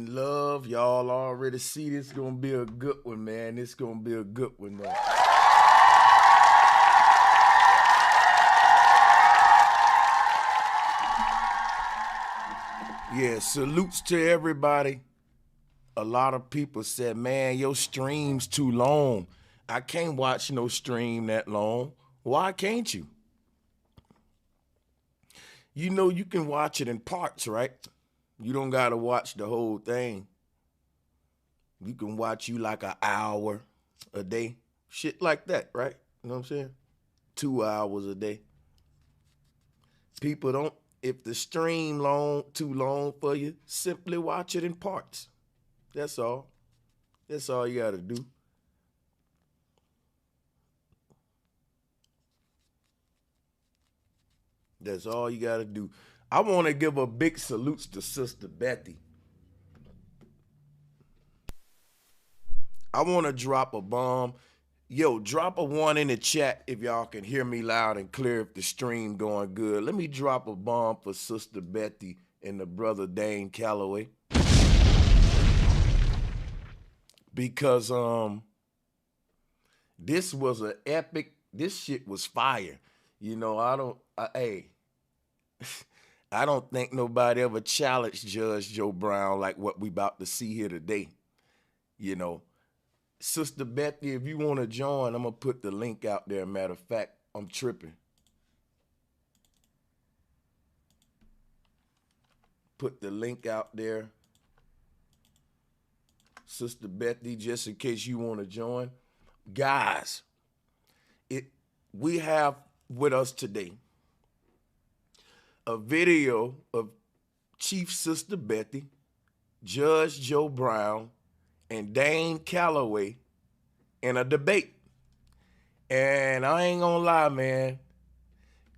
and love. Y'all already see this gonna be a good one, man. This gonna be a good one, though. Yeah, salutes to everybody. A lot of people said, man, your stream's too long. I can't watch no stream that long. Why can't you? You know you can watch it in parts, right? You don't got to watch the whole thing. You can watch you like an hour a day. Shit like that, right? You know what I'm saying? 2 hours a day. People don't, if the stream too long for you, simply watch it in parts. That's all. That's all you got to do. That's all you got to do. I want to give a big salute to Sister Bethy. I want to drop a bomb. Yo, drop a 1 in the chat if y'all can hear me loud and clear, if the stream going good. Let me drop a bomb for Sister Bethy and the brother DANE CALLOWAY. Because this was an epic, this shit was fire. You know, I don't think nobody ever challenged Judge Joe Brown like what we about to see here today. You know, Sister Bethy, if you want to join, I'm going to put the link out there. Matter of fact, I'm tripping. Put the link out there. Sister Bethy, just in case you want to join. Guys, we have with us today a video of Chief Sister Bethy, Judge Joe Brown, and DANE CALLOWAY in a debate. And I ain't gonna lie, man.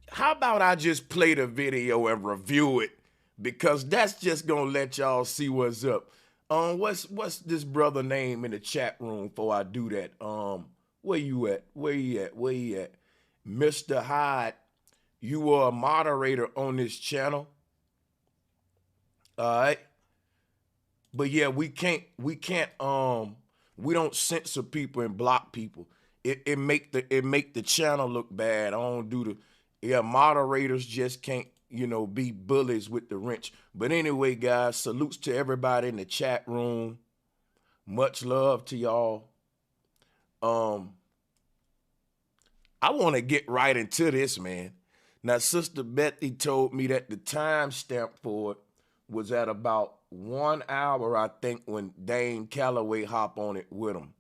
How about I just play the video and review it? Because that's just gonna let y'all see what's up. What's this brother name in the chat room before I do that? Where you at? Where you at? Where you at? Mr. Hyde, you are a moderator on this channel. All right. But yeah, we don't censor people and block people. It make the channel look bad. I don't do moderators just can't, you know, be bullies with the wrench. But anyway, guys, salutes to everybody in the chat room. Much love to y'all. I want to get right into this, man. Now, Sister Bethy told me that the timestamp for it was at about 1 hour, I think, when DANE CALLOWAY hop on it with him.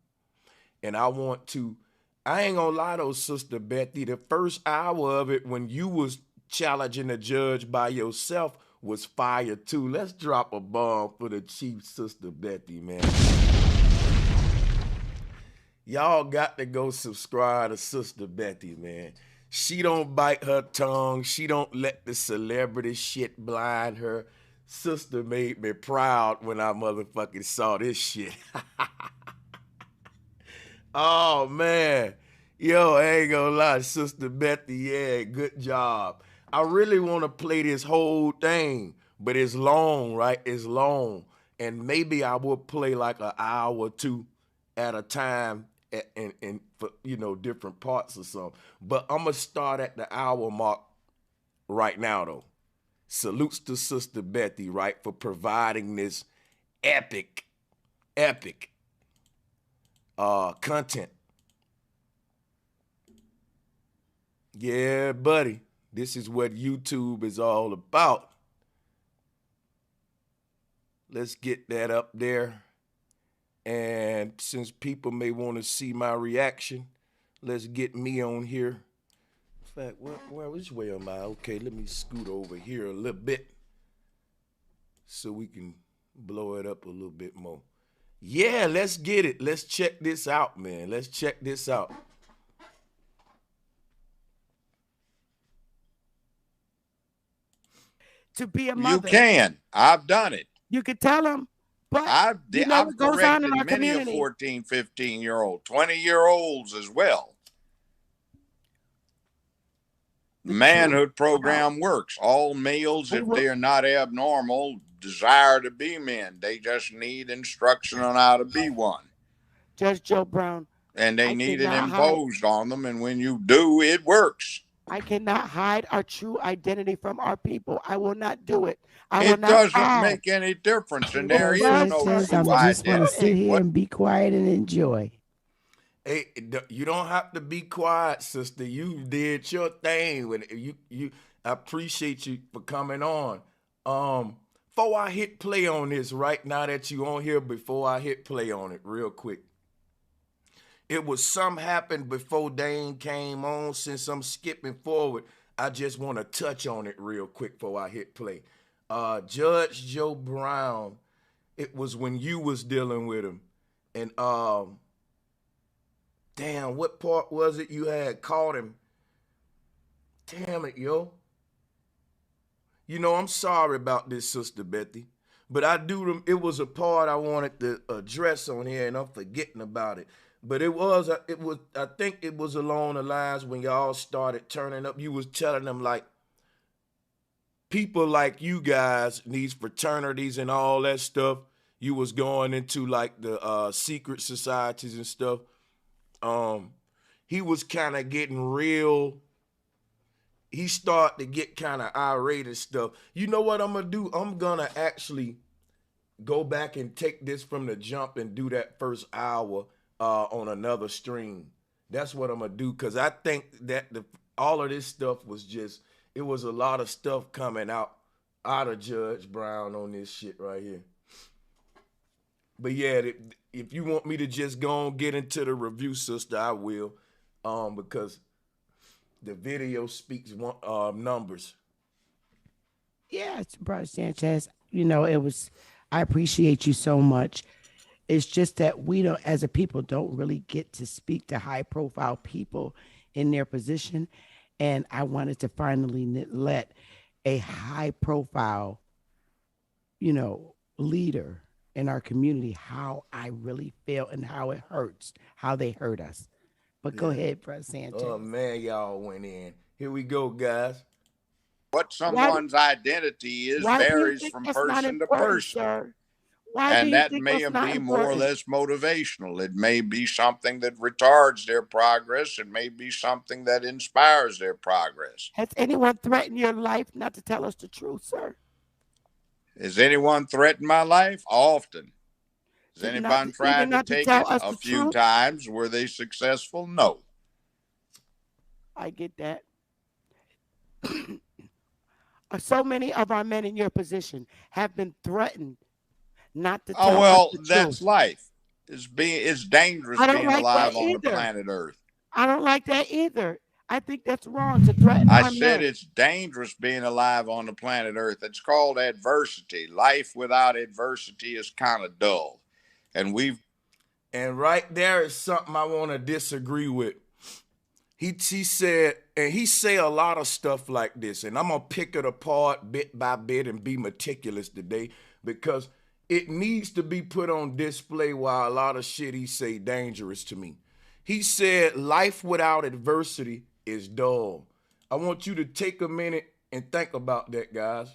And I ain't gonna lie though, Sister Bethy, the first hour of it when you was challenging the judge by yourself was fire too. Let's drop a bomb for the Chief Sister Bethy, man. Y'all got to go subscribe to Sister Bethy, man. She don't bite her tongue. She don't let the celebrity shit blind her. Sister made me proud when I motherfucking saw this shit. Oh, man. Yo, I ain't gonna lie, Sister Bethy, yeah, good job. I really want to play this whole thing, but it's long, right? It's long. And maybe I will play like an hour or two at a time and for, you know, different parts or something. But I'm going to start at the hour mark right now, though. Salutes to Sister Bethy, right, for providing this epic content. Yeah, buddy, this is what YouTube is all about. Let's get that up there. And since people may want to see my reaction, let's get me on here. In fact, which way am I? Okay, let me scoot over here a little bit so we can blow it up a little bit more. Yeah, let's get it. Let's check this out, man. Let's check this out. To be a mother. You can. I've done it. You could tell them. But I've what goes on in our many community. a 14, 15-year-old, 20-year-olds as well. Manhood program works. All males, if they are not abnormal, desire to be men. They just need instruction on how to be one. Judge Joe Brown. And they I need it cannot hide. imposed on them. And when you do, it works. I cannot hide our true identity from our people. I will not do it. I will It not doesn't hide. make any difference. And It there is does, no sir. true I just want to sit identity. here and be quiet and enjoy. Hey, you don't have to be quiet, sister. You did your thing. When you, I appreciate you for coming on. Before I hit play on this, right now that you on here, before I hit play on it, real quick. It was some happened before Dane came on. Since I'm skipping forward, I just want to touch on it real quick before I hit play. Judge Joe Brown, it was when you was dealing with him, and damn, what part was it you had caught him? Damn it, yo. You know, I'm sorry about this, Sister Bethy, but it was a part I wanted to address on here, and I'm forgetting about it. But I think it was along the lines when y'all started turning up. You was telling them, like, people like you guys, these fraternities and all that stuff, you was going into like the secret societies and stuff. He was kind of getting real. He started to get kind of irate and stuff. You know what I'm going to do? I'm going to actually go back and take this from the jump and do that first hour on another stream. That's what I'm going to do, because I think that all of this stuff was just, it was a lot of stuff coming out of Judge Brown on this shit right here. But yeah, if you want me to just go and get into the review, sister, I will, because the video speaks numbers. Yes, Brother Sanchez, you know, I appreciate you so much. It's just that we don't, as a people, don't really get to speak to high profile people in their position. And I wanted to finally let a high profile, you know, leader in our community, how I really feel and how it hurts, how they hurt us. But go ahead, Brother Sanchez. Oh man, y'all went in. Here we go, guys. What someone's identity is varies from person to person. Sir? And that may be more or less motivational. It may be something that retards their progress. It may be something that inspires their progress. Has anyone threatened your life not to tell us the truth, sir? Has anyone threatened my life? Often. Has anyone tried to take it? A few times. Were they successful? No. I get that. So many of our men in your position have been threatened not to tell us the truth. That's life. It's dangerous being alive on the planet Earth. I don't like that either. I think that's wrong to threaten our men. I said it's dangerous being alive on the planet Earth. It's called adversity. Life without adversity is kind of dull. And right there is something I want to disagree with. He said, and he say a lot of stuff like this, and I'm going to pick it apart bit by bit and be meticulous today, because it needs to be put on display why a lot of shit he say dangerous to me. He said life without adversity is dull. I want you to take a minute and think about that, guys.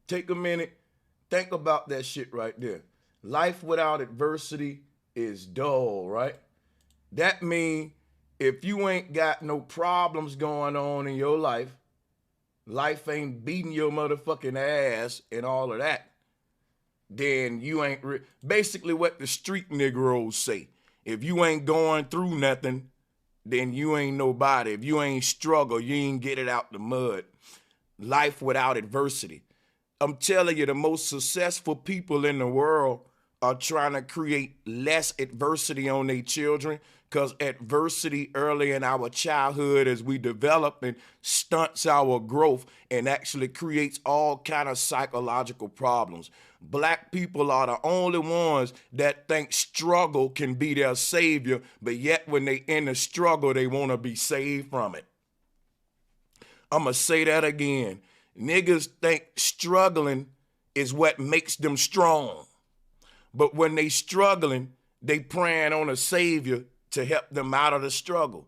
Take a minute, think about that shit right there. Life without adversity is dull, right? That means if you ain't got no problems going on in your life, life ain't beating your motherfucking ass and all of that, then you ain't basically what the street Negroes say. If you ain't going through nothing, then you ain't nobody. If you ain't struggle, you ain't get it out the mud. Life without adversity. I'm telling you, the most successful people in the world are trying to create less adversity on their children, because adversity early in our childhood as we develop and stunts our growth and actually creates all kind of psychological problems. Black people are the only ones that think struggle can be their savior, but yet when they in the struggle, they want to be saved from it. I'm going to say that again. Niggas think struggling is what makes them strong. But when they struggling, they praying on a savior to help them out of the struggle.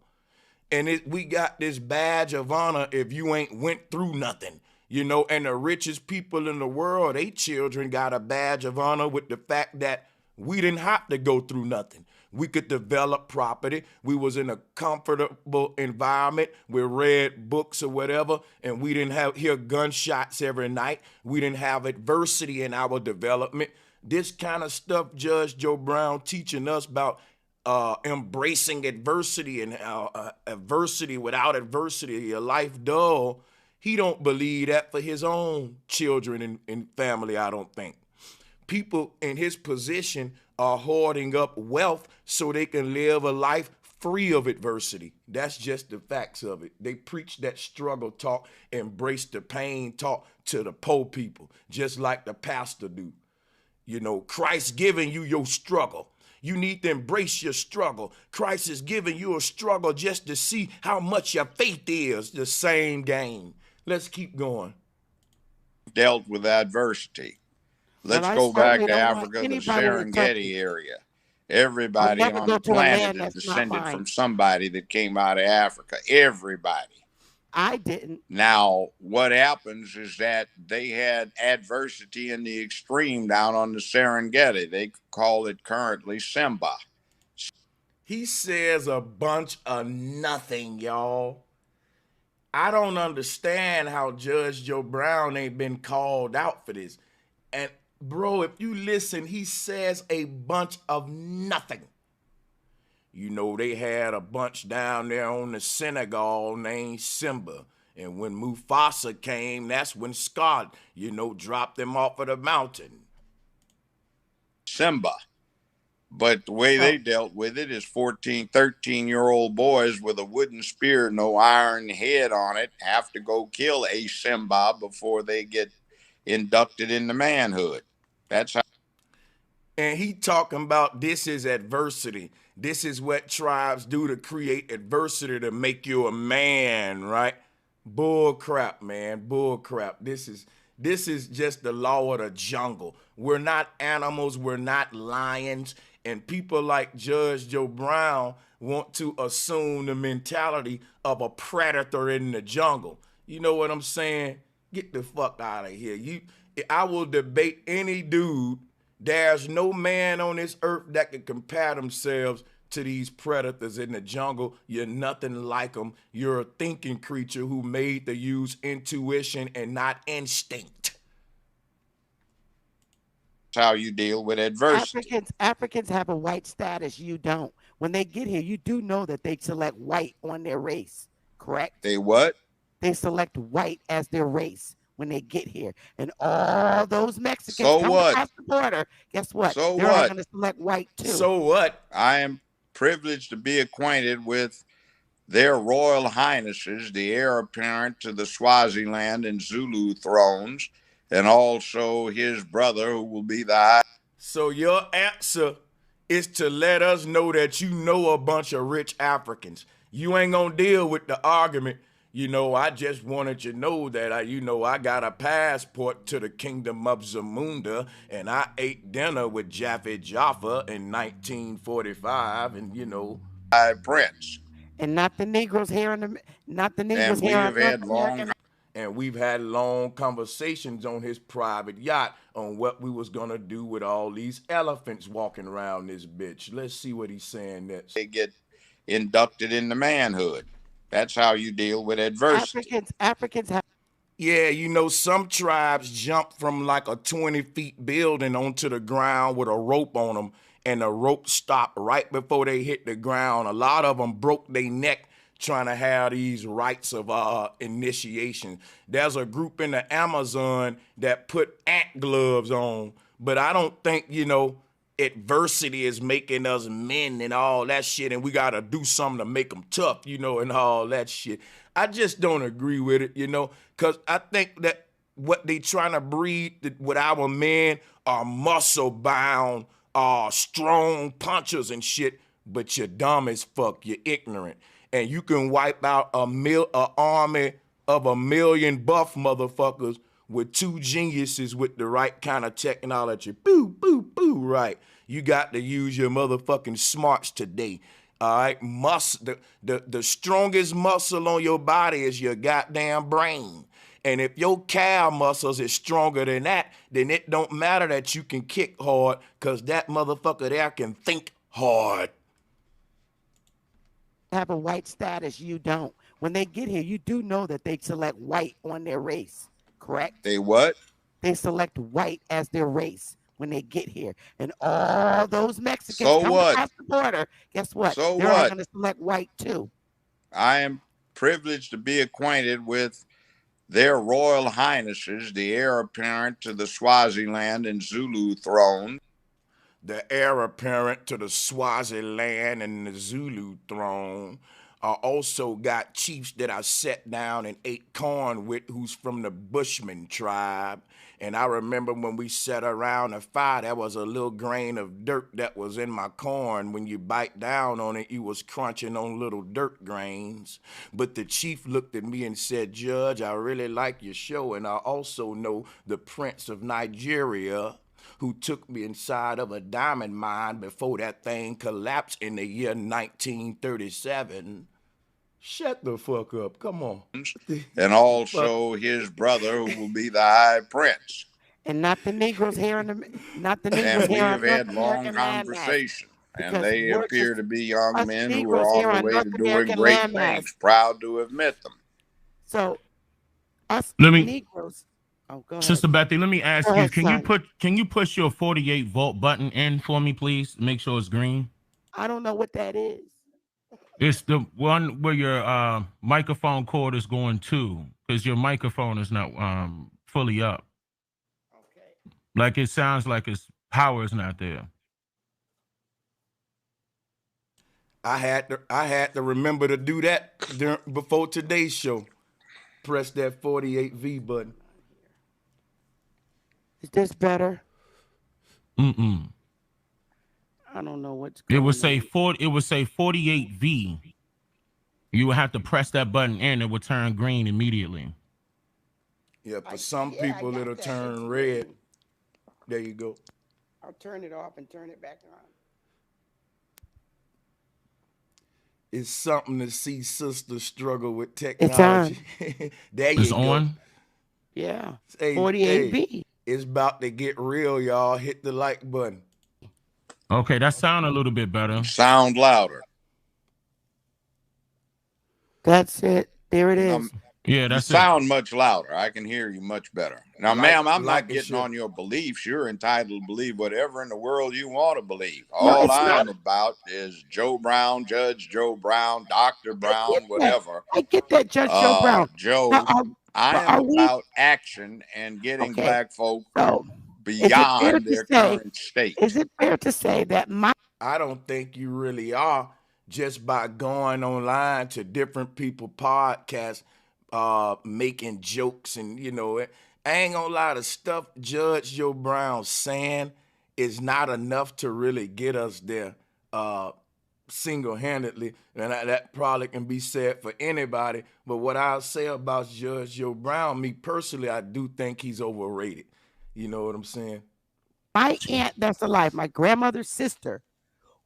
And we got this badge of honor if you ain't went through nothing. You know, and the richest people in the world, they children got a badge of honor with the fact that we didn't have to go through nothing. We could develop property. We was in a comfortable environment. We read books or whatever, and we didn't hear gunshots every night. We didn't have adversity in our development. This kind of stuff Judge Joe Brown teaching us about embracing adversity and adversity without adversity, your life dull. He don't believe that for his own children and family, I don't think. People in his position are hoarding up wealth so they can live a life free of adversity. That's just the facts of it. They preach that struggle talk, embrace the pain talk to the poor people, just like the pastor do. You know, Christ giving you your struggle. You need to embrace your struggle. Christ is giving you a struggle just to see how much your faith is. The same game. Let's keep going. Dealt with adversity. Let's go back to Africa, the Serengeti area. Everybody on the planet is descended from somebody that came out of Africa. Everybody. I didn't. Now, what happens is that they had adversity in the extreme down on the Serengeti. They call it currently Simba. He says a bunch of nothing, y'all. I don't understand how Judge Joe Brown ain't been called out for this. And bro, if you listen, he says a bunch of nothing. You know, they had a bunch down there on the Senegal named Simba. And when Mufasa came, that's when Scott, you know, dropped them off of the mountain. Simba. But the way they dealt with it is 14, 13-year-old boys with a wooden spear, no iron head on it, have to go kill a Simba before they get inducted into manhood. That's how. And he talking about this is adversity. This is what tribes do to create adversity to make you a man, right? Bull crap, man. Bull crap. This is just the law of the jungle. We're not animals. We're not lions. And people like Judge Joe Brown want to assume the mentality of a predator in the jungle. You know what I'm saying? Get the fuck out of here. I will debate any dude. There's no man on this earth that can compare themselves to these predators in the jungle. You're nothing like them. You're a thinking creature who made to use intuition and not instinct. How you deal with adversity. Africans have a white status. You don't. When they get here, you do know that they select white on their race, correct? They what? They select white as their race when they get here. And all those Mexicans coming across the border, guess what? So they're all going to select white too. So what? I am privileged to be acquainted with their royal highnesses, the heir apparent to the Swaziland and Zulu thrones, and also his brother, who will be the high. So your answer is to let us know that you know a bunch of rich Africans. You ain't gonna deal with the argument. You know, I just wanted you to know that I got a passport to the kingdom of Zamunda, and I ate dinner with Jaffe Jaffa in 1945, and you know, Prince. And not the Negroes here And we've had long conversations on his private yacht on what we was gonna do with all these elephants walking around this bitch. Let's see what he's saying next. They get inducted into manhood. That's how you deal with adversity. Africans have. Yeah, you know, some tribes jump from like a 20-foot building onto the ground with a rope on them, and the rope stopped right before they hit the ground. A lot of them broke their neck trying to have these rites of initiation. There's a group in the Amazon that put ant gloves on, but I don't think, you know, adversity is making us men and all that shit, and we got to do something to make them tough, you know, and all that shit. I just don't agree with it, you know, because I think that what they trying to breed with our men are muscle-bound, strong punchers and shit, but you're dumb as fuck, you're ignorant. And you can wipe out an army of 1 million buff motherfuckers with 2 geniuses with the right kind of technology. Boo, boo, boo, right. You got to use your motherfucking smarts today. All right, the strongest muscle on your body is your goddamn brain. And if your calf muscles is stronger than that, then it don't matter that you can kick hard, because that motherfucker there can think hard. Have a white status, you don't. When they get here, you do know that they select white on their race, correct? They what? They select white as their race when they get here. And all those Mexicans So come what? across the border, guess what? So They're all what? going to select white too. I am privileged to be acquainted with their Royal Highnesses, the heir apparent to the Swaziland and Zulu throne. The heir apparent to the Swaziland and the Zulu throne. I also got chiefs that I sat down and ate corn with who's from the Bushman tribe. And I remember when we sat around a fire, there was a little grain of dirt that was in my corn. When you bite down on it, you was crunching on little dirt grains. But the chief looked at me and said, "Judge, I really like your show, and I also know the Prince of Nigeria, who took me inside of a diamond mine before that thing collapsed in the year 1937. Shut the fuck up. Come on. And also his brother, who will be the High Prince. And not the Negroes here in the, not the Negroes And we here on have North had long American landmass. conversation. And Because they we're appear just to be young us men who Negroes are here on on the way North to doing American great landmass. things. Proud to have met them. So us Negroes. Oh, go ahead. Sister Bethy, let me ask Go you, ahead, can you push your 48 volt button in for me, please? Make sure it's green. I don't know what that is. It's the one where your microphone cord is going to, because your microphone is not fully up. Okay. Like it sounds like its power is not there. I had to remember to do that before today's show. Press that 48V button. Is this better? Mm-mm. I don't know what's going on. It would say 48V. You would have to press that button and it would turn green immediately. Yeah, for some people it'll turn red. There you go. I'll turn it off and turn it back on. It's something to see sisters struggle with technology. It's on. There you it's go. On? Yeah. Hey, 48V. It's about to get real, y'all. Hit the like button. Okay, that sound a little bit better. Sound louder. That's it. There it is. Yeah, that's sound much louder. I can hear you much better. Now, ma'am, I'm not getting on your beliefs. You're entitled to believe whatever in the world you want to believe. All I'm about is Joe Brown, Judge Joe Brown, Dr. Brown, whatever. I get that, Judge Joe Brown. Joe, I am about action and getting black folk beyond their current state. Is it fair to say that I don't think you really are, just by going online to different people podcasts, making jokes, and I ain't gonna lie, the stuff Judge Joe Brown saying is not enough to really get us there single-handedly, and that probably can be said for anybody. But what I'll say about Judge Joe Brown, me personally, I do think he's overrated. You know what I'm saying? My aunt that's alive, my grandmother's sister,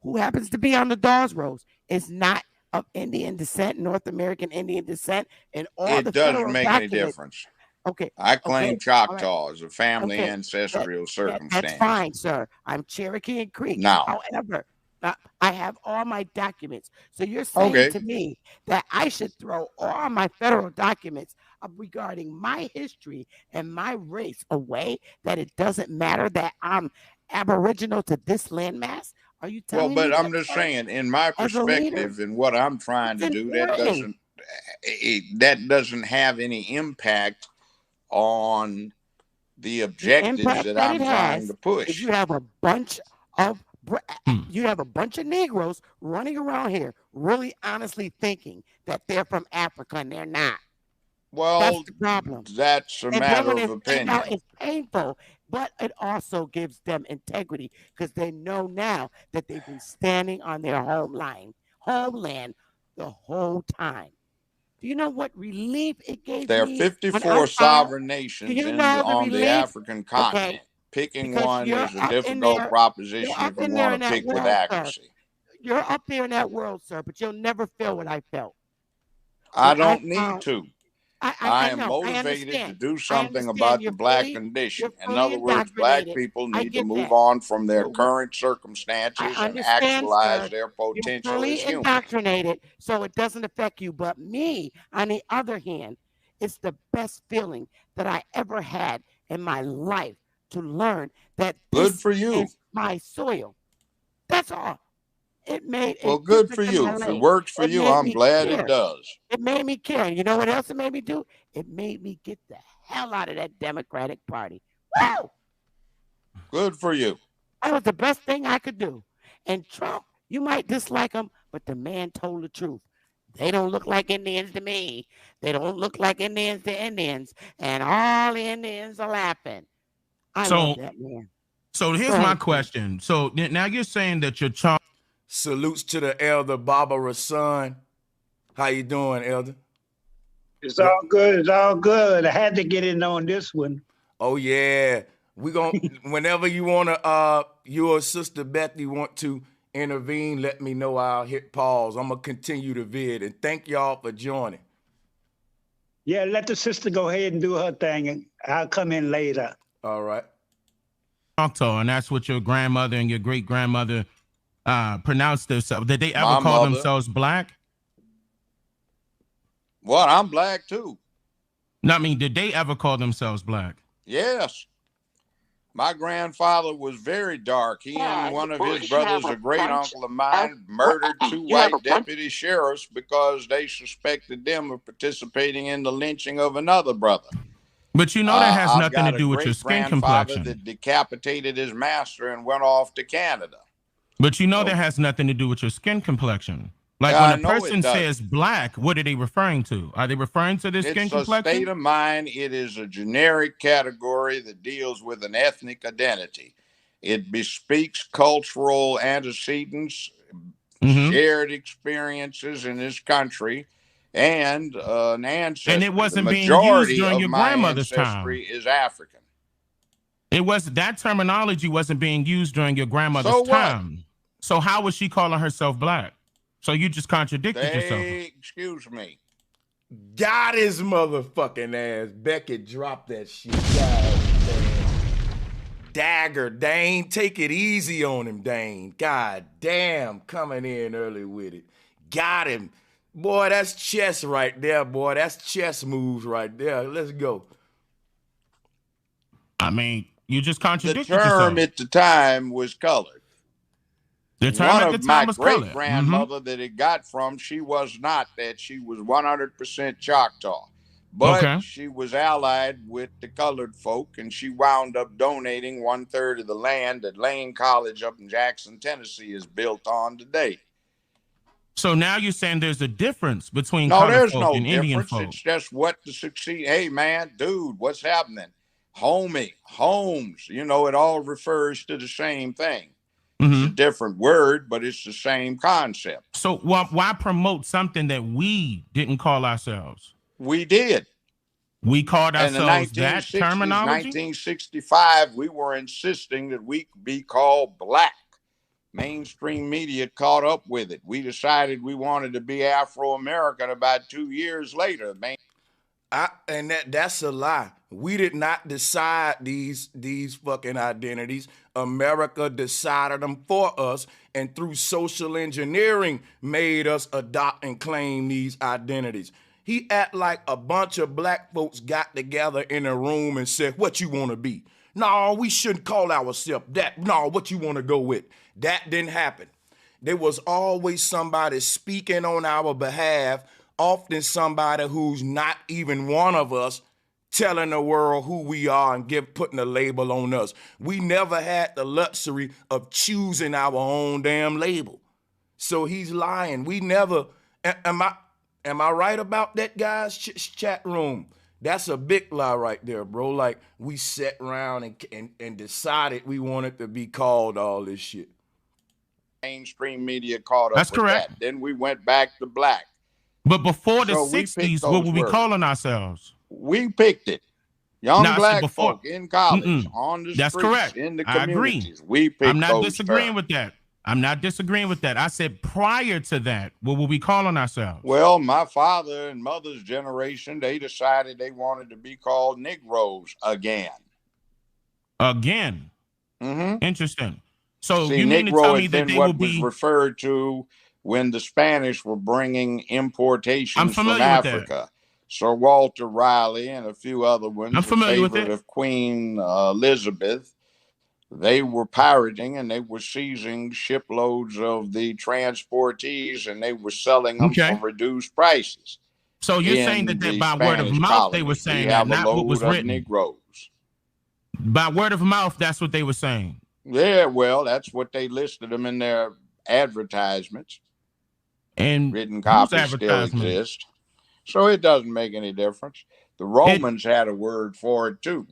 who happens to be on the Dawes Rose, is not of Indian descent, North American Indian descent, and all it doesn't make any difference. Okay. I claim Choctaw as a family ancestral circumstance. That's fine, sir. I'm Cherokee and Creek. Now, however, I have all my documents. So you're saying to me that I should throw all my federal documents regarding my history and my race away, that it doesn't matter that I'm Aboriginal to this landmass? Are you telling me? Well, but I'm just saying, in my perspective, and what I'm trying to do, that doesn't have any impact on the objectives that I'm trying to push. You have a bunch of Negroes running around here, really honestly thinking that they're from Africa, and they're not. Well, that's the problem. That's a matter of opinion. It's painful, but it also gives them integrity, because they know now that they've been standing on their homeland the whole time. Do you know what relief it gave me? There are 54 sovereign nations on the African continent. Picking one is a difficult proposition if you want to pick with accuracy. You're up there in that world, sir, but you'll never feel what I felt. I don't need to. I am know. I motivated to understand. do I something understand. about the black condition. You're In fully other words, black indoctrinated. people I need to get move that. on from their Well, current I circumstances and understand, actualize sir. their You're potential as fully humans. indoctrinated, so it doesn't affect you. But me, on the other hand, it's the best feeling that I ever had in my life to learn that Good this for you. is my soil. That's all. Well, It put good me for in you. my If it lane. works for It you, made I'm me glad it care. does. It made me care. And you know what else it made me do? It made me get the hell out of that Democratic Party. Woo! Good for you. That was the best thing I could do. And Trump, you might dislike him, but the man told the truth. They don't look like Indians to me. They don't look like Indians to Indians. And all Indians are laughing. I love that man. So here's my question. So now you're saying that you're Salutes to the elder Barbara's son. How you doing, elder? It's all good. It's all good. I had to get in on this one. Oh yeah. We gonna whenever you wanna you or Sister Bethy want to intervene, let me know. I'll hit pause. I'm gonna continue the vid and thank y'all for joining. Yeah, let the sister go ahead and do her thing and I'll come in later. All right. Choctaw, and that's what your grandmother and your great grandmother pronounced themselves. Did they ever My call mother. themselves black? Well, I'm black too. No, I mean, did they ever call themselves black? Yes. My grandfather was very dark. He and one of his brothers, a great uncle of mine, murdered 2 white deputy sheriffs because they suspected them of participating in the lynching of another brother. But you know that has I've nothing got to do with your skin complexion. that decapitated his master and went off to Canada. But you know that has nothing to do with your skin complexion. Like Yeah, when a person says black, what are they referring to? Are they referring to their skin complexion? It's a state of mind. It is a generic category that deals with an ethnic identity. It bespeaks cultural antecedents, shared experiences in this country, and an ancestry. And it wasn't the being used majority during of your my grandmother's ancestry time. is African. It was that terminology wasn't being used during your grandmother's So what? time. So how was she calling herself black? So you just contradicted yourself. Excuse me. Got his motherfucking ass. Beckett dropped that shit. God damn. Dagger, Dane. Take it easy on him, Dane. God damn, coming in early with it. Got him. Boy, that's chess right there, boy. That's chess moves right there. Let's go. I mean, you just contradicted yourself. The term yourself. at the time was colored. The term One at the of time my was great grandmother that it got from, she was not that. She was 100% Choctaw. But she was allied with the colored folk, and she wound up donating 1/3 of the land that Lane College up in Jackson, Tennessee is built on today. So now you're saying there's a difference between colored folk and Indian folk. It's just what to succeed. Hey, man, dude, what's happening? Homie, Holmes, you know, it all refers to the same thing. It's a different word, but it's the same concept. So why promote something that we didn't call ourselves? We did. We called ourselves that terminology? 1965, we were insisting that we be called black. Mainstream media caught up with it. We decided we wanted to be Afro-American about 2 years later. That's a lie. We did not decide these fucking identities. America decided them for us, and through social engineering made us adopt and claim these identities. He act like a bunch of black folks got together in a room and said, what you want to be? No, we shouldn't call ourselves that. No, what you want to go with? That didn't happen. There was always somebody speaking on our behalf, often somebody who's not even one of us, telling the world who we are and putting a label on us. We never had the luxury of choosing our own damn label. So he's lying. We never, am I right about that, guys? Chat room. That's a big lie right there, bro. Like, we sat around and decided we wanted to be called all this shit. Mainstream media caught up That's with correct. that. Then we went back to black. But before the 60s, what were we calling ourselves? We picked it. Young black folk in college, on the That's streets, correct. in the I communities. agree. We picked I'm not those disagreeing terms. with that. I'm not disagreeing with that. I said prior to that, what were we calling ourselves? Well, my father and mother's generation, they decided they wanted to be called Negroes again. Again? Mm-hmm. Interesting. So see, you mean to Negro tell me had that been they what will be... was referred to when the Spanish were bringing importations from Africa. Sir Walter Raleigh and a few other ones, a favorite of Queen Elizabeth, they were pirating and they were seizing shiploads of the transportees and they were selling them for reduced prices. So you're saying that by Spanish word of mouth colonies. they were saying we that, have not a load what was written. Of Negroes. By word of mouth, that's what they were saying. Yeah, well, that's what they listed them in their advertisements. And written copies still exist. So it doesn't make any difference. The Romans had a word for it too.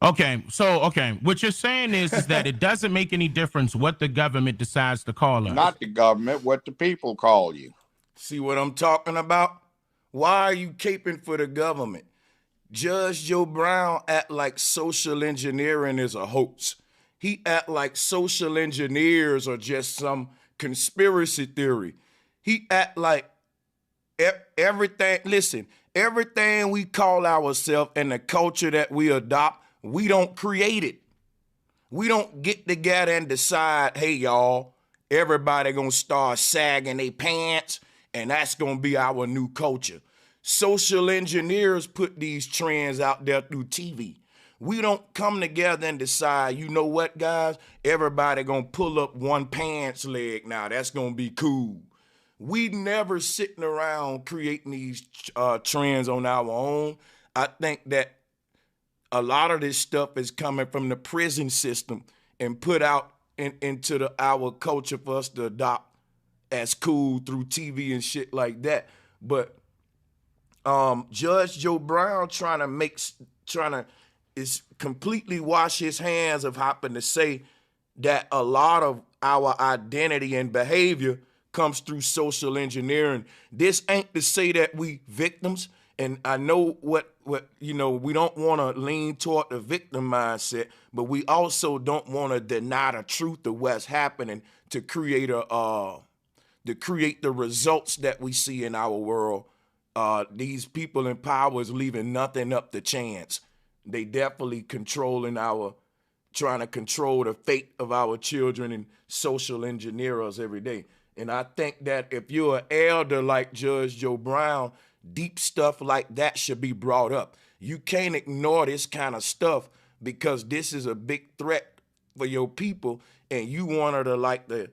Okay, so what you're saying is that it doesn't make any difference what the government decides to call us. Not the government, what the people call you. See what I'm talking about? Why are you caping for the government? Judge Joe Brown act like social engineering is a hoax. He act like social engineers are just some conspiracy theory. He act like everything, listen, everything we call ourselves and the culture that we adopt, we don't create it. We don't get together and decide, hey, y'all, everybody gonna start sagging their pants and that's gonna be our new culture. Social engineers put these trends out there through TV. We don't come together and decide, you know what, guys? Everybody gonna pull up one pants leg now. That's gonna be cool. We never sitting around creating these trends on our own. I think that a lot of this stuff is coming from the prison system and put out into our culture for us to adopt as cool through TV and shit like that. But Judge Joe Brown trying to is completely wash his hands of having to say that a lot of our identity and behavior comes through social engineering. This ain't to say that we victims, and I know what we don't want to lean toward the victim mindset, but we also don't want to deny the truth of what's happening to create the results that we see in our world. These people in power is leaving nothing up to chance. They definitely trying to control the fate of our children and social engineer us every day. And I think that if you're an elder like Judge Joe Brown, deep stuff like that should be brought up. You can't ignore this kind of stuff because this is a big threat for your people, and you one of the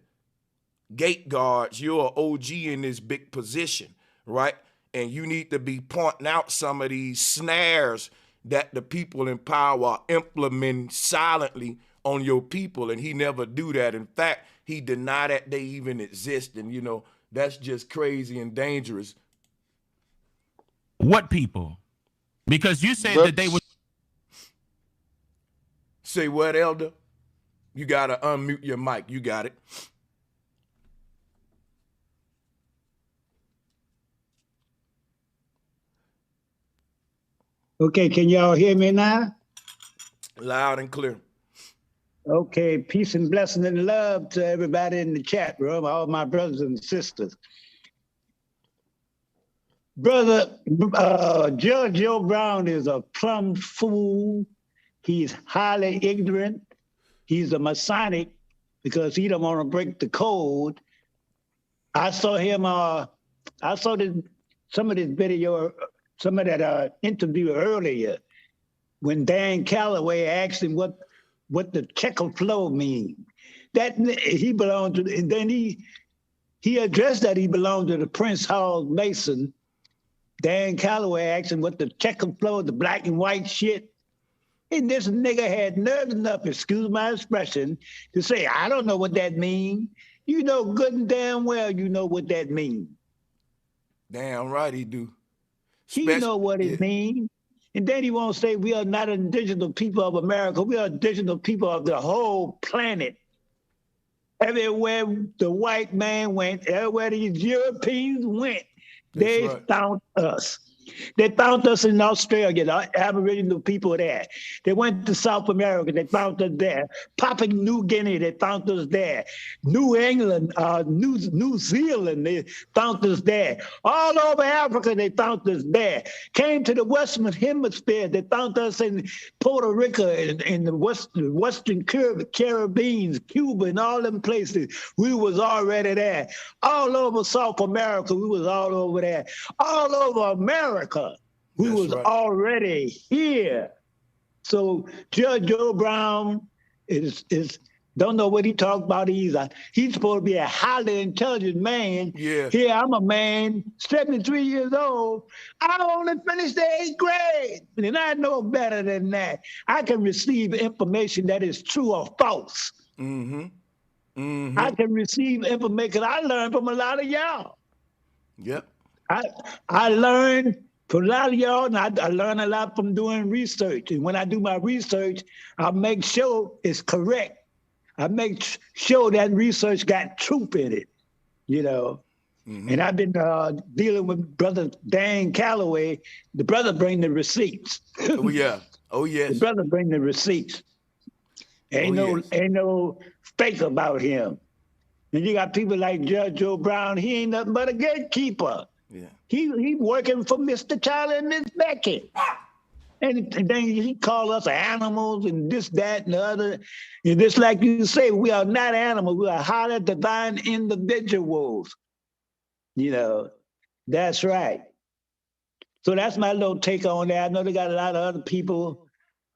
gate guards. You're an OG in this big position, right? And you need to be pointing out some of these snares that the people in power are implementing silently on your people, and he never do that. In fact, he denied that they even exist, and that's just crazy and dangerous. What people? Because you said that they would say what, Elder? You gotta unmute your mic. You got it. Okay, can y'all hear me now? Loud and clear. Okay, peace and blessing and love to everybody in the chat room, all my brothers and sisters. Brother, Judge Joe Brown is a plumb fool. He's highly ignorant. He's a Masonic because he don't want to break the code. I saw him, some of this video, some of that interview earlier when DANE CALLOWAY asked him what the checker flow means. That he belonged to, and then he addressed that he belonged to the Prince Hall Mason. DANE CALLOWAY asked him what the checker flow, the black and white shit. And this nigga had nerve enough, excuse my expression, to say, I don't know what that means. You know good and damn well you know what that means. Damn right he do. He know what it means. And then he won't say we are not indigenous people of America. We are indigenous people of the whole planet. Everywhere the white man went, everywhere these Europeans went, they found us. They found us in Australia, the Aboriginal people there. They went to South America. They found us there. Papua New Guinea, they found us there. New England, New Zealand, they found us there. All over Africa, they found us there. Came to the Western Hemisphere, they found us in Puerto Rico, in the Western Caribbean, Cuba, and all them places. We was already there. All over South America, we was all over there. All over America, we was already here. So Judge Joe Brown is don't know what he talked about either. He's supposed to be a highly intelligent man. Yeah. Here I'm a man, 73 years old. I only finished the 8th grade, and I know better than that. I can receive information that is true or false. Mm-hmm. Mm-hmm. I can receive information. I learned from a lot of y'all. Yep. I learned from a lot of y'all, and I learn a lot from doing research. And when I do my research, I make sure it's correct. I make sure that research got truth in it, you know. Mm-hmm. And I've been dealing with Brother DANE CALLOWAY. The brother bring the receipts. Oh, yeah. Oh, yes. The brother bring the receipts. Ain't no fake about him. And you got people like Judge Joe Brown. He ain't nothing but a gatekeeper. Yeah. He working for Mr. Charlie and Miss Becky. And then he call us animals and this, that, and the other. And just like you say, we are not animals. We are highly divine individuals. You know, that's right. So that's my little take on that. I know they got a lot of other people,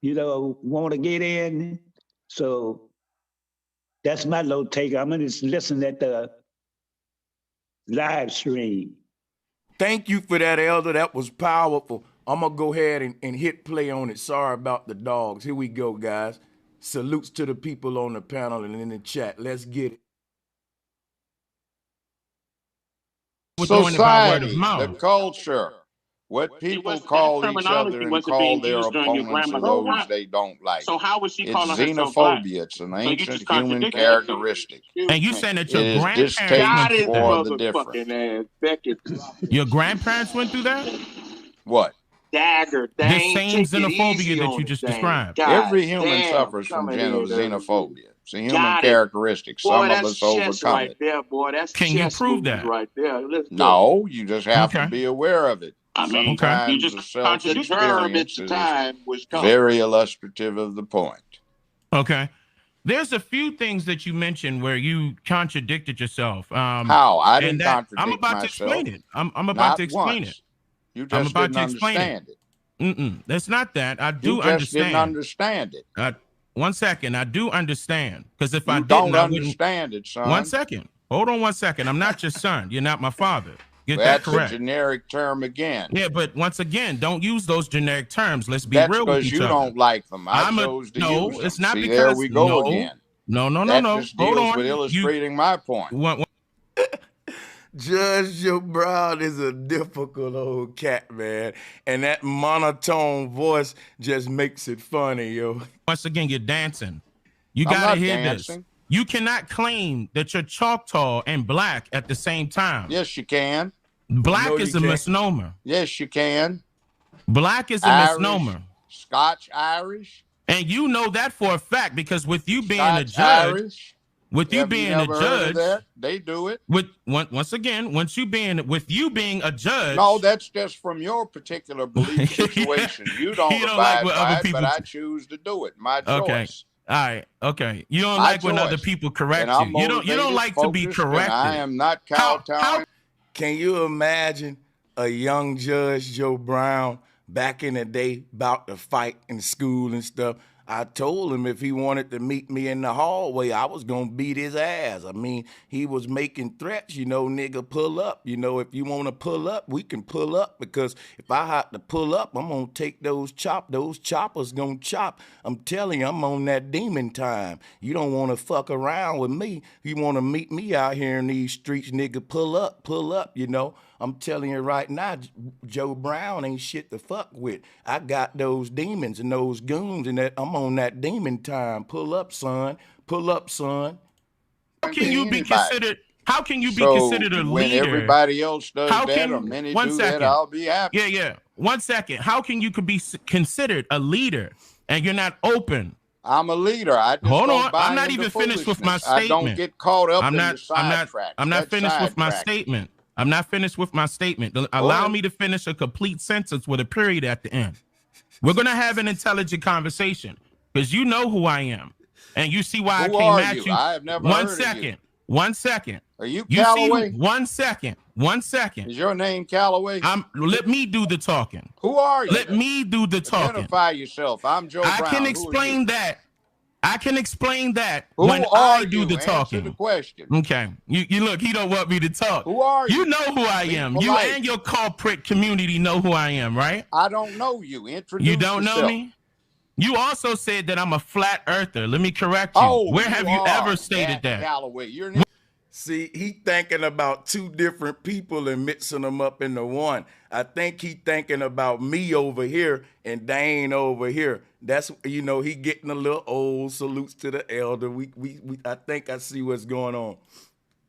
you know, want to get in. So that's my little take. I'm going to just listen at the live stream. Thank you for that, Elder. That was powerful. I'm going to go ahead and hit play on it. Sorry about the dogs. Here we go, guys. Salutes to the people on the panel and in the chat. Let's get it. Society, the culture, what people call each other and call their opponents or those they don't like. So how was she calling herself black? It's xenophobia. It's an ancient human characteristic. And you saying that your grandparents distaste for the different. Your grandparents went through that? What? Dagger, the same xenophobia that you just described. Every human suffers from xenophobia. It's a human characteristic. Some of us overcome it. There, boy. Can you prove that? Right there. No, you just have to be aware of it. I mean, sometimes you just the self-experience is coming. very illustrative of the point. Okay. There's a few things that you mentioned where you contradicted yourself. How? I didn't contradict myself. I'm about to explain it. I'm about to explain it. You just didn't understand it. That's not that. I do understand. You just didn't understand it. 1 second. I do understand. Because if I didn't, don't understand it, son. 1 second. Hold on 1 second. I'm not your son. You're not my father. Get that correct. That's a generic term again. Yeah, but once again, don't use those generic terms. Let's be real with each other. That's because you don't like them. I chose to use them. It's not See, because. There we go again. No. That just deals with illustrating my point. Judge Joe Brown is a difficult old cat, man. And that monotone voice just makes it funny, yo. Once again, you're dancing. You got to hear this. You cannot claim that you're Choctaw and black at the same time. Yes, you can. Black is a misnomer. Yes, you can. Black is a misnomer. Scotch Irish. And you know that for a fact because with you being a judge, Irish. With you being a judge, they do it. With once again, with you being a judge. No, that's just from your particular belief situation. You don't abide by it, but I choose to do it. My choice. Okay. All right. Okay. You don't like when other people correct you. You don't like to be corrected. I am not kowtowing. Can you imagine a young Judge Joe Brown back in the day about to fight in school and stuff? I told him if he wanted to meet me in the hallway, I was going to beat his ass. I mean, he was making threats, nigga, pull up. If you want to pull up, we can pull up because if I have to pull up, I'm going to take those choppers going to chop. I'm telling you, I'm on that demon time. You don't want to fuck around with me. You want to meet me out here in these streets, nigga, pull up, I'm telling you right now, Joe Brown ain't shit to fuck with. I got those demons and those goons and that I'm on that demon time. Pull up, son. Pull up, son. How can you be considered? How can you be So considered a when leader? everybody else does How that, can or many one do second? that, I'll be happy. Yeah, yeah. 1 second. How can you could be considered a leader and you're not open? I'm a leader. I just Hold don't on. buy I'm not into even finished with my foolishness. I don't statement. get caught up I'm in not. the sidetracks. I'm not finished with my statement. I'm not finished with my statement. Allow me to finish a complete sentence with a period at the end. We're gonna have an intelligent conversation because you know who I am, and you see why I came at you. I have never One heard second. of you. 1 second. Are you You Calloway? see, 1 second. 1 second. Is your name Calloway? Let me do the talking. Who are you? Let me do the talking. Identify yourself. I'm Joe Brown. I can explain that. I can explain that Who when I do the Answer talking. the question. Okay. You look, he don't want me to talk. Who are you? You know who I am. Polite. You and your corporate community know who I am, right? I don't know you. Introduce You don't yourself. know me? You also said that I'm a flat earther. Let me correct you. Oh, where have you ever stated that? Calloway. See, he thinking about two different people and mixing them up into one. I think he thinking about me over here and Dane over here. That's, you know, he getting a little old. Salutes to the elder. I think I see what's going on.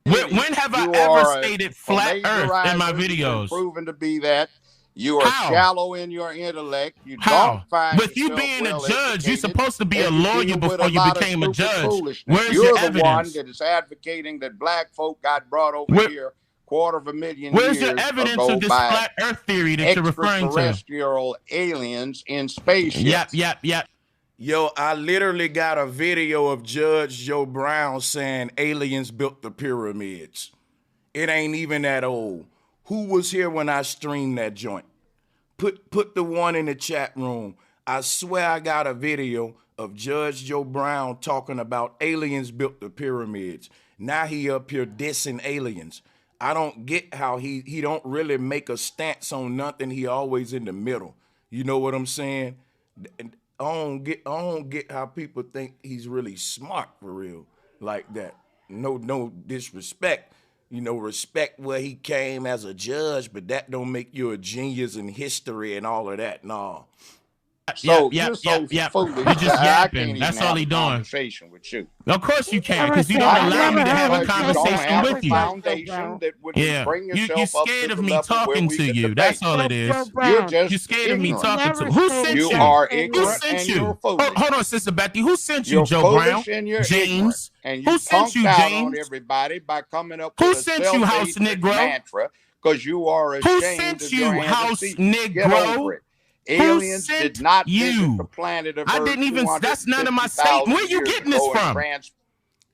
When have I ever stated flat earth in my videos? Proven to be that. You are shallow in your intellect. You How? don't find With you being a judge, you're supposed to be a and lawyer before you became a judge. Where's You're your the evidence? one that is advocating that black folk got brought over here $250,000 Where's years your evidence ago of this by flat earth theory that you're referring to? extraterrestrial aliens in spaceships. Yep. Yo, I literally got a video of Judge Joe Brown saying aliens built the pyramids. It ain't even that old. Who was here when I streamed that joint? Put the one in the chat room. I swear I got a video of Judge Joe Brown talking about aliens built the pyramids. Now he up here dissing aliens. I don't get how he don't really make a stance on nothing. He always in the middle. You know what I'm saying? I don't get how people think he's really smart for real like that. No disrespect. You know, respect where he came as a judge, but that don't make you a genius in history and all of that. No. So yep. Foolish. You just yapping. That's all he doing. Conversation with you. Of course you can, because you don't allow me to have a conversation with you. Foundation that would bring yourself you're scared up of to me talking to you. That's all it is. You're scared of me talking to you. Who sent you? You are ignorant and you're foolish. Hold on, Sister Bethy. Who sent you, Joe Brown? James. Who sent you, James? On everybody by coming up with a House Negro? Mantra, because you are ashamed. Who sent you, House Negro? Aliens did not visit the planet of Earth. I didn't even. That's none of my statement. Where you getting this from?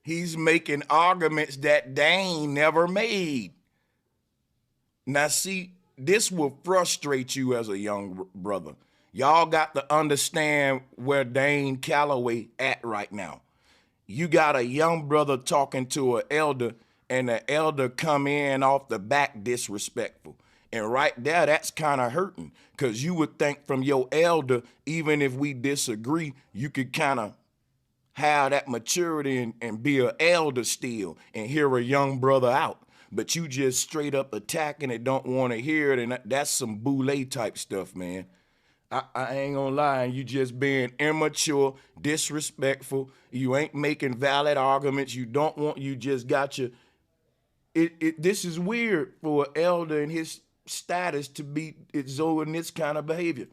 He's making arguments that Dane never made. Now, see, this will frustrate you as a young brother. Y'all got to understand where DANE CALLOWAY at right now. You got a young brother talking to an elder, and the elder come in off the back disrespectful. And right there, that's kind of hurting, because you would think from your elder, even if we disagree, you could kind of have that maturity and be an elder still and hear a young brother out. But you just straight up attacking it, don't want to hear it, and that's some boule type stuff, man. I ain't gonna lie, you just being immature, disrespectful. You ain't making valid arguments. You don't want, you just got your, this is weird for an elder in his status to be exhibiting this kind of behavior.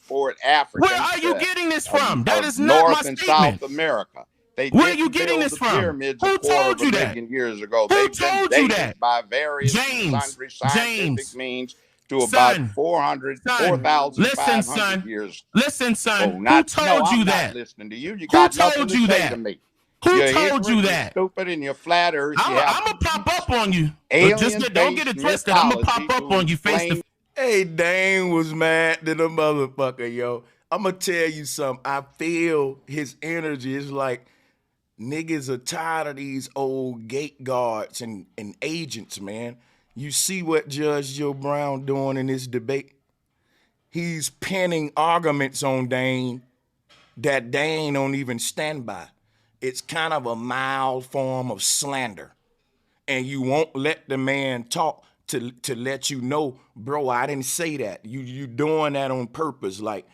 For Africa. Where are you getting this from? That is not North my and statement. South America. Where are you getting this from? Who told you that? Years ago. Who told you that? By various sundry scientific means to about 4,500 years. Listen, son. Who told you that? I'm not listening to you. You got nothing to say to me. Who told you that? Stupid and you're flat earth. I'm gonna pop up on you. Just don't get it twisted. I'm gonna pop up on you face to face. Hey, Dane was mad to the motherfucker, yo. I'm gonna tell you something. I feel his energy. It's like niggas are tired of these old gate guards and agents, man. You see what Judge Joe Brown doing in this debate? He's pinning arguments on Dane that Dane don't even stand by. It's kind of a mild form of slander. And you won't let the man talk to let you know, bro, I didn't say that. You doing that on purpose. Like,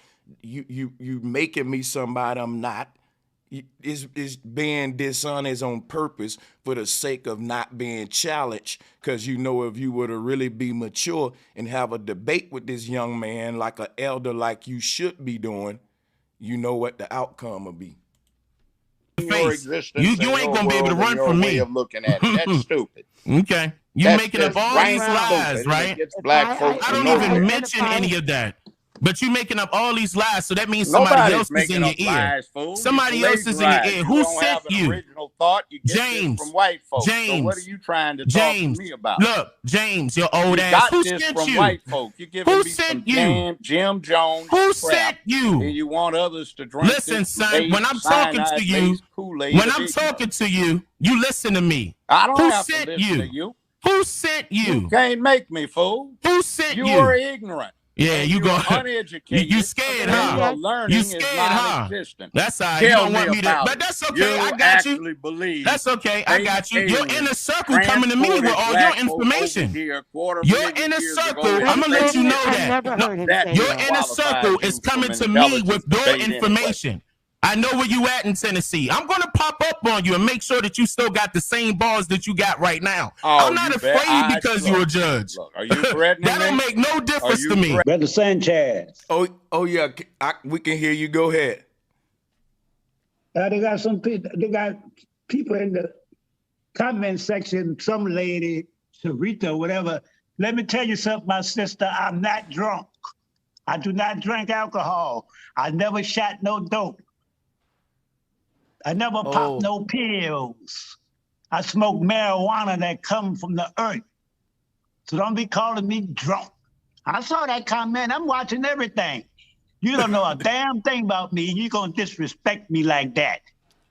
you making me somebody I'm not. is being dishonest on purpose for the sake of not being challenged. Because you know, if you were to really be mature and have a debate with this young man like an elder, like you should be doing, you know what the outcome will be. Your existence, you ain't gonna be able to run from me. Way of looking at it. That's stupid. Okay, you making up all these lies, right? I don't even mention any of that. But you making up all these lies, so that means somebody else is in your ear. Somebody else is in your ear. Who sent you? Original thought. You get James. This from white folks. James. So what are you trying to talk to me about? Look, James, your old ass. Who sent from you? White folk. You're giving Who me sent some you? Jim Jones. Who sent you? And you want others to drink. Listen, son. When I'm talking to you, you listen to me. I don't Who have sent to listen to you. Who sent you? You can't make me, fool. Who sent you? You are ignorant. Yeah, you go uneducated. You scared, huh? You scared, huh? That's all right. You don't want me to, but that's okay. I got you. That's okay. I got you. Your inner circle coming to me with all your information. Your inner circle, I'm gonna let you know that. Your inner circle is coming to me with your information. I know where you at in Tennessee. I'm going to pop up on you and make sure that you still got the same bars that you got right now. I'm not afraid because you're a judge. Look, are you threatening that don't make no difference to me. Brother Sanchez. Oh yeah, we can hear you. Go ahead. They got people in the comment section, some lady, Sarita or whatever. Let me tell you something, my sister, I'm not drunk. I do not drink alcohol. I never shot no dope. I never popped no pills. I smoke marijuana that come from the earth. So don't be calling me drunk. I saw that comment. I'm watching everything. You don't know a damn thing about me. You're going to disrespect me like that.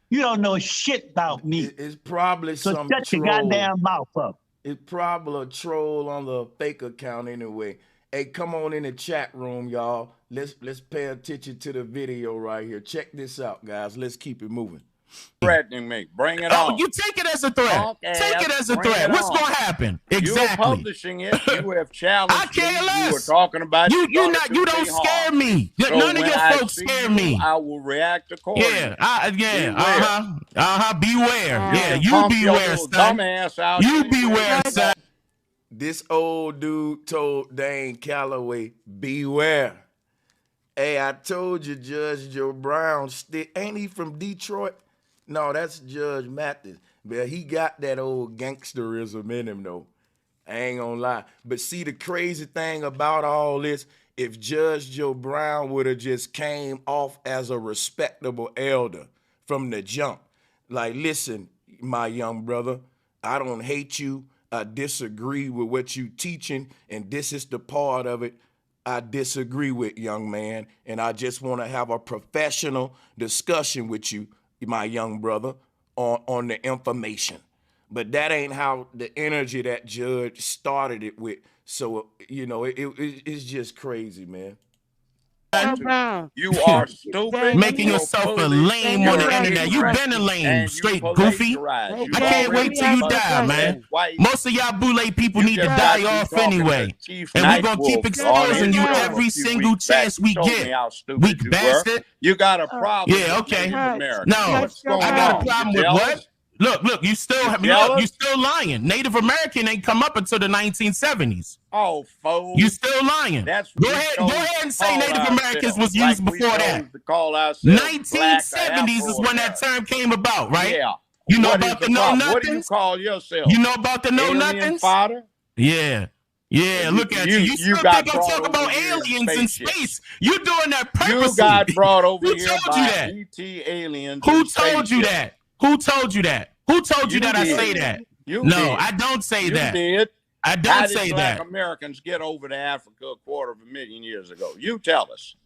You don't know shit about me. It's probably so some shut troll. your goddamn mouth up. It's probably a troll on the fake account anyway. Hey, come on in the chat room, y'all. Let's pay attention to the video right here. Check this out, guys. Let's keep it moving. Threatening me. Bring it on. You take it as a threat. Okay, take it as a threat. What's going to happen? Exactly. You're publishing it. You have challenged I care less. You were talking about you don't scare me. So none of your folks scare me. I will react accordingly. Beware. Yeah, you beware, son. Dumbass out. You beware, son. This old dude told DANE Calloway, beware. Hey, I told you Judge Joe Brown, ain't he from Detroit? No, that's Judge Mathis. But he got that old gangsterism in him, though. I ain't gonna lie. But see, the crazy thing about all this, if Judge Joe Brown would have just came off as a respectable elder from the jump, like, listen, my young brother, I don't hate you. I disagree with what you teaching, and this is the part of it I disagree with, young man, and I just want to have a professional discussion with you, my young brother, on the information. But that ain't how the energy that judge started it with. So, you know, it's just crazy, man. You are stupid. Making yourself a lame on the internet. You've been a lame, straight goofy. I can't wait till you die, man. Most of y'all boule people need to die off anyway. And we're going to keep exposing you every single chance we get. Weak bastard. You got a problem. Yeah, okay. No, I got a problem with what? Look, you still lying. Native American ain't come up until the 1970s. Oh, fool. You still lying. Go ahead and say Native Americans was used before that. 1970s is when that term came about, right? Yeah. You know about the know nothings? What do you call yourself? You know about the know nothings? Fodder? Yeah. Yeah, look at you. You still think I'm talking about aliens in space. You doing that purposely. You got brought over here by ET aliens. Who told you that? Who told you that? Who told you that I say that? No, I don't say that. You did. I don't say that. Black Americans get over to Africa 250,000 years ago. You tell us.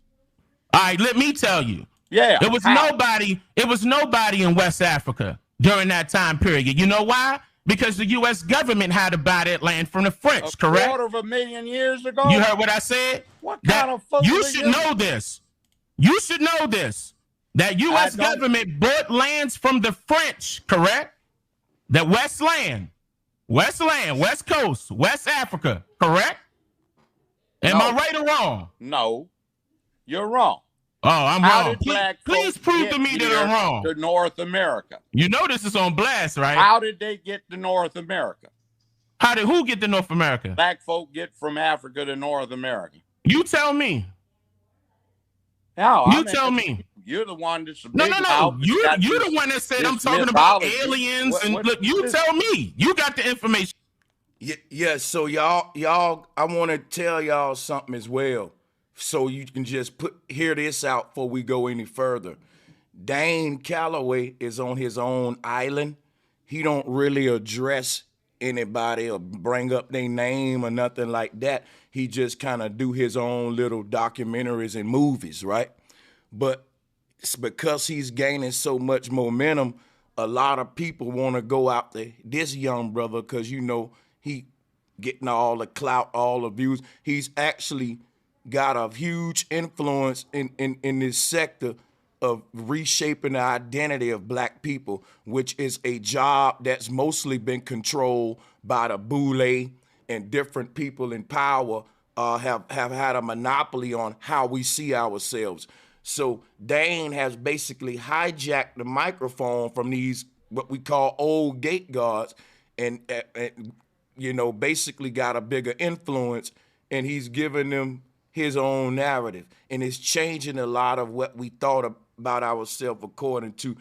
All right, let me tell you. Yeah. It was nobody in West Africa during that time period. You know why? Because the U.S. government had to buy that land from the French, correct? 250,000 years ago? You heard what I said? What kind of fool you should know this. You should know this. That U.S. government bought lands from the French, correct? That West Coast, West Africa, correct? Am I right or wrong? No, you're wrong. Oh, I'm How wrong. did black Please folks prove get to me that here I'm wrong. to North America? You know this is on blast, right? How did they get to North America? How did who get to North America? Black folk get from Africa to North America. You tell me. No, you tell me. You're the one that's a no. big mouth. You're the one that said I'm talking about aliens. Look, you tell me. You got the information. Yeah. So y'all, I want to tell y'all something as well, so you can just hear this out before we go any further. DANE CALLOWAY is on his own island. He don't really address anybody or bring up their name or nothing like that. He just kind of do his own little documentaries and movies, right? But it's because he's gaining so much momentum, a lot of people want to go out there. This young brother, because you know he getting all the clout, all the views. He's actually got a huge influence in this sector of reshaping the identity of black people, which is a job that's mostly been controlled by the boule, and different people in power have had a monopoly on how we see ourselves. So Dane has basically hijacked the microphone from these what we call old gate guards, and you know, basically got a bigger influence, and he's giving them his own narrative, and it's changing a lot of what we thought about ourselves according to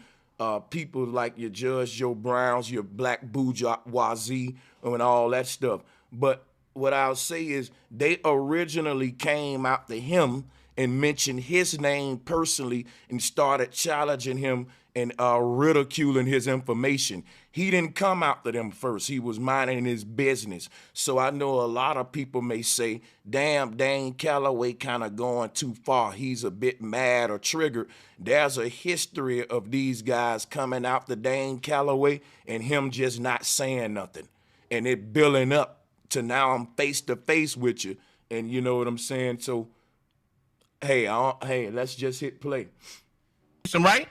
people like your Judge Joe Browns, your black bourgeoisie, and all that stuff. But what I'll say is they originally came after him and mentioned his name personally and started challenging him and ridiculing his information. He didn't come after them first. He was minding his business. So I know a lot of people may say, damn, DANE CALLOWAY kind of going too far. He's a bit mad or triggered. There's a history of these guys coming after DANE CALLOWAY and him just not saying nothing. And it building up to now I'm face to face with you. And you know what I'm saying? So, hey, let's just hit play. Right?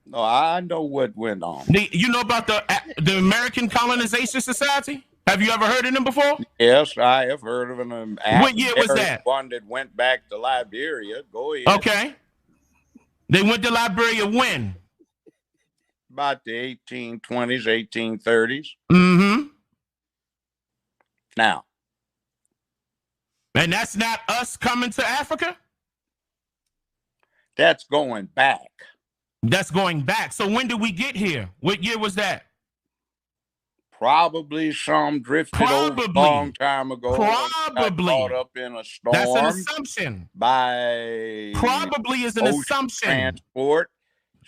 No, I know what went on. You know about the American Colonization Society? Have you ever heard of them before? Yes, I have heard of them. What year was that? One that went back to Liberia. Go ahead. Okay. They went to Liberia when? About the 1820s, 1830s. Mm-hmm. Now. And that's not us coming to Africa? That's going back. That's going back. So when did we get here? What year was that? Probably some drifted over a long time ago. Probably. Got caught up in a storm. That's an assumption. By probably is an assumption. Transport.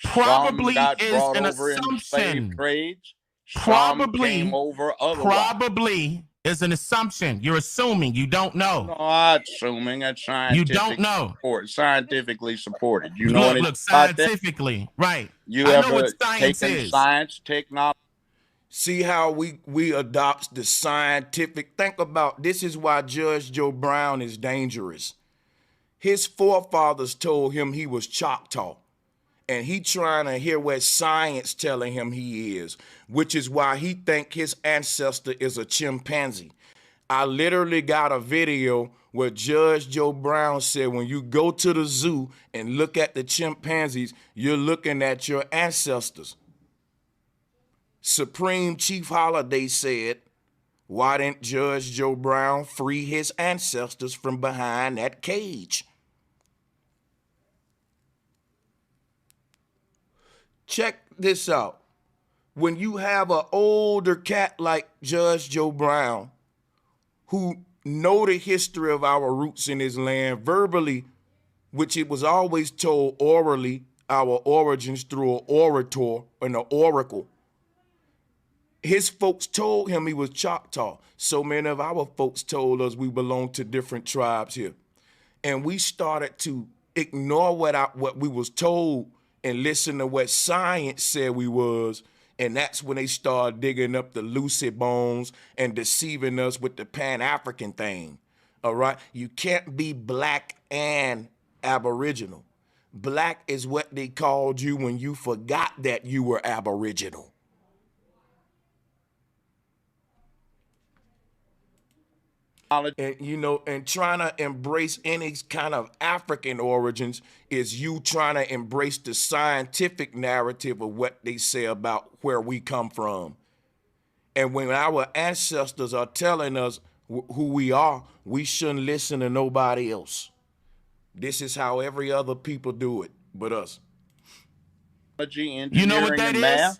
Probably got is brought an over assumption. In slave trades. Probably came over otherwise. Probably is an assumption. You're assuming. You don't know. No, I'm assuming that's scientific. You don't know. Scientifically supported. You know look scientifically, right? You I know what science is. Science, technology. See how we adopt the scientific. Think about this is why Judge Joe Brown is dangerous. His forefathers told him he was Choctaw, and he trying to hear what science telling him he is, which is why he think his ancestor is a chimpanzee. I literally got a video where Judge Joe Brown said when you go to the zoo and look at the chimpanzees, you're looking at your ancestors. Supreme Chief Holiday said, why didn't Judge Joe Brown free his ancestors from behind that cage? Check this out. When you have an older cat like Judge Joe Brown, who know the history of our roots in this land verbally, which it was always told orally, our origins through an orator and an oracle. His folks told him he was Choctaw. So many of our folks told us we belong to different tribes here. And we started to ignore what we was told and listen to what science said we was. And that's when they started digging up the Lucy bones and deceiving us with the Pan-African thing. All right? You can't be black and Aboriginal. Black is what they called you when you forgot that you were Aboriginal. And you know, and trying to embrace any kind of African origins is you trying to embrace the scientific narrative of what they say about where we come from. And when our ancestors are telling us who we are, we shouldn't listen to nobody else. This is how every other people do it, but us. You know what that is?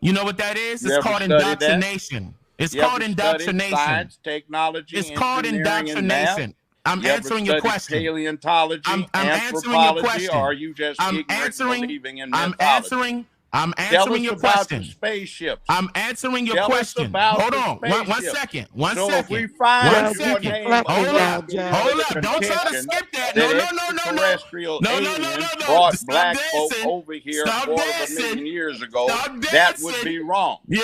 You know what that is? It's called indoctrination. It's called indoctrination. Science, technology, it's called indoctrination. I'm answering your question. Paleontology, I'm answering your question. Or are you just believing in mythology? I'm answering your question. Spaceships. I'm answering your question. Hold on. One second. One second. If we find One second. Hold up. Don't try to skip that. No. Brought black folk over here a quarter of a million years ago. That would be wrong. Yeah.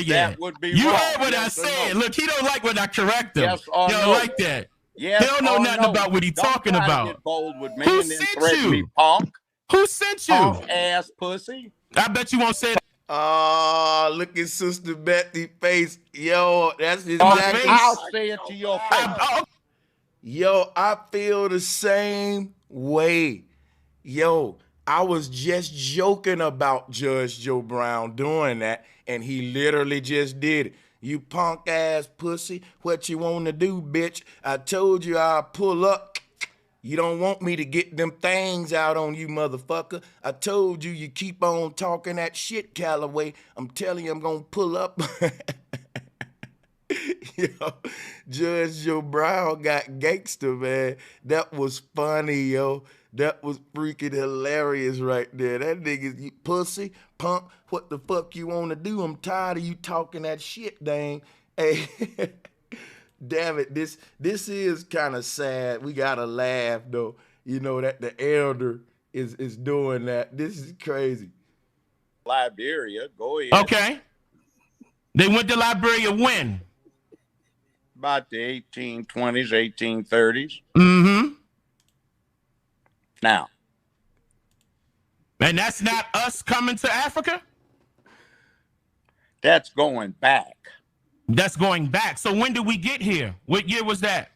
That would be wrong. You heard what I said. Look, he don't like when I correct him. Yes or he don't like that. Yes, he don't know nothing about what he's talking about. Get bold with me Who and then sent threaten you? me, punk. Who sent you? Punk ass pussy. I bet you won't say that. Oh, look at Sister Bethy's face. Yo, that's exactly. I'll say it to your face. Yo, I feel the same way. Yo, I was just joking about Judge Joe Brown doing that, and he literally just did it. You punk ass pussy, what you want to do, bitch? I told you I'll pull up. You don't want me to get them things out on you, motherfucker. I told you you keep on talking that shit, Calloway. I'm telling you I'm going to pull up. Yo, Judge Joe Brown got gangster, man. That was funny, yo. That was freaking hilarious right there. That nigga, you pussy, punk, what the fuck you want to do? I'm tired of you talking that shit, dang. Hey. Damn it, this is kind of sad. We gotta laugh though. You know that the elder is doing that. This is crazy. Liberia, go ahead. Okay. They went to Liberia when? About the 1820s, 1830s. Mm-hmm. Now. And that's not us coming to Africa? That's going back. That's going back. So when did we get here? What year was that?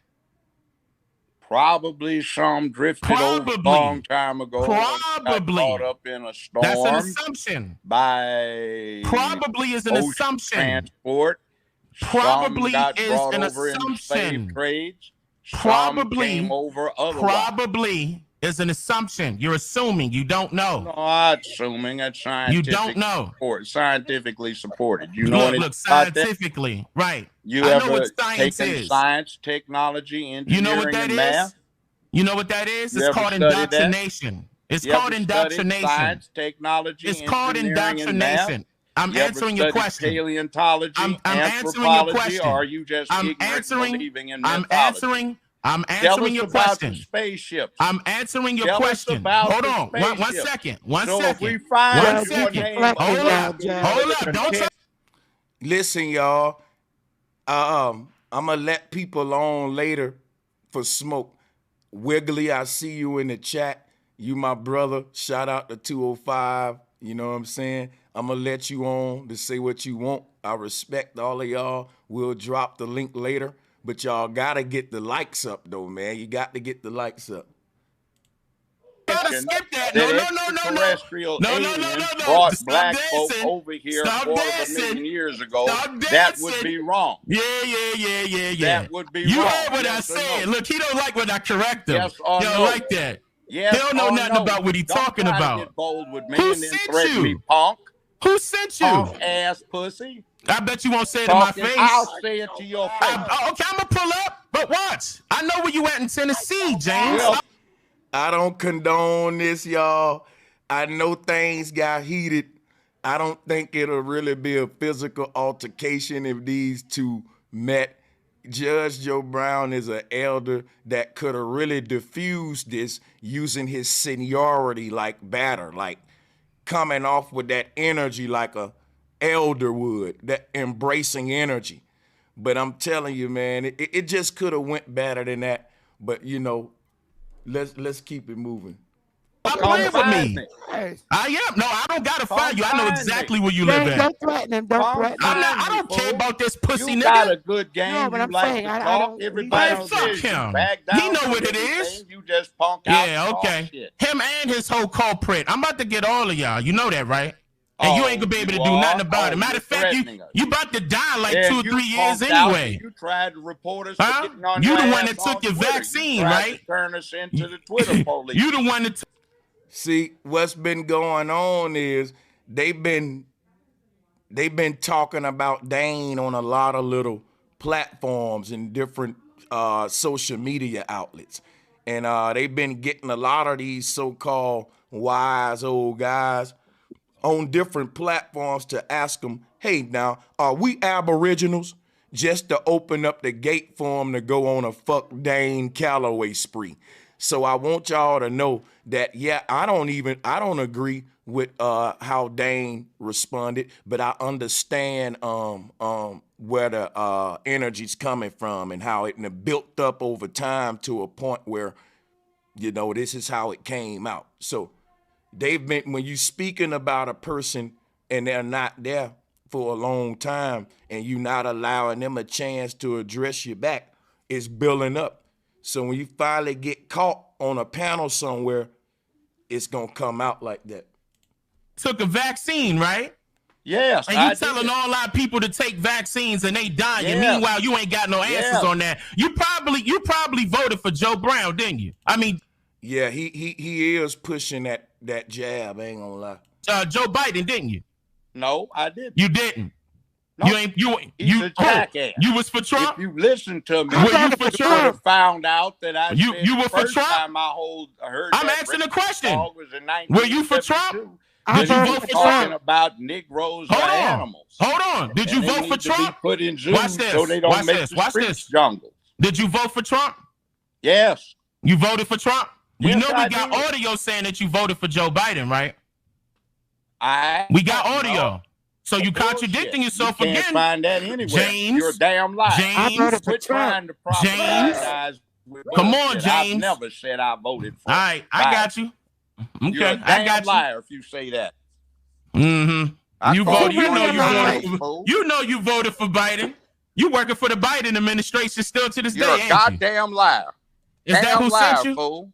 Probably some drifted over a long time ago. Probably. Caught up in a storm. That's an assumption. By probably is an assumption. Transport. Probably got is brought an over assumption. In slave trades. Probably came over otherwise. Probably is an assumption. You're assuming. You don't know. No, I'm assuming that's scientific. You don't know. Scientifically supported. You know look scientifically, right? You I ever know what science taken is. Science, technology, engineering, you know what that and math? is? You know what that is? You it's called indoctrination. That? It's called indoctrination. Science, technology, it's called indoctrination. I'm answering your question. Paleontology, I'm answering your question. Or are you just believing in mythology? I'm answering your question. Spaceships. I'm answering your question. Hold on. One second. If we find one second. Hold up. Don't try. Listen, y'all. I'm going to let people on later for smoke. Wiggly, I see you in the chat. You my brother. Shout out to 205. You know what I'm saying? I'm going to let you on to say what you want. I respect all of y'all. We'll drop the link later. But y'all got to get the likes up, though, man. You got to get the likes up. Gotta skip that. No. Brought Stop black dancing. folk over here Stop a quarter of a dancing. million years ago. Stop That dancing. would be wrong. Yeah. That would be you wrong. heard what Yes I or said. no? Look, he don't like when I correct him. Yes or he don't no? like that. Yes he don't know or nothing no? about what he's talking Don't try to about. Get bold with me Who and then sent threaten you? me, punk. Who sent you? Punk ass pussy. I bet you won't say it in my face. I'll say it to your face. Okay, I'm gonna pull up, but watch. I know where you at in Tennessee, James. Well, I don't condone this, y'all. I know things got heated. I don't think it'll really be a physical altercation if these two met. Judge Joe Brown is an elder that could have really diffused this using his seniority like batter, like coming off with that energy like a elder would, that embracing energy. But I'm telling you, man, it just could have went better than that. But you know, let's keep it moving. Stop Come playing with find me. me. I am. No, I don't gotta find you. I know find exactly me. where you live Dane, at. don't threaten him. Don't Come threaten him. I'm not. find I me, don't care fool. about this pussy You got nigga. a good game. No, but you I'm like saying, to I talk. don't- Everybody Man, else fuck says you him. back down. He know from what it everything. is. You just punk out. Yeah, and talk okay. shit. Him and his whole culprit. I'm about to get all of y'all. You know that, right? And you ain't gonna be able to you do nothing are? about it. Oh, Matter you're of fact, threatening us. you about to die like Yeah, 2 or you 3 years punked out anyway. and you tried to report us Huh? for getting on You your the one ass that took on your Twitter. vaccine, you tried right? to turn us into the Twitter police. You the one that See, what's been going on is they've been talking about Dane on a lot of little platforms and different social media outlets. And they've been getting a lot of these so-called wise old guys on different platforms to ask them, hey, now, are we aboriginals? Just to open up the gate for them to go on a fuck Dane Calloway spree. So I want y'all to know that, yeah, I don't agree with how Dane responded, but I understand where the energy's coming from and how it built up over time to a point where, you know, this is how it came out. So they've been, when you speaking about a person and they're not there for a long time and you not allowing them a chance to address you back, it's building up. So when you finally get caught on a panel somewhere, it's gonna come out like that. took a vaccine, right? Yes, and you telling all our people to take vaccines and they dying. Yes. Meanwhile, you ain't got no answers on that. You probably voted for Joe Brown, didn't you? I mean, yeah, he is pushing that jab. I ain't gonna lie. Joe Biden, didn't you? No, I didn't. You didn't. No. He's a jackass. You was for Trump. If you listen to me, were you for you Trump? would have found out that I You were for first Trump? time I heard I'm that asking a question. was in Were you for Trump? 1972. Did you vote for talking Trump? about Negroes Hold are on. animals. Hold on. Did you And they vote for need to be Trump? put in zoos Watch this. so they don't Watch make this. the Watch streets this. jungle. Did you vote for Trump? Yes. You voted for Trump? We Yes, know we I got did. audio saying that you voted for Joe Biden, right? We got audio. So you contradicting yourself you can't again. find that anywhere. James, You're a damn liar. James, Quit trying to propagandize with come on, bullshit. I've James. never said I voted for. All right, I Biden. got you. Okay, You're a damn I got you. liar if you say that. Mm-hmm. You voted. You know you voted. Fool. You know you voted for Biden. You working for the Biden administration still to this You're day, a ain't goddamn liar. you? Is that who liar, sent you? Fool.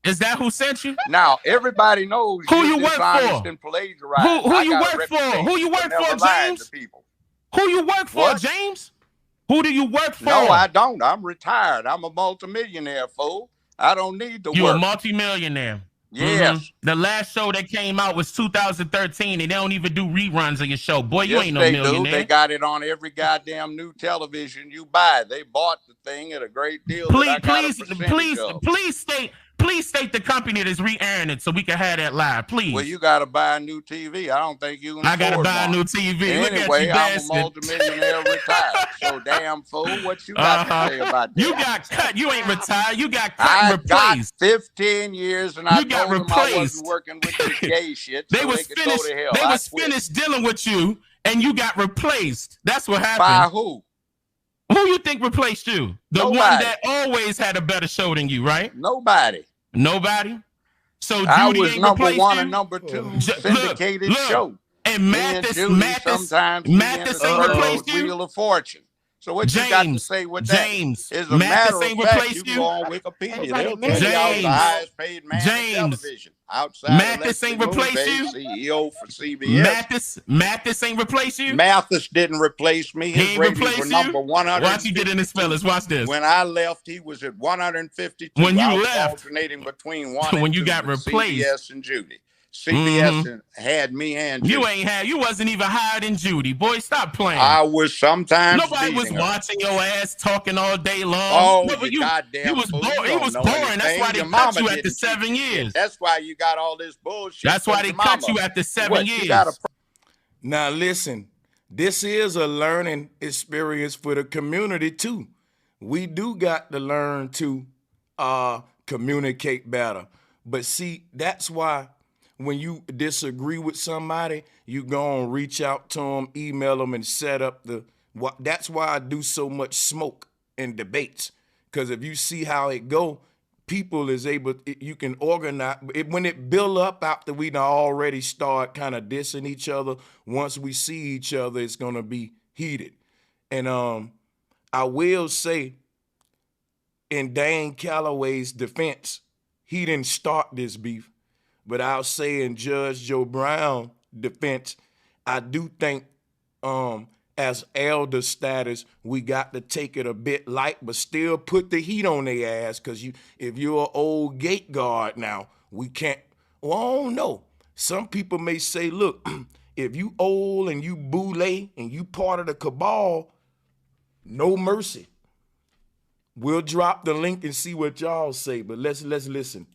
Is that who sent you? Now everybody knows Who you're you work dishonest for? and plagiarized. Who I you got a work for? reputation Who you work never for, lying James? to people. Who you work for, What? James? Who do you work for? No, I don't. I'm retired. I'm a multimillionaire, fool. I don't need to You work. a multimillionaire. Yes. The last show that came out was 2013, and they don't even do reruns of your show. Boy, you Yes, ain't no they millionaire. do. They got it on every goddamn new television you buy. They bought the thing at a great deal. Please state the company that's re-airing it so we can have that live, please. Well, you got to buy a new TV. I don't think you can I gotta afford buy a one. new TV. Anyway, Look at you, I'm bastard. a multimillionaire retired. So damn fool, what you got to say about that? You got cut. You ain't retired. You got cut I and replaced. got 15 years, and I You got told them I replaced. wasn't working with this gay shit. They so was they could finished. Go to hell. They I was quit. finished dealing with you, and you got replaced. That's what happened. By who? Who you think replaced you? The one that always had a better show than you, right? Nobody. So Judy I was ain't number replaced one you? and number two syndicated look. show. And Mathis ain't replaced you? Wheel of Fortune. So what you got to say with that? James, As a Mathis matter ain't of fact, replaced you go on Wikipedia. They'll tell you I was the highest paid man in television. Outside Mathis ain't replaced you? CEO for CBS. Mathis ain't replaced you? Mathis didn't replace me. His ratings were number 100. Watch, he did in his fellas. Watch this. When I left, he was at 152. When you I was left, alternating between one when and you two got with replaced, CBS and Judy. CBS had me and Judy. You wasn't even higher than Judy. Boy, stop playing. I was sometimes. Nobody was watching your ass talking all day long. Oh, no, but you goddamn! He was fool. boring. He was boring. That's why they cut you after 7 years. That's why you got all this bullshit. That's why they cut you after 7 years. Now listen, this is a learning experience for the community too. We do got to learn to communicate better. But see, that's why when you disagree with somebody, you go and reach out to them, email them, and set up that's why I do so much smoke in debates. Because if you see how it go, people is able, you can organize it when it build up after we done already start kind of dissing each other. Once we see each other, it's gonna be heated. And I will say, in Dane Calloway's defense, he didn't start this beef, but I'll say in Judge Joe Brown's defense, I do think as elder status, we got to take it a bit light, but still put the heat on their ass, because if you're an old gate guard now, we can't, well, I don't know. Some people may say, look, if you old and you boule and you part of the cabal, no mercy. We'll drop the link and see what y'all say, but let's listen.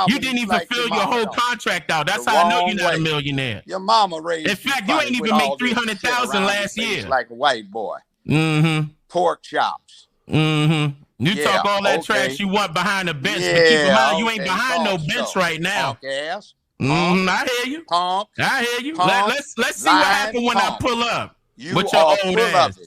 You didn't even fill your whole contract out. That's how I know you're not a millionaire. Your mama raised. In fact, you ain't even make 300,000 last year. Like a white boy. Mm-hmm. Pork chops. Mm-hmm. You talk all that trash you want behind the bench, but keep in mind you ain't behind no bench right now. Punk ass. Mm-hmm. I hear you. Punk. I hear you. Punk. Let's see what happens when I pull up. With your old ass.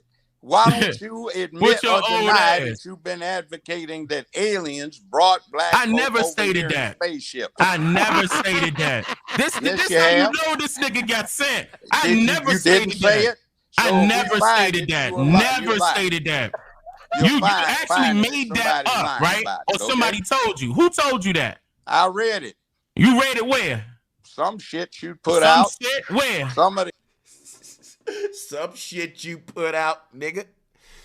Why don't you admit or deny that you've been advocating that aliens brought black I never stated that. Spaceship. I never stated that. This how you know this nigga got sent. I never stated that. I never stated that. Never stated that. You actually made that up, right? Or somebody told you. Who told you that? I read it. You read it where? Some shit you put out. Some shit where? Somebody. Some shit you put out, nigga.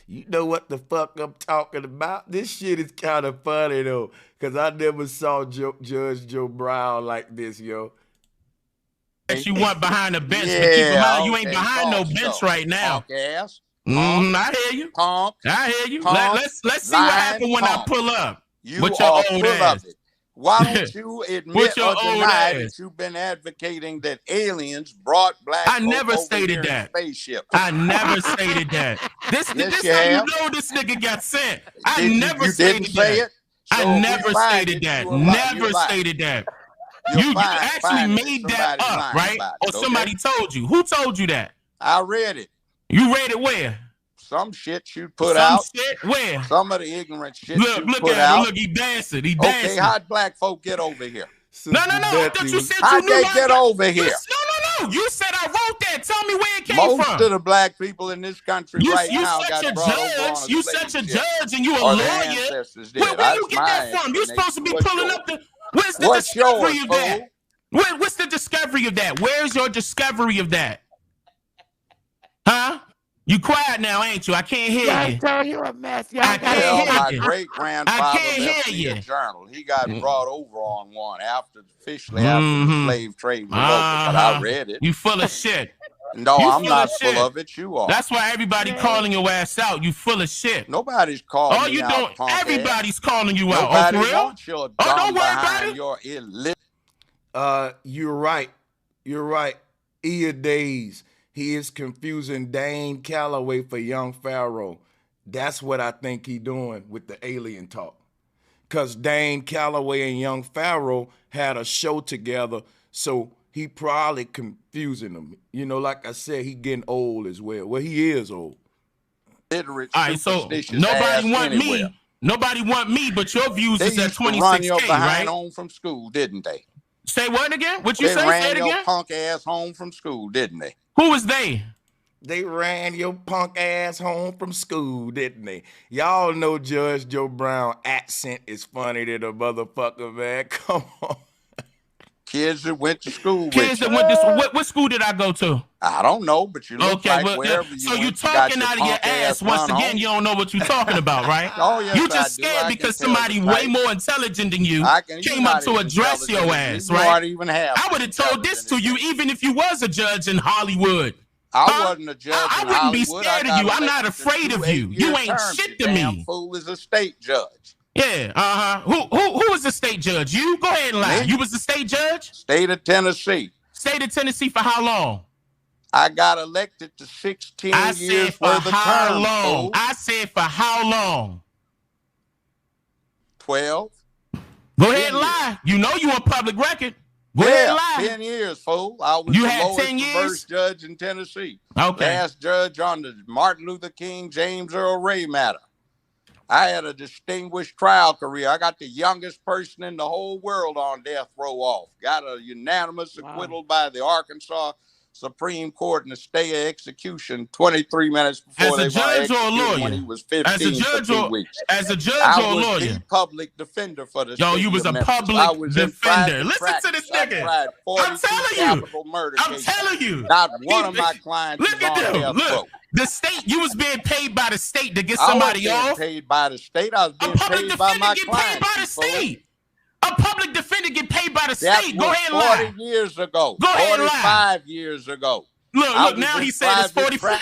You know what the fuck I'm talking about. This shit is kind of funny, though, because I never saw Judge Joe Brown like this, yo. That you want behind the bench, but keep in mind you ain't behind no bench right now. Punk ass. I hear you. Punk. I hear you. Punk. Let's see what happens when I pull up. You with your old ass. Why don't you admit or deny that you've been advocating that aliens brought black I never stated that. Spaceship. I never stated that. This how you know this nigga got sent. I never stated that. I never stated that. Never stated that. You actually made that up, right? Or somebody told you. Who told you that? I read it. You read it where? Some shit you put out. Some shit where? Some of the ignorant shit you put out. Look, he dancing. He dancing. Okay, how'd black folk get over here? No. I thought you said how'd they get over here? No. You said I wrote that. Tell me where it came from. Most of the black people in this country right now got brought over on a You such a judge and you a lawyer. Where you get that from? You're supposed to be pulling up the... Where's the discovery of that? What's the discovery of that? Where's your discovery of that? Huh? You quiet now, ain't you? I can't hear you. I tell you a mess. I can't hear you. My great-grandfather left me a journal. He got brought over on one after the slave trade was over, but I read it. You full of shit. No, I'm not full of it. You are. That's why everybody calling your ass out. You full of shit. Nobody's calling me out. Everybody's calling you out. Nobody Oh, for real? wants your don't worry about it. You're right. You're right. Days. He is confusing Dane Calloway for Young Pharaoh. That's what I think he doing with the alien talk. Because Dane Calloway and Young Pharaoh had a show together, so he probably confusing them. You know, like I said, he getting old as well. Well, he is old. Literate, all right, so nobody want me. Nobody want me, but your views is at 26K, run your behind right? home from school, didn't they? Say what again? What you say? They ran say it your again? punk ass home from school, didn't they? Who was they? They ran your punk ass home from school, didn't they? Y'all know Judge Joe Brown accent is funny to the motherfucker, man. Come on. Kids that went to school. Kids that went to what school did I go to? I don't know, but you look like wherever you so went, you talking out of your ass once again. Home. You don't know what you're talking about, right? Oh, yes, you just scared because somebody way more intelligent than you came up to address your ass, right? I would have told this to you even if you was a judge in Hollywood. I wasn't a judge I wouldn't be scared of you. I'm not afraid of you. You ain't shit to me. Fool is a state judge. Yeah, Who was the state judge? You? Go ahead and lie. You was the state judge? State of Tennessee. State of Tennessee for how long? I got elected to 16 years for the term. Long? I said for how long? 12. Go ahead and lie. You know you on public record. Go ahead and lie. 10 years, fool. I was you the had lowest 10 years? first judge in Tennessee. Okay. Last judge on the Martin Luther King, James Earl Ray matter. I had a distinguished trial career. I got the youngest person in the whole world on death row off. Got a unanimous acquittal by the Arkansas Supreme Court in the stay of execution 23 minutes before they were going to execute him when he was 15 for 2 weeks. As a judge I or a was lawyer? the public defender for the Yo, city you was of a Memphis. public I was defender. In Listen to this nigga. I tried 42 capital murder cases. I'm telling you. Not one of my clients is on death row. The state, you was being paid by the state to get somebody off. I was being paid by the state. I was being paid by my client. Paid by the state. A public defender get paid by the that state. Go ahead and lie. 40 years ago. Go ahead and lie. 45 years ago. Look, now he said it's 45.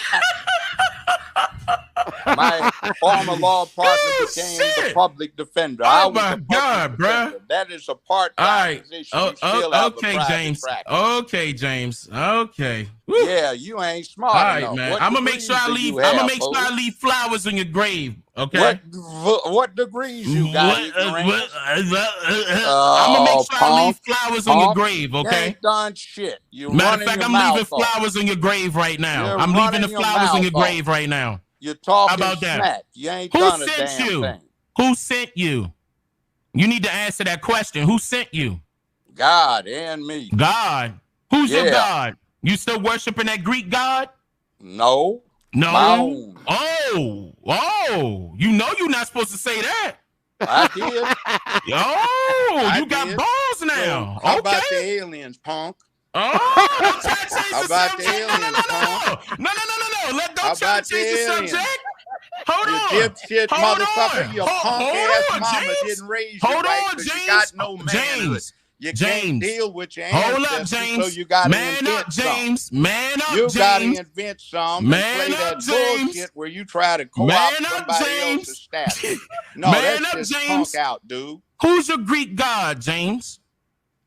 My former law partner became the public defender. Oh my God, bro! That is a part-time position. Okay, James. Okay, James. Okay. Woo. Yeah, you ain't smart enough. All right, man. I'm gonna make sure I leave. I'm gonna make sure I leave flowers on your grave. Okay. What degrees you got? I'm gonna make sure I leave flowers on your grave. Okay. You ain't done shit. Matter of fact, I'm leaving flowers on your grave right now. I'm leaving the flowers on your grave right now. You're talking about smack. That? You ain't done a damn thing. Who sent you? You need to answer that question. Who sent you? God and me. God. Who's your God? You still worshiping that Greek God? No. No. Oh. You know you're not supposed to say that. I did. You got balls now. How about the aliens, punk? Oh, don't try to change the subject. No. Don't try to change the subject. Hold on. You dipshit motherfucker. Your punk ass mama didn't raise you right, James. You got no manhood. You can't deal with your ancestors. Hold up, James. So you gotta Man up, James. Man up, James. You gotta invent some. Man play up, that James. bullshit where you try to co-opt somebody else's status. No, Man that's up, just James. punk out, dude. Who's your Greek God, James?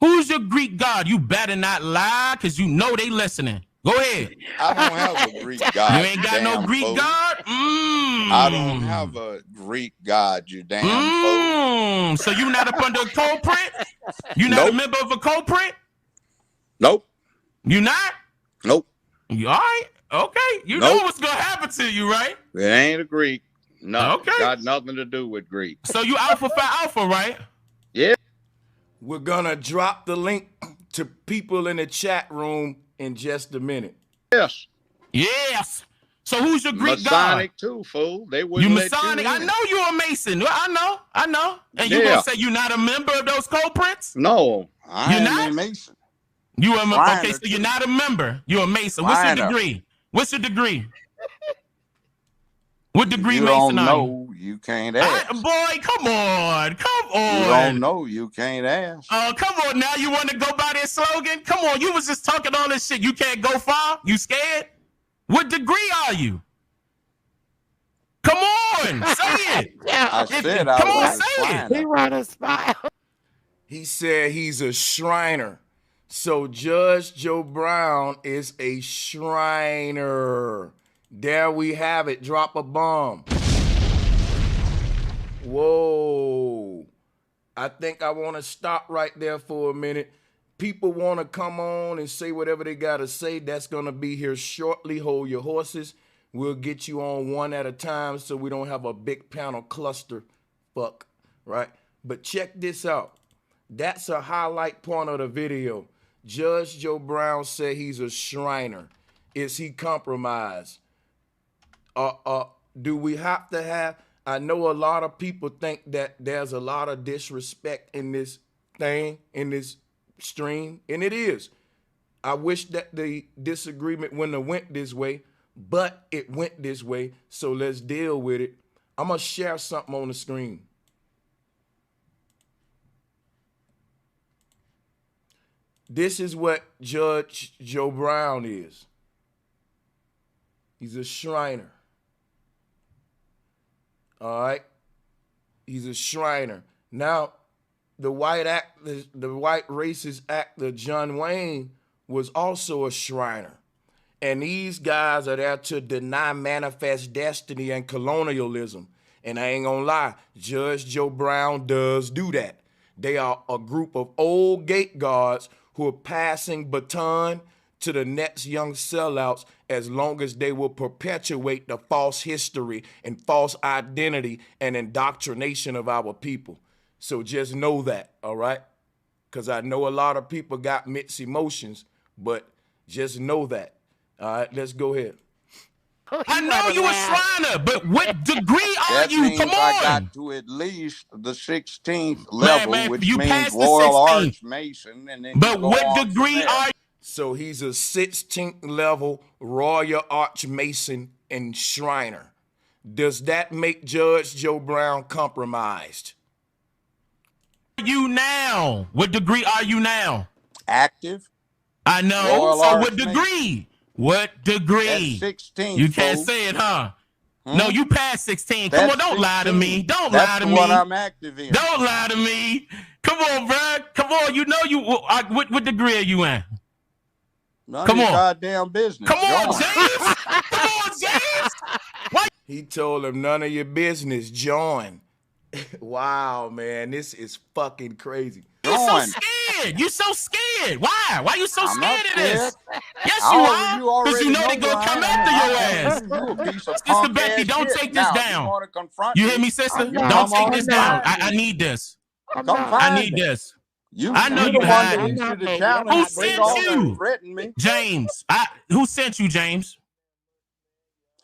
Who's your Greek God? You better not lie, because you know they listening. Go ahead. I don't have a Greek God. You ain't got no Greek God? I don't have a Greek God, you damn fool. So you not up under a culprit? You not a member of a culprit? Nope. You not? Nope. You all right? Okay. You know what's going to happen to you, right? It ain't a Greek. No. Okay. Got nothing to do with Greek. So you alpha for alpha, right? Yeah. We're going to drop the link to people in the chat room in just a minute. Yes. So who's your Greek Masonic God? too, fool. They wouldn't you let Masonic? you I know you're a Mason. I know. And you gonna say you're not a member of those culprits? No, you're not a Mason. You are okay? So you're not a member. You're a Mason. What's your degree? What's your degree? What degree Mason are you? You don't know. You can't ask. Boy, come on. You don't know. You can't ask. Oh, come on now. You want to go by their slogan? Come on. You was just talking all this shit. You can't go far? You scared? What degree are you? Come on. Say it. Come on, say it. He want to smile. He said he's a Shriner. So Judge Joe Brown is a Shriner. There we have it. Drop a bomb. Whoa. I think I want to stop right there for a minute. People want to come on and say whatever they got to say. That's going to be here shortly. Hold your horses. We'll get you on one at a time so we don't have a big panel cluster fuck, right? But check this out. That's a highlight point of the video. Judge Joe Brown said he's a Shriner. Is he compromised? Do we have to have... I know a lot of people think that there's a lot of disrespect in this thing, in this stream, and it is. I wish that the disagreement wouldn't have went this way, but it went this way, so let's deal with it. I'm going to share something on the screen. This is what Judge Joe Brown is. He's a Shriner. All right? He's a Shriner. Now, the white racist actor John Wayne was also a Shriner. And these guys are there to deny manifest destiny and colonialism. And I ain't gonna lie, Judge Joe Brown does do that. They are a group of old gate guards who are passing baton to the next young sellouts as long as they will perpetuate the false history and false identity and indoctrination of our people. So just know that, all right? Because I know a lot of people got mixed emotions, but just know that. All right, let's go ahead. I know you a Shriner, but what degree are That you? means Come on. I got to at least the 16th level, man, which you means passed the Royal 16th. Archmason. And then But you go what on degree from there. are you? So he's a 16th level Royal Archmason and Shriner. Does that make Judge Joe Brown compromised? You now? What degree are you now? Active. I know. Royal So what Archmason. degree? What degree? At 16. You can't fool. say it, huh? No, you passed 16. Come That's on, don't lie to 16. me. Don't That's lie to the me. one I'm active in. Don't lie to me. Come on, bro. Come on. You know you. What degree are you in? None Come of your on. goddamn business. Come on, Join. James. Come on, James. Why? He told him, none of your business, join. Wow, man, this is fucking crazy. You so Join. scared. You so scared. Why? Why you so I'm not scared of this? scared. Yes, I you already- are. Because you know already they gonna come Brian, after your I'm ass. You a piece of Sister punk Becky, ass don't shit. take this Now, down. You, wanna confront You hear me, sister? You Don't come take on this and down. find I me. need this. Come I find need me. this. You, I know you you the one hiding. that I'm issued not the baby. challenge. I'm Who not Bring sent on you? and threaten me. James. Who sent you, James?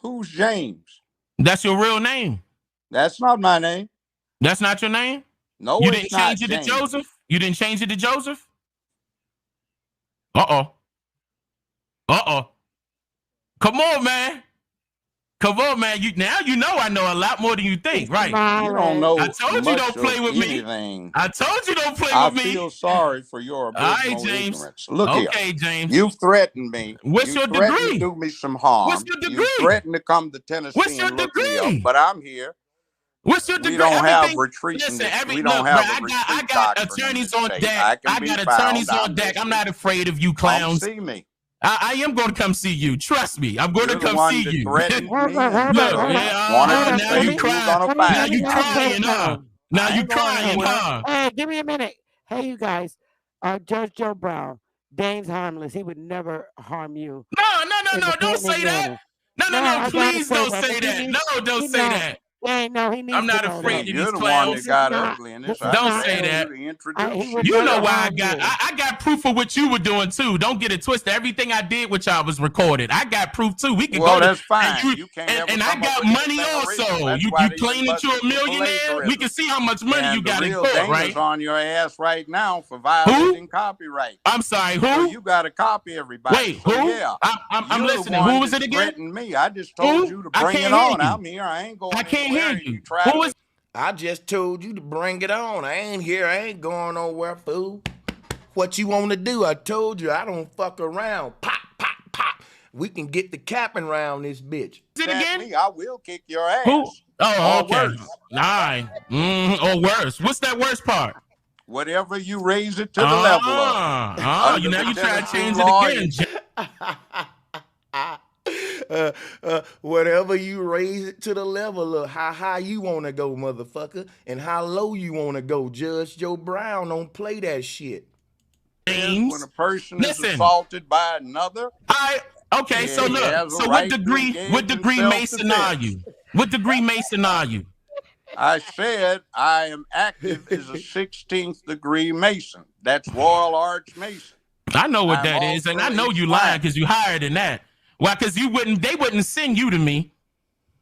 Who's James? That's your real name. That's not my name. That's not your name? No, You it's didn't not change it to James. Joseph? You didn't change it to Joseph? Uh-oh. Uh-oh. Come on, man. Come on, man. Now you know I know a lot more than you think, right? You don't know I told you much don't play of with me. anything. I told you don't play I with me. feel sorry for your All right, abysmal James. ignorance. Look here. Okay, James. You've threatened me. What's you your threatened degree? to do me some harm. What's your You degree? threatened to come to Tennessee What's your and look me degree? up, but I'm here. What's your We degree? don't have Everything- retreating. Listen, We don't look, have bro, a I retreat got doctrine in attorneys this on state. deck. I I can got be attorneys found. on I'm deck. I'm listening. not afraid of you Come clowns. see me. I am going to come see you. Trust me. I'm going You're to the come one see that you. threatened me. Hold on, and Look, hold on. yeah, wanted to now say you you crying. was gonna Now back you me. crying, huh? Now I you ain't going crying, anywhere. huh? Hey, give me a minute. Hey, you guys. Judge Joe Brown. Dane's harmless. He would never harm you. No, don't say that. No, I gotta please say don't that, say 'cause that. No, don't say that. No, he needs I'm not to know afraid that. of You're these the one that clowns. got not- ugly in this this. is Don't not- say that. You to introduce he would You never know why harm you. I got proof of what you were doing too. Don't get it twisted. Everything I did with y'all was recorded. I got proof too. We can Well, go. that's fine. And, You can't ever and I come up got with money anything also. original. That's You why they claim that you're a busted you for millionaire. We plagiarism. can see how much money And you got the in real court, Dane right? is on your ass right now for violating copyright. I'm sorry. Who? So you got to copy everybody. Wait, so who? Yeah, I'm you're listening. The one Who was that it again? threatened me. I just told Who? you to I bring can't it hear on. you. I'm here. I ain't going I can't anywhere. hear And you. try Who to was? I just told you to bring it on. I ain't here. I ain't going nowhere, fool. What you want to do? I told you I don't fuck around. Pop, pop, pop. We can get the capping around this bitch. Is it attack again? me, I will kick your ass. Who? Oh, Or okay. worse. All right. Or worse. What's that worst part? Whatever you raise it to the level of. Under Now the you try to Tennessee change law, it again. Whatever you raise it to the level of how high you want to go, motherfucker, and how low you want to go. Judge Joe Brown don't play that shit. James. When a person Listen. is assaulted by another, Okay, so he look. has a So right what to degree engage in Mason are you? What degree Mason are you? I said I am active as a 16th degree Mason. That's Royal Arch Mason. I know what I'm that is, and I also know you a lying swine. because you higher than that. Why? Because they wouldn't send you to me.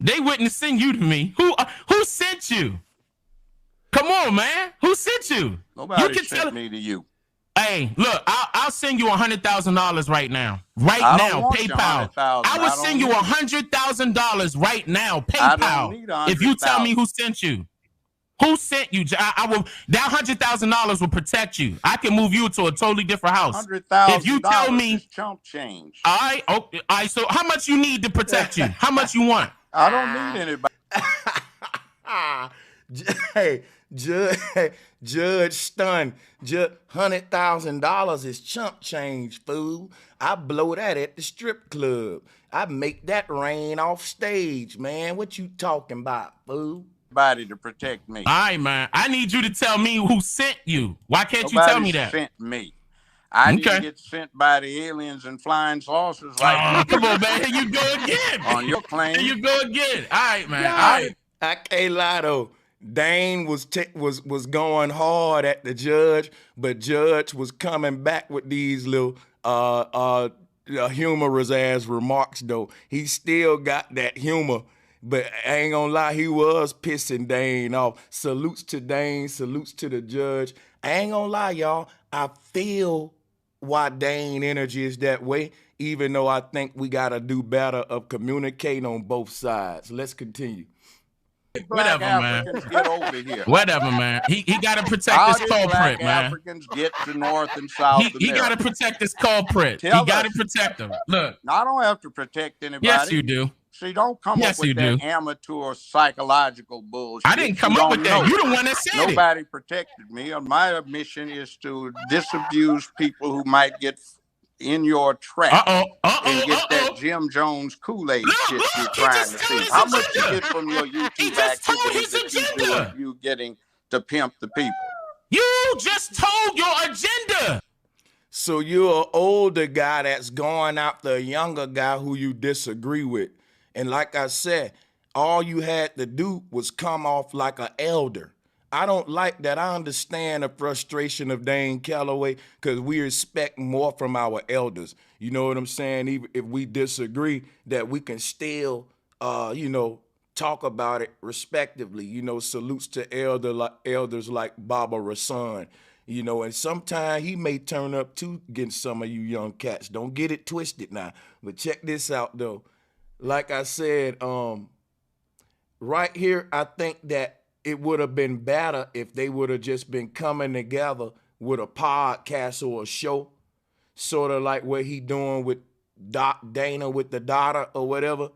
They wouldn't send you to me. Who sent you? Come on, man. Who sent you? Nobody You can sent tell- me to you. Hey, look, I'll send you $100,000 right now. Right I don't now, want your PayPal. $100,000. I will I don't send you need it. $100,000 right now, I don't PayPal. need If you tell me $100,000. who sent you. Who sent you? I will. That $100,000 will protect you. I can move you to a totally different house. $100,000 If you tell me, is chump change. all right, so how much you need to protect you? How much you want? I don't need anybody. Hey, Judge stunned. $100,000 is chump change, fool. I blow that at the strip club. I make that rain off stage, man. What you talking about, fool? To protect me. All right, man. I need you to tell me who sent you. Why can't you tell me that? Sent me. I didn't get sent by the aliens and flying saucers like come on, man. Here you go again. On your claim. Here you go again. All right, man. All right. I can't lie though. Dane was going hard at the judge, but judge was coming back with these little humorous ass remarks though. He still got that humor, but I ain't gonna lie, he was pissing Dane off. Salutes to Dane, salutes to the judge. I ain't gonna lie, y'all. I feel why Dane energy is that way, even though I think we gotta do better of communicating on both sides. Let's continue. Whatever, man. Get over here. Whatever, man. He got to protect this culprit, man. Africans get to North and South He got to protect this culprit. He got to protect him. Look. I don't have to protect anybody. Yes, you do. See, don't come up with that amateur psychological bullshit. I didn't come up with that. You the one that said it. Nobody protected me. My mission is to disabuse people who might get in your trap and get that Jim Jones Kool-Aid shit you're trying to see. How much you get from your YouTube activities that you getting to pimp the people? You just told your agenda. So you're an older guy that's going after a younger guy who you disagree with. And like I said, all you had to do was come off like an elder. I don't like that. I understand the frustration of Dane Calloway because we expect more from our elders. You know what I'm saying? Even if we disagree, that we can still, talk about it respectively. Salutes to elders like Baba Rasan. And sometimes he may turn up too against some of you young cats. Don't get it twisted now. But check this out, though. Like I said, right here, I think that it would have been better if they would have just been coming together with a podcast or a show, sort of like what he doing with Dana with the daughter or whatever,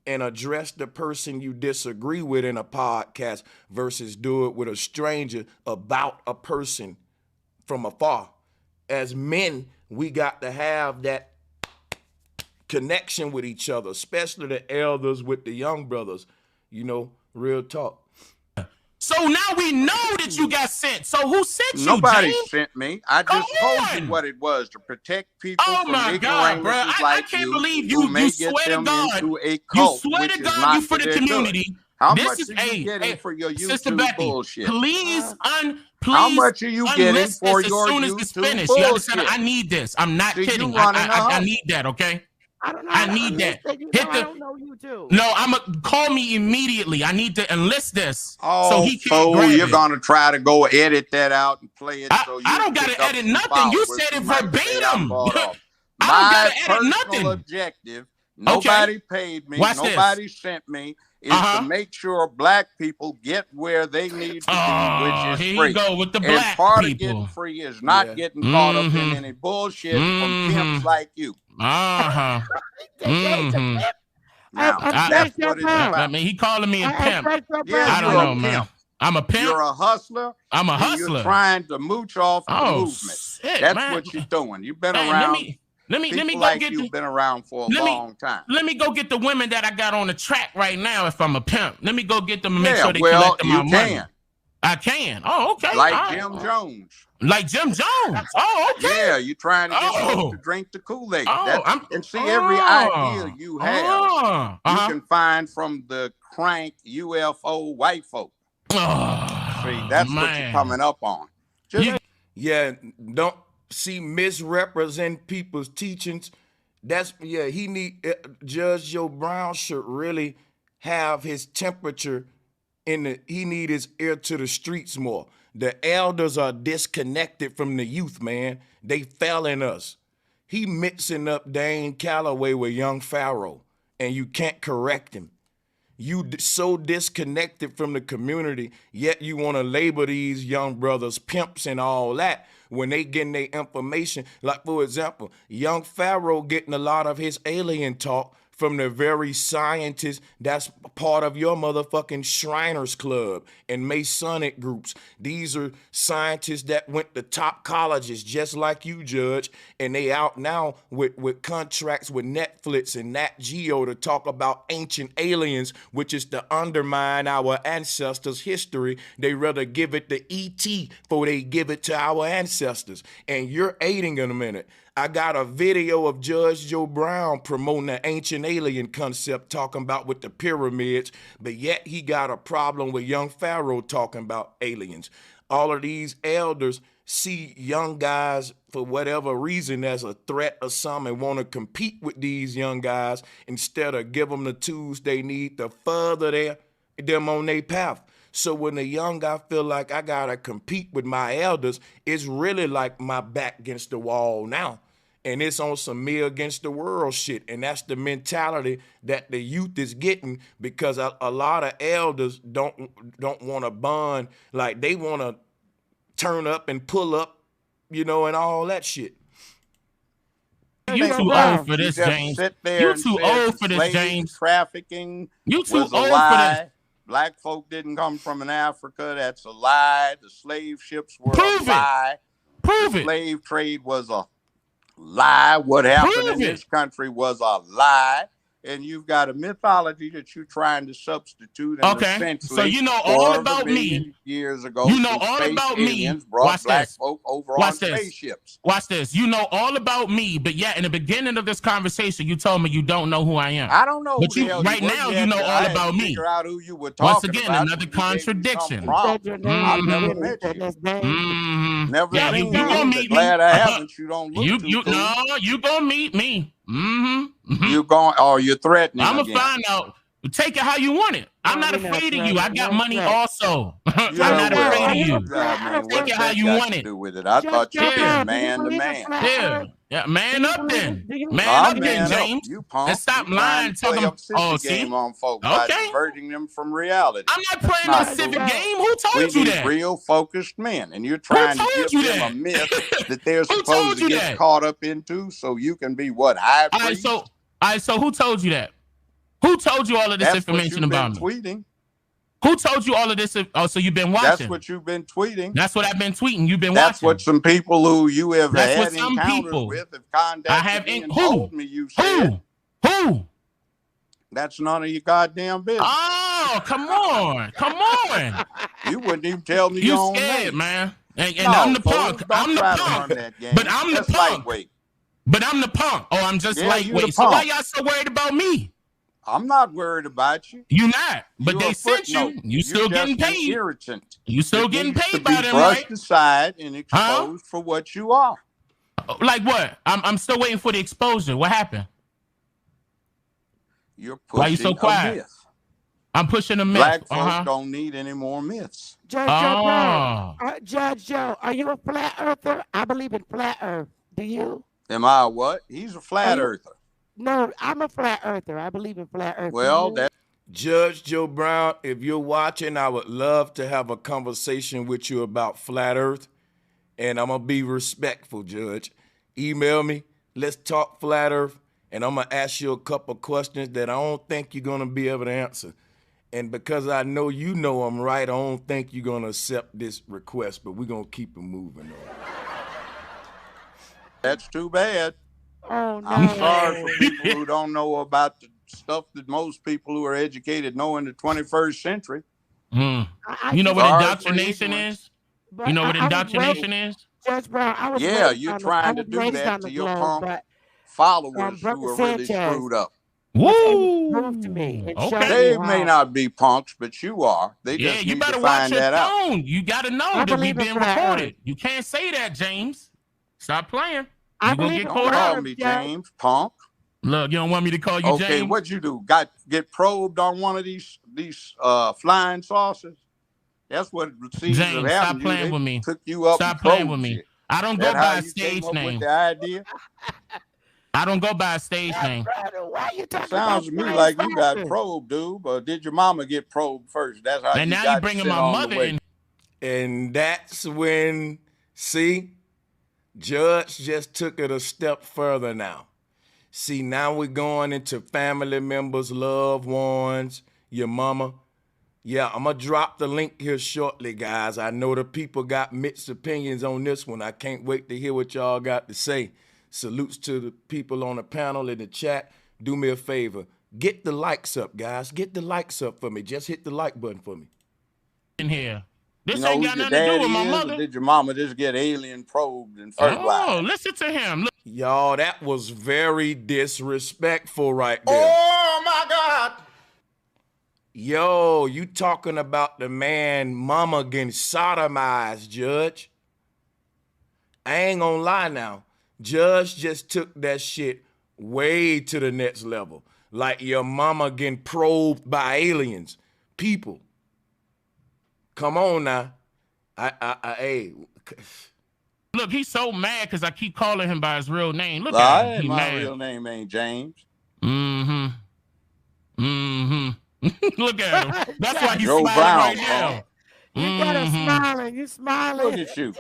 and address the person you disagree with in a podcast versus do it with a stranger about a person from afar. As men, we got to have that connection with each other, especially the elders with the young brothers, real talk. So now we know that you got sent. So who sent you? Nobody sent me. I just told you what it was to protect people from ignoramuses like I can't believe you swear to God. You swear to God you for the community. How much are you getting for your YouTube bullshit? Please, how much are you getting for your YouTube bullshit? You understand? I need this. I'm not kidding. I need that, okay? I don't know. I need that. I don't know you too. No, call me immediately. I need to enlist this. So he can't you're gonna try to go edit that out and play it. I don't gotta edit nothing. You said it verbatim. My personal objective. Nobody paid me. Nobody sent me. Is to make sure black people get where they need to be, which is free. Here you go with the black people. And part people. of getting free is not getting caught up in any bullshit from pimps like you. Now, that's what it's about. I mean, he calling me a pimp. Yeah, I don't know, man. I'm a pimp. You're a hustler. I'm a hustler. You're trying to mooch off the movement. Shit, that's man. what you're doing. You've been around. Let me go like get you've been around for a long time. Let me go get the women that I got on the track right now if I'm a pimp. Let me go get them and make sure they collect my money. I can. Oh, okay. Like Jim Jones. Like Jim Jones. Oh, okay. Yeah, you're trying to get folks to drink the Kool-Aid. And see, every idea you have, you can find from the crank UFO white folk. See, that's what you're coming up on. Don't see misrepresent people's teachings. Judge Joe Brown should really have his temperature he need his ear to the streets more. The elders are disconnected from the youth, man. They failing us. He mixing up Dane Calloway with young Pharaoh, and you can't correct him. You so disconnected from the community, yet you want to label these young brothers pimps and all that when they getting their information. Like, for example, young Pharaoh getting a lot of his alien talk from the very scientists that's part of your motherfucking Shriners Club and Masonic groups. These are scientists that went to top colleges just like you, Judge, and they out now with contracts with Netflix and Nat Geo to talk about ancient aliens, which is to undermine our ancestors' history. They rather give it to E.T. before they give it to our ancestors. And you're aiding in a minute. I got a video of Judge Joe Brown promoting the ancient alien concept, talking about with the pyramids, but yet he got a problem with young Pharaoh talking about aliens. All of these elders see young guys for whatever reason as a threat or something and want to compete with these young guys instead of give them the tools they need to further them on their path. So when a young guy feel like I gotta compete with my elders, it's really like my back against the wall now. And it's on some me against the world shit. And that's the mentality that the youth is getting, because a lot of elders don't want to bond. Like they want to turn up and pull up, you know, and all that shit. You too old for this, James. You too old for this, James. Trafficking you too was a old lie. for this. Black folk didn't come from Africa. That's a lie. The slave ships were Prove a lie. Prove the it. Slave trade was a lie. What happened in this country was a lie. And you've got a mythology that you're trying to substitute. And okay, so you know all about me. Years ago, you know all about me. Brought black folk over on spaceships. Watch this. You know all about me, but yet in the beginning of this conversation, you told me you don't know who I am. I don't know. But who you right now you know all about me. Figure out who you were talking Once again, about. another contradiction. I've never met you. Never yeah, seen you gonna meet me. Glad I haven't. You don't look you too no, you gonna meet me. You going? Oh, you're threatening. I'm gonna find out. Take it how you want it. I'm not afraid of you. I got money also. I'm not afraid of you. Take it how you want it. Do with it. I thought you were man to man. Yeah, man up then. Man up then, James. And stop lying, talking. Oh, see, on folks by diverting them from reality. I'm not playing no civic game. Who told you that? Real focused men, and you're trying to give them a myth that they're supposed to get caught up into, so you can be what high priest. All right. So who told you that? Who told you all of this information about me? Tweeting. Who told you all of this? Oh, so you've been watching. That's what you've been tweeting. That's what I've been tweeting. You've been That's watching. What some people who you have had encounters with have contacted I have me and told me you said. Who? That's none of your goddamn business. Oh, come on. Come on. You wouldn't even tell me you your own scared, name. Man. And I'm the punk. I'm the punk. But I'm the punk. Lightweight. But I'm the punk. Oh, I'm just lightweight. So why y'all so worried about me? I'm not worried about you. You're not, but they sent you. You still getting paid. Irritant. You still getting paid by them, right? Brushed aside and exposed for what you are. Like what? I'm still waiting for the exposure. What happened? You're pushing why you so quiet? A myth. I'm pushing a myth. Black folks don't need any more myths. Judge Joe, are you a flat earther? I believe in flat earth. Do you? Am I what? He's a flat earther. No, I'm a flat earther. I believe in flat earth. Well, that Judge Joe Brown, if you're watching, I would love to have a conversation with you about flat earth. And I'm going to be respectful, Judge. Email me. Let's talk flat earth. And I'm going to ask you a couple questions that I don't think you're going to be able to answer. And because I know you know I'm right, I don't think you're going to accept this request. But we're going to keep it moving on. That's too bad. Oh, no. I'm sorry for people who don't know about the stuff that most people who are educated know in the 21st century. You know what indoctrination is? You know what indoctrination is? Judge Brown, you're trying to do that to your punk followers who are really screwed up. Woo! Okay. They may not be punks, but you are. They just you need better to watch find your that phone. out. You got to know that we've been recorded. You can't say that, James. Stop playing. You gonna get caught up. Call me James, punk. Look, you don't want me to call you James? Okay, what'd you do? Get probed on one of these flying saucers? That's what seems to happen. James, stop playing with me. Took you up. Stop playing with me. I don't go by a stage name. The idea? I don't go by a stage name. Why you talking Sounds to me like you got probed, dude. But did your mama get probed first? That's how. And you now got you're bringing my mother in. And that's when, see, Judge just took it a step further now. See, now we're going into family members, loved ones, your mama. Yeah, I'm going to drop the link here shortly, guys. I know the people got mixed opinions on this one. I can't wait to hear what y'all got to say. Salutes to the people on the panel in the chat. Do me a favor. Get the likes up, guys. Get the likes up for me. Just hit the like button for me. In here. This you know ain't got nothing to do with my mother. Did your mama just get alien probed and fertilized? Oh, listen to him. Look. Y'all, that was very disrespectful right there. Oh, my God. Yo, you talking about the man mama getting sodomized, Judge. I ain't gonna lie now. Judge just took that shit way to the next level. Like your mama getting probed by aliens. People. Come on now. Hey. Look, he's so mad because I keep calling him by his real name. Look at him. My real name ain't James. Mm-hmm. Mm-hmm. Look at him. That's why he's Joe smiling Brown, right now. You got him smiling. You smiling. Look at you.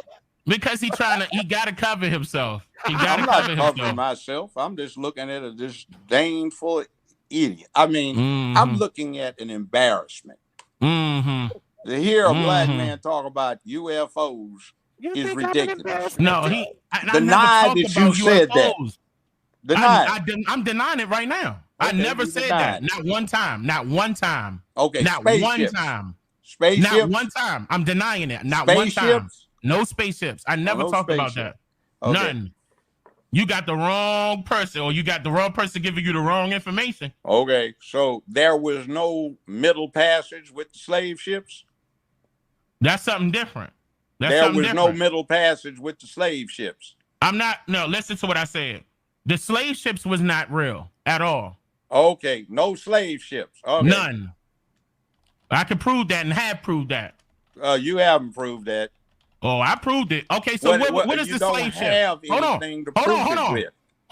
Because he gotta cover himself. He gotta I'm cover not covering myself. I'm just looking at a disdainful idiot. I mean, I'm looking at an embarrassment. To hear a black man talk about UFOs is ridiculous. No, I deny that you said that. I'm denying it right now. Okay, I never said that. Not one time. Not one time. Okay. Not one time. Spaceships? Not one time. I'm denying it. Not one time. No spaceships. I never talked about that. Okay. None. You got the wrong person, or you got the wrong person giving you the wrong information. Okay. So there was no middle passage with the slave ships? That's something different. There was no middle passage with the slave ships. No, listen to what I said. The slave ships was not real at all. Okay, no slave ships. Okay. None. I can prove that and have proved that. You haven't proved that. Oh, I proved it. Okay, so what is the slave ship?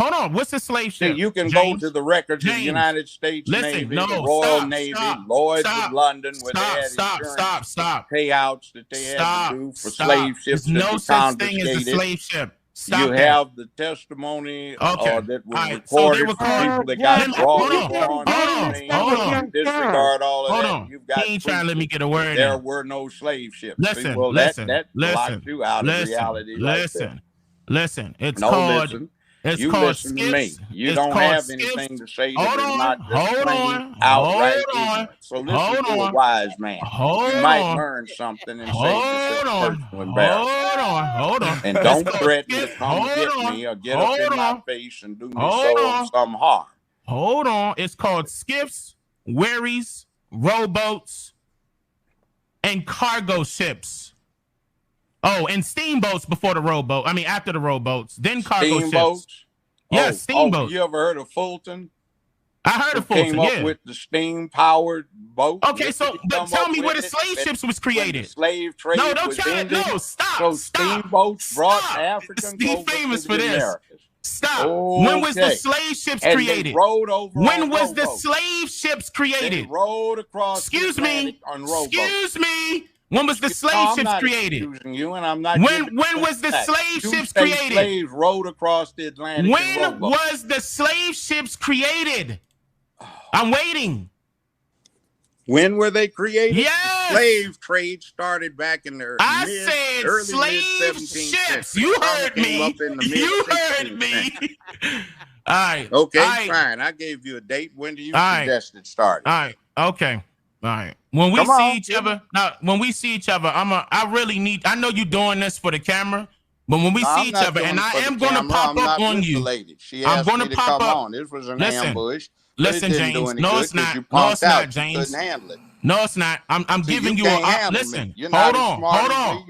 Hold on. What's the slave ship? See, you can go to the records of the United States Navy, the Royal Navy, Lloyd's of London, where they had insurance payouts that they had to do for slave ships. There's no such thing as a slave ship. You have the testimony that was recorded from people that got brought on. Disregard all of that. You've got he ain't trying to let me get a word. There were no slave ships. Listen, that blocks you out of reality. Listen. It's called. It's you called listen skips. to me. You it's don't have skips. anything to say that is not just plain outright ignorant. So listen to a wise man. You might learn something and save yourself personal embarrassment. Hold on. And don't threaten to come get me or get up in my face and do me some harm. Hold on. It's called skiffs, wherries, rowboats, and cargo ships. Oh, and steamboats before the rowboat. I mean, after the rowboats, then cargo steamboats? Ships. Yeah, steamboats. You ever heard of Fulton? I heard of Fulton, came up with the steam-powered boat. Okay, so tell me where the slave ships was created. The slave trade stop. So steamboats brought African Steve famous for this. Americas. Stop. Okay. When was the slave ships created? They rode over when was the slave ships created? They rode across Excuse me. On rowboats. Excuse me. When was the slave ships created? You and I'm not when was the slave ships created? Slaves rode across the Atlantic. When was the slave ships created? I'm waiting. When were they created? Yes. The slave trade started back in the early slave ships. You heard me. You heard me. All right. Okay, fine. I gave you a date. When do you suggest it started? All right. Okay. All right. When we see each other, I really need. I know you're doing this for the camera, but when we see each other, and I am going to pop up on you, I'm going to pop up. This was an ambush. Listen, James. No, it's not. No, it's not, James. No, it's not. I'm giving you a listen. Hold on. Hold on.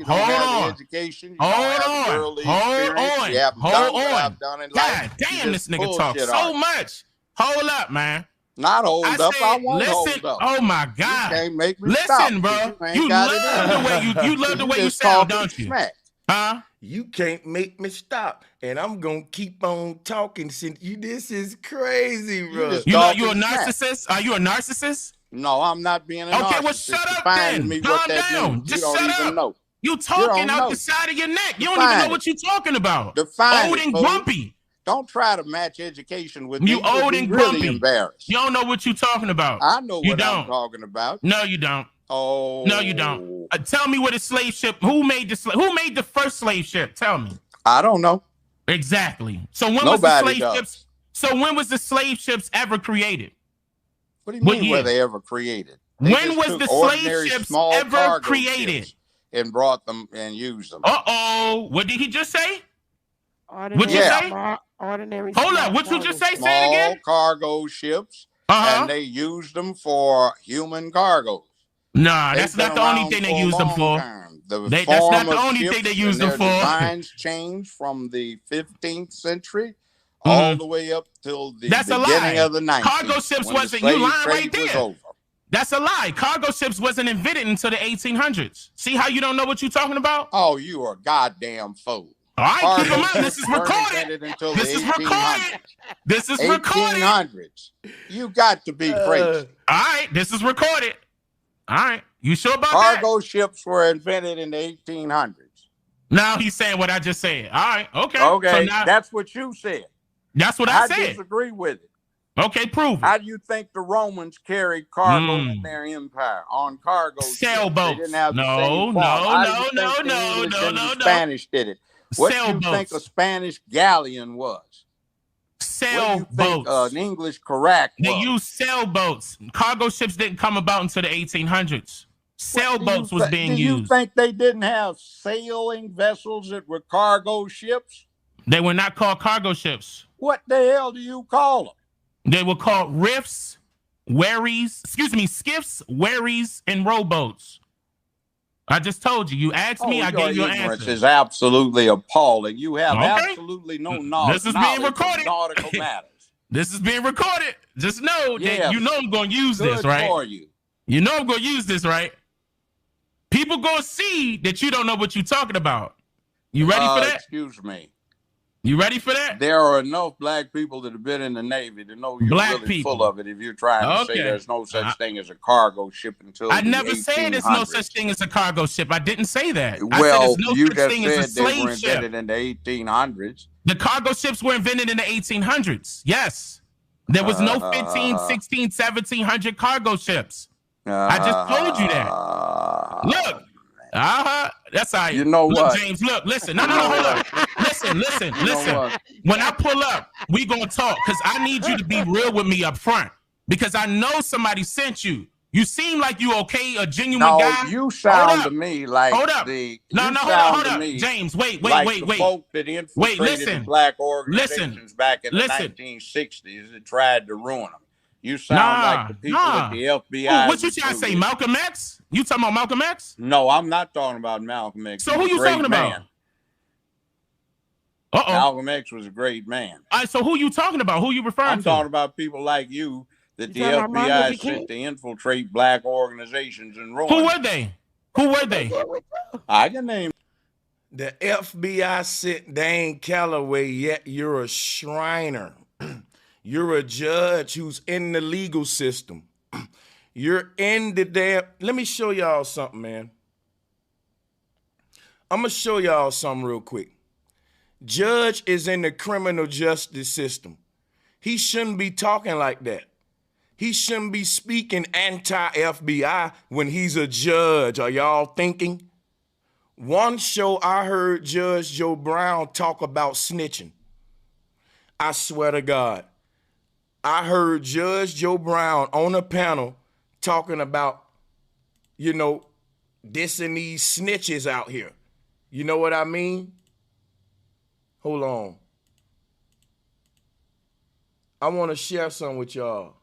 God damn, this nigga talks so much. Hold up, man. Not hold up. I won't hold up. Oh my God. You can't make me stop. Listen, bro. You love the way you sound, don't you? Huh? You can't make me stop, and I'm gonna keep on talking since this is crazy, bro. You know you're a narcissist? Are you a narcissist? No, I'm not being a narcissist. Okay, well shut up then. Calm down. Just shut up. Know. You talking out the side of your neck. You don't even know what you're talking about. Old and grumpy. Don't try to match education with you me. old and really grumpy. Embarrassed. You don't know what you're talking about. I know you what don't. I'm talking about. No, you don't. Oh. No, you don't. Tell me what a slave ship. Who made the first slave ship? Tell me. I don't know. Exactly. So when was the slave ships? So when was the slave ships ever created? What do you mean? Were they ever created? When was the slave ships ever created? And brought them and used them. What did he just say? What'd you say? Ordinary. Hold up. What you just say? Small say it again. Cargo ships, and they used them for human cargoes. Nah, that's not the only thing they used them for. That's not the only thing they used them for. Designs changed from the 15th century all the way up till the beginning of the 19th. Cargo ships wasn't. You lying right there. That's a lie. Cargo ships wasn't invented until the 1800s. See how you don't know what you're talking about? Oh, you are a goddamn fool. All right, keep in mind, this is recorded. This is recorded. This is recorded. 1800s. You got to be crazy. All right, this is recorded. All right, you sure about that? Cargo ships were invented in the 1800s. Now he's saying what I just said. All right, okay. Okay, so now, that's what you said. That's what I said. I disagree with it. Okay, prove it. How do you think the Romans carried cargo in their empire on cargo sailboats? They didn't have the same form. No. Spanish did it. What do you think a Spanish galleon was? Sailboats. An English carack was? They used sailboats. Cargo ships didn't come about until the 1800s. Sailboats was being used. Do you think they didn't have sailing vessels that were cargo ships? They were not called cargo ships. What the hell do you call them? They were called skiffs, wherries, and rowboats. I just told you. You asked me, I gave you an answer. This is absolutely appalling. You have absolutely no knowledge. This is being recorded. Nautical matters. This is being recorded. Just know that you know I'm going to use this, right? For you. You know I'm going to use this, right? People going to see that you don't know what you're talking about. You ready for that? Excuse me. You ready for that? There are enough black people that have been in the Navy to know you're really full of it if you're trying to say there's no such thing as a cargo ship until I never said there's no such thing as a cargo ship. I didn't say that. Well, you just said they were invented in the 1800s. The cargo ships were invented in the 1800s. Yes. There was no 15, 16, 1700 cargo ships. I just told you that. Look. That's all right. You know look, what? James, look, listen. No, hold up. Listen. When I pull up, we gonna talk because I need you to be real with me up front because I know somebody sent you. You seem like you okay, a genuine guy. No, you sound to me like hold up. Hold up. James, wait. The folk that infiltrated the black organizations back in the 1960s that tried to ruin them. You sound like the people at the FBI. What you trying to say, Malcolm X? You talking about Malcolm X? No, I'm not talking about Malcolm X. So who you talking about? Malcolm X was a great man. All right, so who you talking about? Who you referring to? I'm talking about people like you that the FBI sent to infiltrate black organizations and ruin. Who were they? I can name. The FBI sent DANE CALLOWAY, yet you're a Shriner. You're a judge who's in the legal system. You're in the damn. Let me show y'all something, man. I'm going to show y'all something real quick. Judge is in the criminal justice system. He shouldn't be talking like that. He shouldn't be speaking anti-FBI when he's a judge. Are y'all thinking? One show I heard Judge Joe Brown talk about snitching. I swear to God. I heard Judge Joe Brown on a panel talking about, dissing these snitches out here. You know what I mean? Hold on. I want to share something with y'all.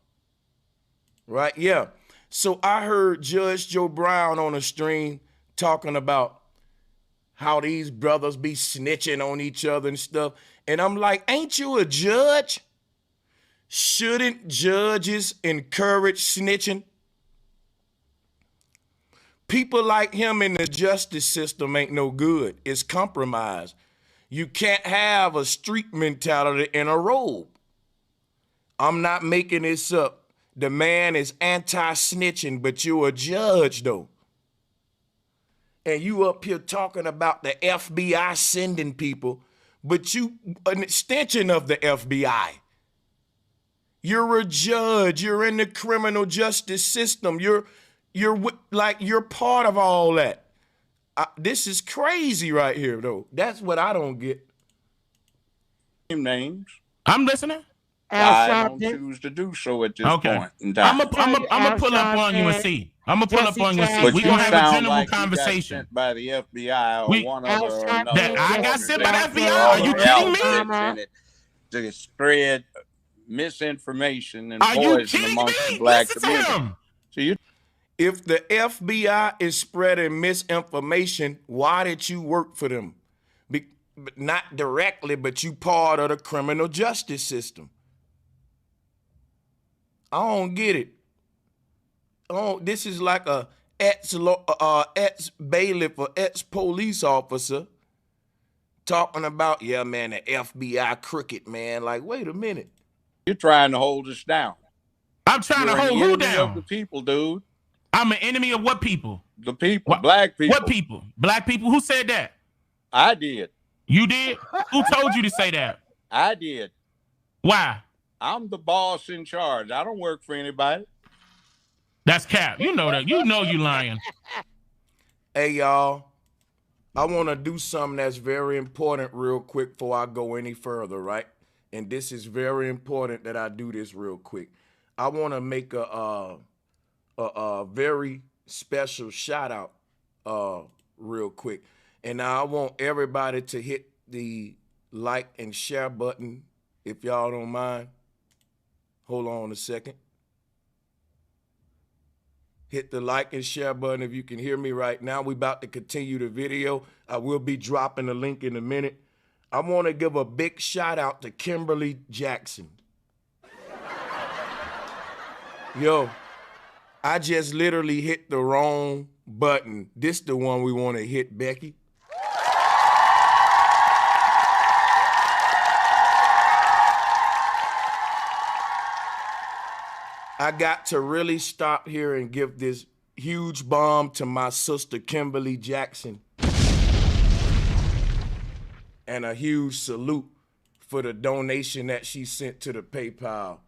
Right? Yeah. So I heard Judge Joe Brown on a stream talking about how these brothers be snitching on each other and stuff. And I'm like, ain't you a judge? Shouldn't judges encourage snitching? People like him in the justice system ain't no good. It's compromised. You can't have a street mentality in a robe. I'm not making this up. The man is anti-snitching, but you're a judge, though. And you up here talking about the FBI sending people, but you an extension of the FBI. You're a judge. You're in the criminal justice system. You're part of all that. This is crazy right here, though. That's what I don't get. Names. I'm listening. I don't choose to do so at this point in time. I'm gonna pull up on you and see. I'm gonna pull up on you and see. We're gonna have a general conversation. You got sent by the FBI or one other or another. I got sent by the FBI. Are you kidding me? To spread misinformation and poison amongst the black community. So if the FBI is spreading misinformation, why did you work for them? Not directly, but you part of the criminal justice system. I don't get it. This is like a ex-bailiff or ex-police officer talking about, yeah, man, the FBI crooked, man. Like, wait a minute. You're trying to hold us down. I'm trying to hold who down? Of the people, dude. I'm an enemy of what people? The people, black people. What people? Black people? Who said that? I did. You did? Who told you to say that? I did. Why? I'm the boss in charge. I don't work for anybody. That's cap. You know that. You know you lying. Hey, y'all. I want to do something that's very important real quick before I go any further, right? And this is very important that I do this real quick. I want to make a very special shout out real quick. And now I want everybody to hit the like and share button if y'all don't mind. Hold on a second. Hit the like and share button if you can hear me right now. We're about to continue the video. I will be dropping the link in a minute. I want to give a big shout out to Kimberly Jackson. Yo, I just literally hit the wrong button. This the one we want to hit, Becky. I got to really stop here and give this huge bomb to my sister, Kimberly Jackson. And a huge salute for the donation that she sent to the PayPal,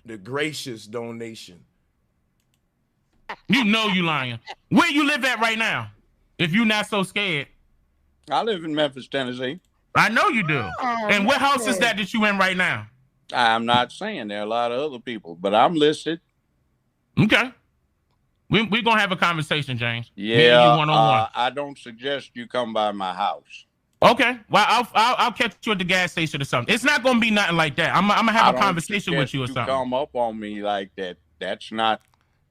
the gracious donation. You know you lying. Where you live at right now, if you're not so scared? I live in Memphis, Tennessee. I know you do. And what house is that you in right now? I'm not saying there are a lot of other people, but I'm listed. Okay. We're going to have a conversation, James. Yeah, one-on-one. I don't suggest you come by my house. Okay. Well, I'll catch you at the gas station or something. It's not going to be nothing like that. I'm going to have a conversation with you or something. Come up on me like that. That's not.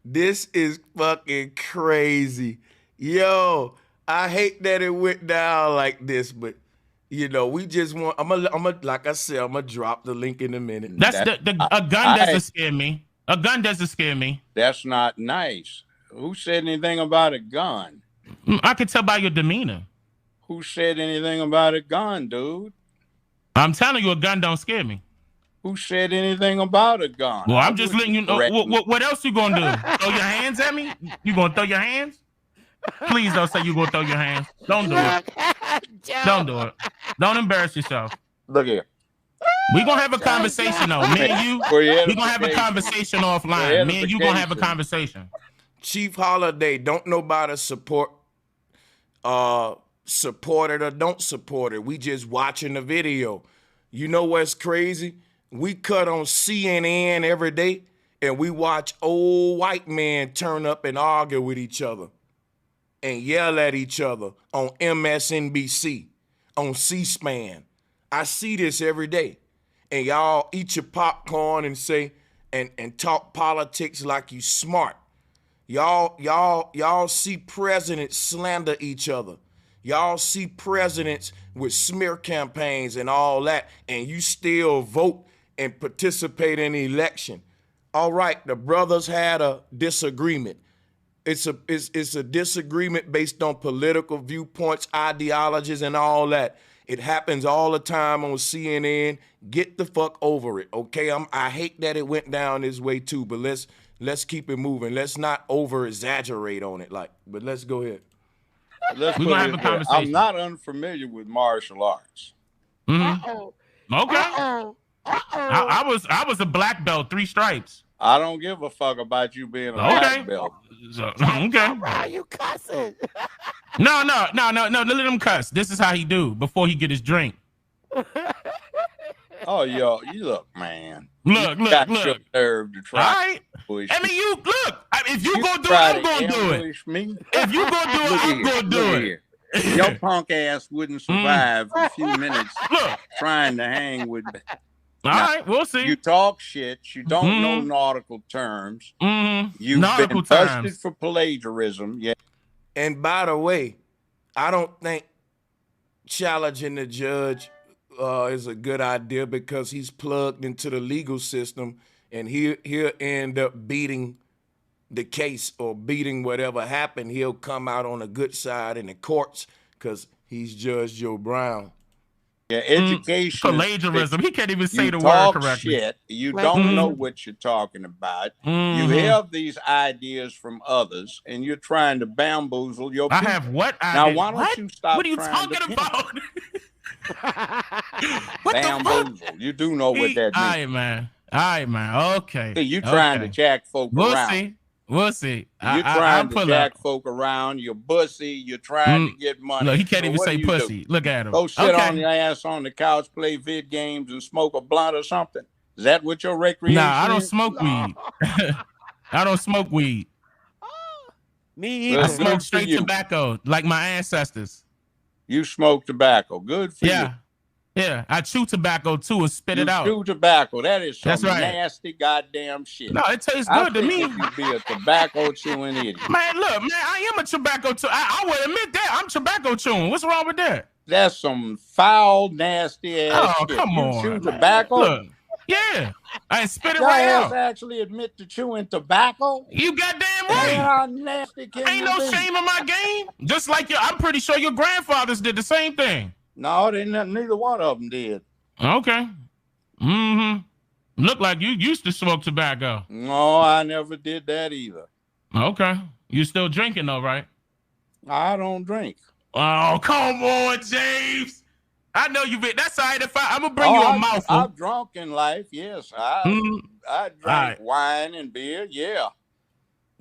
This is fucking crazy. Yo, I hate that it went down like this, but you know, we just want. I'm a like I said, I'm gonna drop the link in a minute. A gun doesn't scare me. A gun doesn't scare me. That's not nice. Who said anything about a gun? I can tell by your demeanor. Who said anything about a gun, dude? I'm telling you, a gun don't scare me. Who said anything about a gun? Well, I'm just letting you know. What else you gonna do? Throw your hands at me? You gonna throw your hands? Please don't say you gonna throw your hands. Don't do it. Don't do it. Don't embarrass yourself. Look here. We're gonna have a conversation though. Me and you, we're gonna have a conversation offline. Me and you gonna have a conversation. Chief Holiday, don't nobody support it or don't support it. We just watching the video. You know what's crazy? We cut on CNN every day and we watch old white men turn up and argue with each other and yell at each other on MSNBC, on C-SPAN. I see this every day. And y'all eat your popcorn and say and talk politics like you smart. Y'all see presidents slander each other. Y'all see presidents with smear campaigns and all that, and you still vote and participate in the election. All right, the brothers had a disagreement. It's a disagreement based on political viewpoints, ideologies, and all that. It happens all the time on CNN. Get the fuck over it, okay? I hate that it went down this way too, but let's keep it moving. Let's not over exaggerate on it, but let's go ahead. We're gonna have a conversation. I'm not unfamiliar with martial arts. Uh-oh. Okay. Uh-oh. I was a black belt, 3 stripes. I don't give a fuck about you being a black belt. So, okay. Why are you cussing? No, let him cuss. This is how he do before he get his drink. Oh, yo, you look, man. Look. Your nerve to try. All right. I mean, you look. If you gonna do it, I'm gonna do it. Me? If you gonna do it, I'm gonna do it. Your punk ass wouldn't survive a few minutes trying to hang with me. All right, we'll see. You talk shit. You don't know nautical terms. You've nautical been busted for plagiarism. Yeah. And by the way, I don't think challenging the judge is a good idea because he's plugged into the legal system and he'll end up beating the case or beating whatever happened. He'll come out on a good side in the courts because he's Judge Joe Brown. Yeah, education. Plagiarism. He can't even say the word correctly. Shit. You don't know what you're talking about. You have these ideas from others, and you're trying to bamboozle your people. I have what? Now, why don't you stop? What are you talking about? What bamboozle. You do know what that means. All right, man. Okay. So you trying to jack folk around. We'll see. You're trying to jack folk around. You're bussy. You're trying to get money. Look, he can't even say pussy. Look at him. Go sit on your ass on the couch, play vid games, and smoke a blunt or something. Is that what your recreation is? Nah, I don't smoke weed. I don't smoke weed. Me either. I smoke straight tobacco, like my ancestors. You smoke tobacco. Good for you. Yeah, I chew tobacco too and spit it out. Chew tobacco. That is some nasty goddamn shit. No, it tastes good to me. You be a tobacco chewing idiot. Man, look, man, I am a tobacco chew. I would admit that. I'm tobacco chewing. What's wrong with that? That's some foul, nasty ass shit. Come on. You chew tobacco? Look, yeah. I spit it right out. Actually admit to chewing tobacco? You goddamn right. How nasty can Ain't no shame in my game. Just like I'm pretty sure your grandfathers did the same thing. No, neither one of them did. Okay. Look like you used to smoke tobacco. No, I never did that either. Okay. You still drinking though, right? I don't drink. Oh, come on, James. I know you've been. That's all right. I'm gonna bring you a mouthful. I've drunk in life, yes. I drank wine and beer, yeah.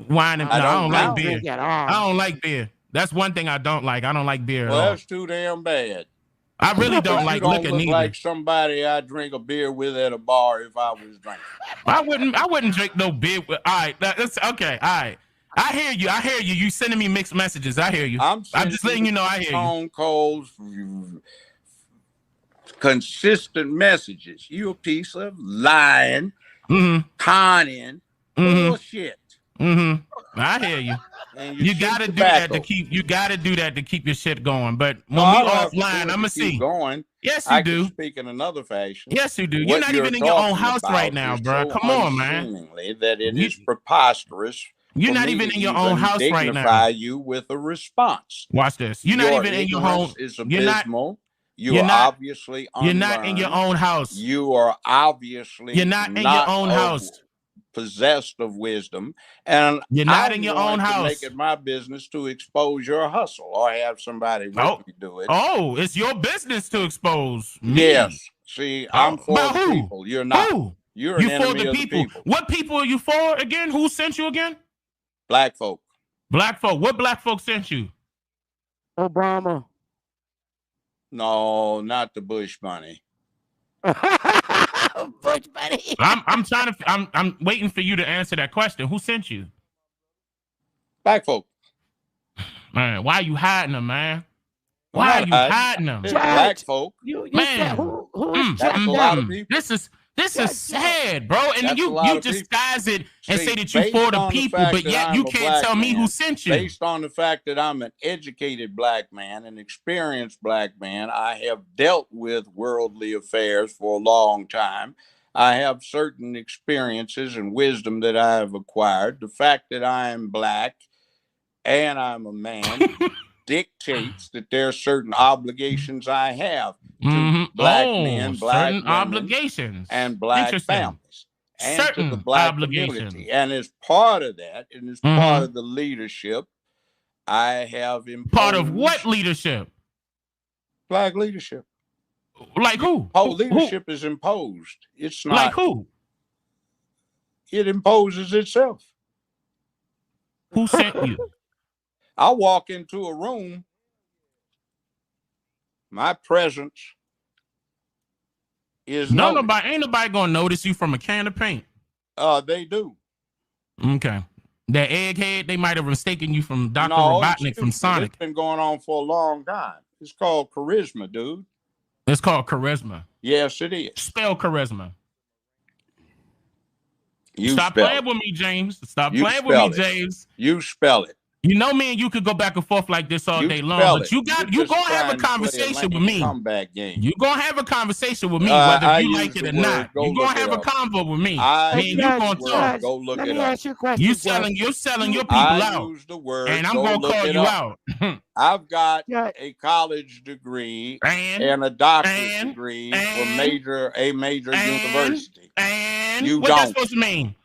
Wine and I don't like beer. I don't like beer. That's one thing I don't like. I don't like beer. Well, that's too damn bad. I really don't like liquor neither. Like somebody I'd drink a beer with at a bar if I was drinking. I wouldn't drink no beer with. All right, that's okay. All right, I hear you. You sending me mixed messages. I hear you. I'm just letting you know I hear you. Phone calls, consistent messages. You a piece of lying, conning, bullshit. I hear you. You gotta do that to keep. You gotta do that to keep your shit going. But when we offline, I'm gonna see. Going. Yes, you do. Speak in another fashion. Yes, you do. You're not even in your own house right now, bro. Come on, man. That it is preposterous. You're not even in your own house right now. Dignify you with a response. Watch this. You're not even in your home. You're not. You are obviously unlearned. You're not in your own house. You are obviously. You're not in your own house. Possessed of wisdom, and you're not in your own house. Make it my business to expose your hustle, or have somebody with me do it. Oh, it's your business to expose me. Yes. See, I'm for the people. You're not. Who? You're an enemy of the people. What people are you for again? Who sent you again? Black folk. Black folk. What black folk sent you? Obama. No, not the Bush money. Bush buddy. I'm waiting for you to answer that question. Who sent you? Black folk. Man, why are you hiding them, man? Why are you hiding them? Black folk. Man, that's a lot of people. This is sad, bro. And you disguise it and say that you for the people, but yet you can't tell me who sent you. Based on the fact that I'm an educated black man, an experienced black man, I have dealt with worldly affairs for a long time. I have certain experiences and wisdom that I have acquired. The fact that I am black and I'm a man dictates that there are certain obligations I have to black men, black women, obligations, and black families, and to the black community. And as part of that, and as part of the leadership, I have imposed. Part of what leadership? Black leadership. Like who? Leadership is imposed. It's not. Like who? It imposes itself. Who sent you? I walk into a room, my presence is ain't noticed. nobody gonna notice you from a can of paint. They do. Okay. That egghead, they might have mistaken you from Dr. Robotnik from Sonic. It's been going on for a long time. It's called charisma, dude. It's called charisma. Yes, it is. Spell charisma. You Stop playing with me, James. Stop playing with me, James. You spell it. You know, me and you could go back and forth like this all day long, but you gonna have a conversation with me. You gonna have a conversation with me, whether you like it or not. You gonna have a convo with me. You gonna talk. Go look Let it me up. ask you a question. You're selling your people out. Use the word, and I'm gonna call you out. I've got a college degree and a doctorate degree from a major university. And you what don't. That's supposed to mean?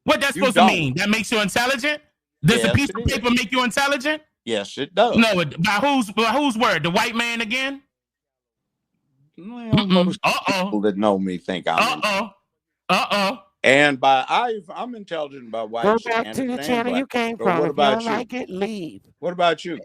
What that's supposed to mean? That makes you intelligent? Does a piece of paper make you intelligent? Yes, it does. No, by whose word? The white man again? Well, most people that know me think I'm And I'm intelligent by white. Go back to the channel you came from. What about you? Like it, leave. What about you?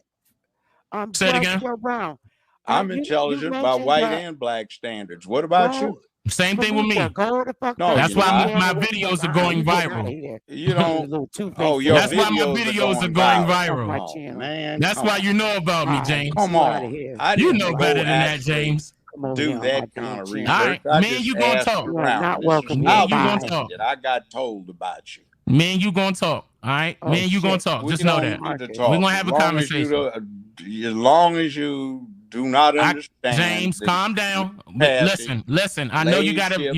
Say it again. Brown. I'm intelligent by white and black standards. What about you? Same thing with me. No, that's why my videos are going viral. You don't. That's why my videos are going viral. Oh, man, that's why you know about me, James. Come on. You know better than that, James. Do that kind of research. All right, me and you gonna talk. Not welcome. Me and you gonna talk. I got told about you. Me and you gonna talk. All right, me and you gonna talk. Just know that we're gonna have a conversation. As long as you do not understand, James, calm down. Listen. I know you gotta have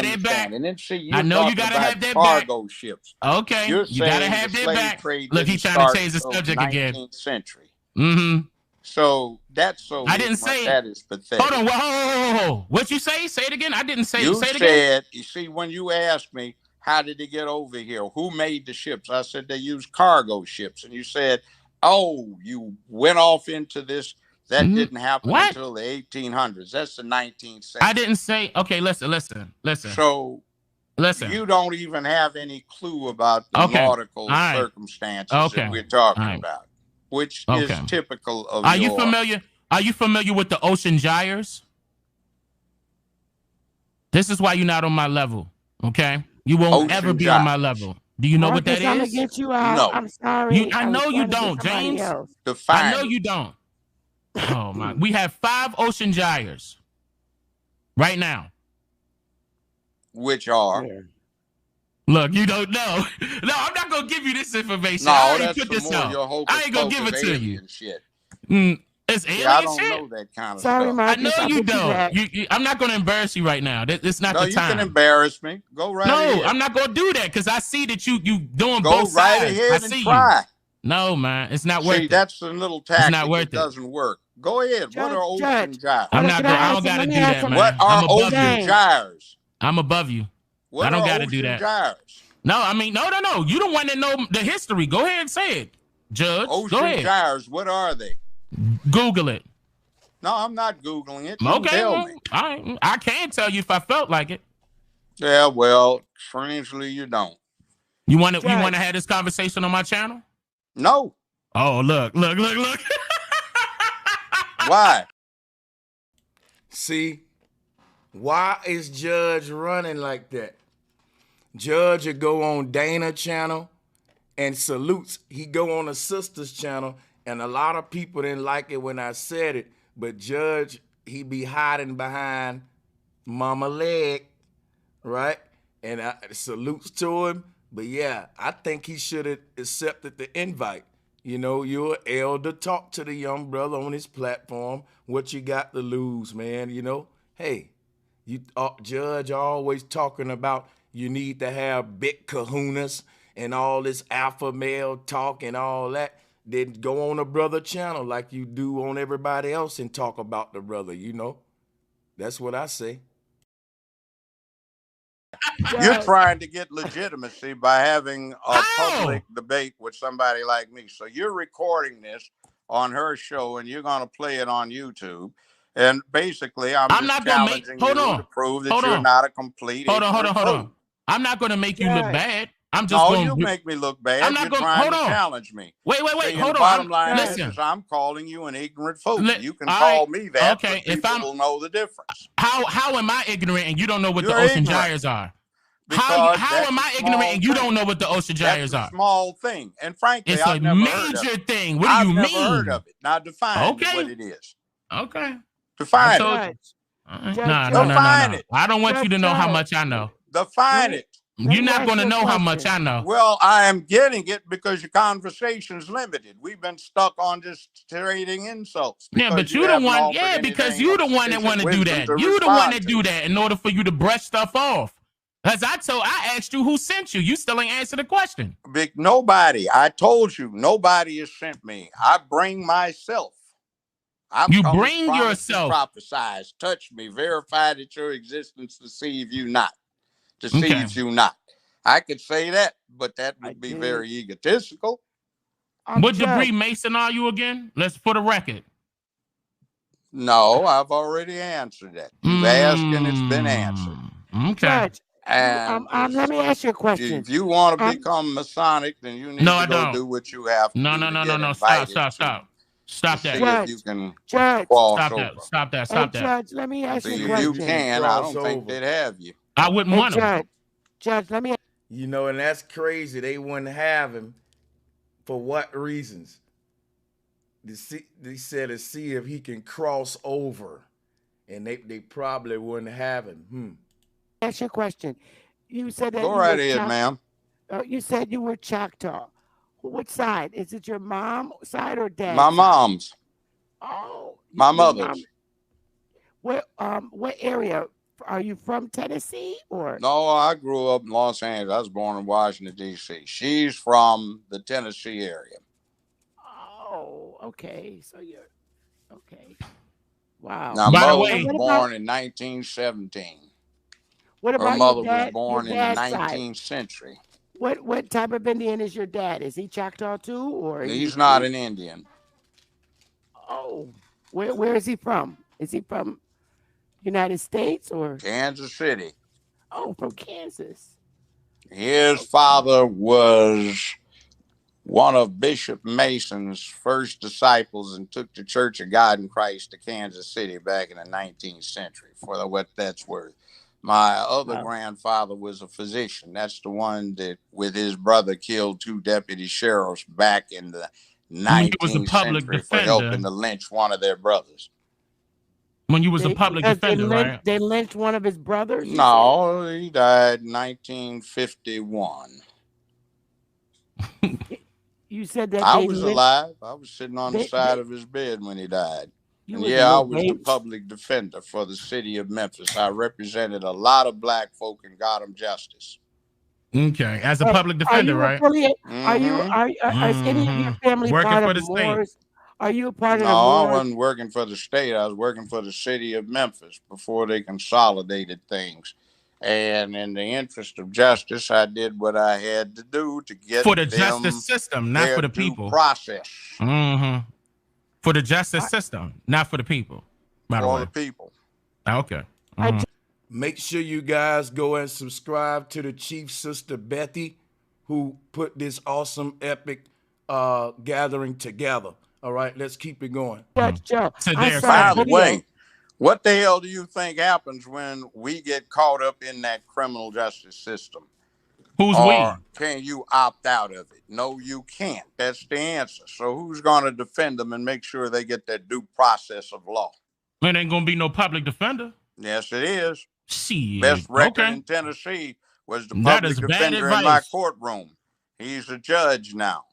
that back. And then see, I know you gotta have that cargo ships. Okay, you gotta have that back. Look, he's trying to change the subject again. 19th century. Mm-hmm. So that's so. I didn't say that is pathetic. Hold on. Whoa. What you say? Say it again. I didn't say. You say it said. Again. You see, when you asked me how did it get over here, who made the ships, I said they used cargo ships, and you said, "Oh, you went off into this." That didn't happen until the 1800s. That's the 19th century. I didn't say. Okay, listen. So, you don't even have any clue about the nautical circumstances that we're talking about, which is typical of. Are you familiar? Are you familiar with the ocean gyres? This is why you're not on my level. Okay, you won't ever be on my level. Do you know what that is? I'm gonna get you out. No. I'm sorry. I know you don't, James. I know you don't. Oh my! We have 5 ocean gyres right now. Which are? Look, you don't know. No, I'm not gonna give you this information. No, I that's put this out. I ain't gonna give it to you. Shit. It's alien I don't shit. know that kind of Sorry, stuff. Marcus, I know you don't. I'm not gonna embarrass you right now. It's not the time. You can embarrass me. Go right ahead. No, I'm not gonna do that because I see that you doing Go both right sides. ahead I and see try. you. No, man, it's not worth it. That's a little tactic. It's not worth it. Doesn't work. Go ahead. What are ocean gyres? I'm not. I don't gotta do that, man. What are ocean gyres? I'm above you. I don't gotta do that. Gyres? No, I mean, no. You don't want to know the history. Go ahead and say it, Judge. Ocean Go ahead. gyres. What are they? Google it. No, I'm not Googling it. Okay, well, I can tell you if I felt like it. Yeah, well, strangely, you don't. You want to have this conversation on my channel? No. Oh, look. Why? See, why is Judge running like that? Judge would go on Dana channel and salutes. He go on a sister's channel, and a lot of people didn't like it when I said it, but Judge, he be hiding behind Mama Leg, right? And I salutes to him. But yeah, I think he should have accepted the invite. You know, you're an elder. Talk to the young brother on his platform. What you got to lose, man? You know, hey, you Judge always talking about you need to have big kahunas and all this alpha male talk and all that. Then go on a brother channel like you do on everybody else and talk about the brother. You know, that's what I say. You're trying to get legitimacy by having a public debate with somebody like me. So you're recording this on her show and you're going to play it on YouTube. And basically, I'm just not gonna make. challenging Hold you on. to prove that you're not a complete Hold ignorant on. fool. I'm not gonna make you look bad. I'm just No, going. you make me look bad. I'm not You're going. trying Hold to on. challenge me. Wait. See, Hold the on. bottom line is I'm calling you an ignorant fool. You can call me that, but people will know the difference. How am I ignorant and you don't know what You're the Ocean ignorant. Gyres are? Because how am I ignorant and you don't know what the Ocean Gyres are? That's a small thing. And frankly, it's I've a never heard of major it. thing. What do you mean? I've never heard of it. Now define what it is. Okay. Define it. No. No. I don't want you to know how much I know. Define it. You're not going to know how much I know. Well, I am getting it because your conversation's limited. We've been stuck on just trading insults. Yeah, but you're the one. Yeah, because you're the one that want to do that. You're the one that do that in order for you to brush stuff off. As I asked you who sent you. You still ain't answered the question. Nobody. I told you, nobody has sent me. I bring myself. You bring yourself. Prophesize, touch me, verify that your existence, deceive you not. Deceives you not. I could say that, but that would be very egotistical. What degree Mason are you again? Let's put a record. No, I've already answered that. You've asked and it's been answered. Okay. Judge, let me ask you a question. If you want to become Masonic, then you need to go do what you have to do. No. Stop that. Judge, you can Judge, Stop that. Judge, let me ask you a question. You can. I don't think they'd have you. I wouldn't want him. Judge, let me. You know, and that's crazy. They wouldn't have him. For what reasons? They said to see if he can cross over, and they probably wouldn't have him. Ask your question. You said that. Go right ahead, ma'am. You said you were Choctaw. Which side? Is it your mom side or dad? My mom's. Oh, my mother's. What area? Are you from Tennessee or? No, I grew up in Los Angeles. I was born in Washington, D.C. She's from the Tennessee area. Oh, okay. So you're okay. Wow. Now, mother was born in 1917. What about her mother your dad, was born in the 19th century. What type of Indian is your dad? Is he Choctaw too, or he's not an Indian? Oh, where is he from? Is he from United States or Kansas City? Oh, from Kansas. His father was one of Bishop Mason's first disciples and took the Church of God in Christ to Kansas City back in the 19th century, for what that's worth. My other grandfather was a physician. That's the one that, with his brother, killed 2 deputy sheriffs back in the 19th century for helping to lynch one of their brothers. When you was a public defender, right? They lynched one of his brothers? No, he died in 1951. You said that I was alive. I was sitting on the side of his bed when he died. And I was the public defender for the city of Memphis. I represented a lot of black folk and got them justice. Okay, as a public defender, right? Are you? Is any of your family working part for of the Moors? state? Are you a part of the No, Moors? I wasn't working for the state. I was working for the city of Memphis before they consolidated things. And in the interest of justice, I did what I had to do to get for the justice system, not for the people. Process. Mm-hmm. For the justice system, not for the people. For the people. Okay. Mm-hmm. Make sure you guys go and subscribe to the Chief Sister Bethy, who put this awesome epic gathering together. All right, let's keep it going. Judge Joe. By the way, what the hell do you think happens when we get caught up in that criminal justice system? Who's we? Can you opt out of it? No, you can't. That's the answer. So who's going to defend them and make sure they get that due process of law? It ain't going to be no public defender. Yes, it is. Shit. Best record in Tennessee was the public defender in my courtroom. He's a judge now.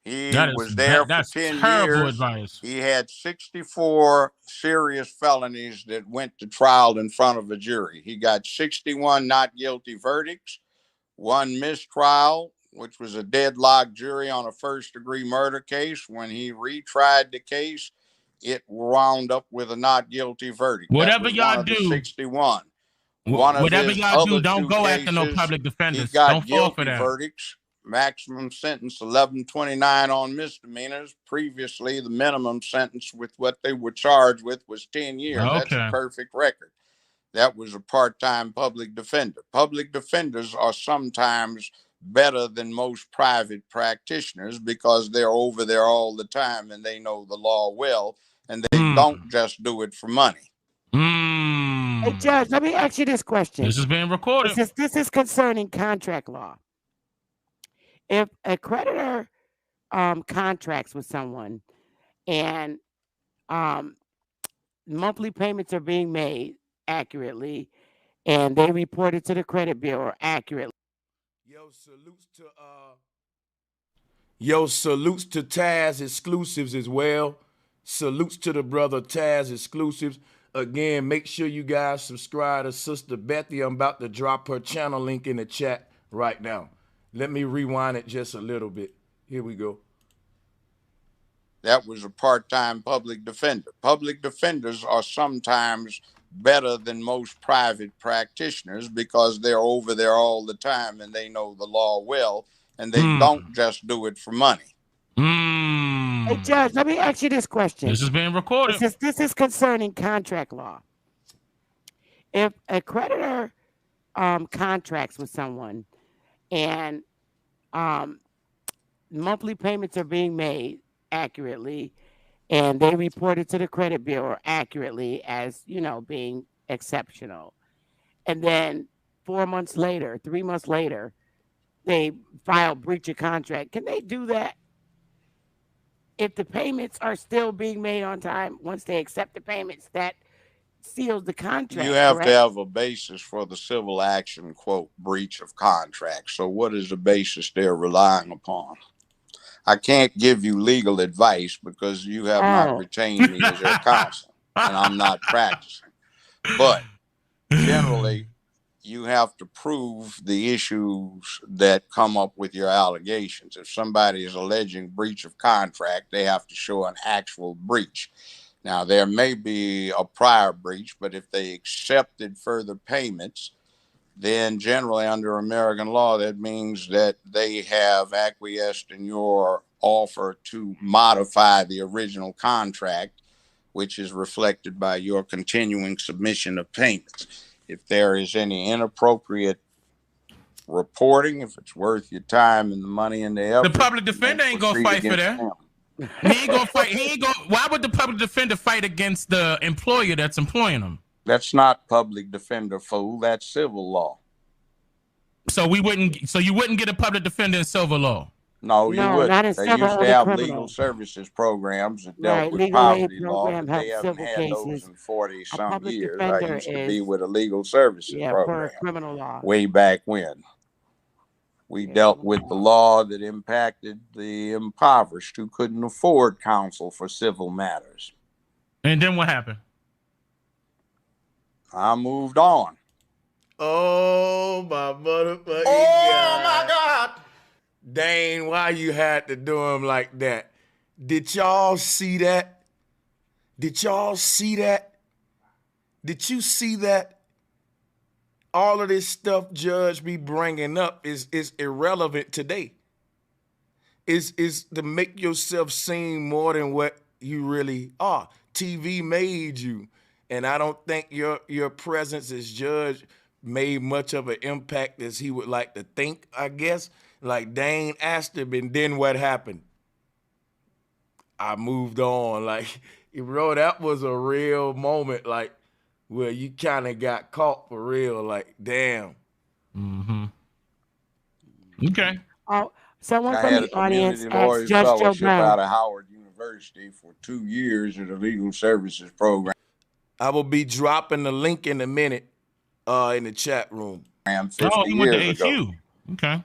He was there for 10 years. Advice. He had 64 serious felonies that went to trial in front of a jury. He got 61 not guilty verdicts, 1 mistrial, which was a deadlock jury on a first-degree murder case. When he retried the case, it wound up with a not guilty verdict. Whatever y'all do, 61. Whatever y'all do, don't go after no public defenders. Don't fall for that. Verdicts. maximum sentence 1129 on misdemeanors. Previously, the minimum sentence with what they were charged with was 10 years. Okay. That's a perfect record. That was a part-time public defender. Public defenders are sometimes better than most private practitioners because they're over there all the time and they know the law well, and they don't just do it for money. Hey, Judge, let me ask you this question. This is being recorded. This is concerning contract law. If a creditor contracts with someone and monthly payments are being made accurately and they report it to the credit bureau accurately. Salutes to Taz Exclusives as well. Salutes to the brother Taz Exclusives. Again, make sure you guys subscribe to Sister Bethy. I'm about to drop her channel link in the chat right now. Let me rewind it just a little bit. Here we go. That was a part-time public defender. Public defenders are sometimes better than most private practitioners because they're over there all the time and they know the law well, and they don't just do it for money. Hey, Judge, let me ask you this question. This is being recorded. This is concerning contract law. If a creditor contracts with someone and monthly payments are being made accurately and they report it to the credit bureau accurately as, being exceptional, and then 4 months later, 3 months later, they file breach of contract, can they do that if the payments are still being made on time? Once they accept the payments, that seals the contract. You have correct? to have a basis for the civil action, quote, breach of contract. So what is the basis they're relying upon? I can't give you legal advice because you have not retained me as your counsel, and I'm not practicing. But generally, you have to prove the issues that come up with your allegations. If somebody is alleging breach of contract, they have to show an actual breach. Now, there may be a prior breach, but if they accepted further payments, then generally under American law, that means that they have acquiesced in your offer to modify the original contract, which is reflected by your continuing submission of payments. If there is any inappropriate reporting, if it's worth your time and the money and the effort, the public defender ain't gonna fight for that. He ain't gonna fight. Why would the public defender fight against the employer that's employing him? That's not public defender, fool. That's civil law. So you wouldn't get a public defender in civil law. No, you wouldn't. They used to have criminal. legal services programs that dealt with poverty law, but they haven't had those in 40-some years. I used to be with a legal services program for criminal law. way back when. We dealt with the law that impacted the impoverished who couldn't afford counsel for civil matters. And then what happened? I moved on. Oh, my motherfucking God. My God. Dane, why you had to do him like that? Did y'all see that? Did y'all see that? Did you see that? All of this stuff Judge be bringing up is irrelevant today. Is to make yourself seem more than what you really are. TV made you, and I don't think your presence as judge made much of an impact as he would like to think, I guess. Like Dane asked him, and then what happened? I moved on. Like, bro, that was a real moment, like, where you kind of got caught for real. Like, damn. Mm-hmm. Okay. Oh, someone I from had the a audience community asked lawyers Judge Joe fellowship Brown. out of Howard University for 2 years in the legal services program. I will be dropping the link in a minute in the chat room. 50 he went to years ago. HU. Okay.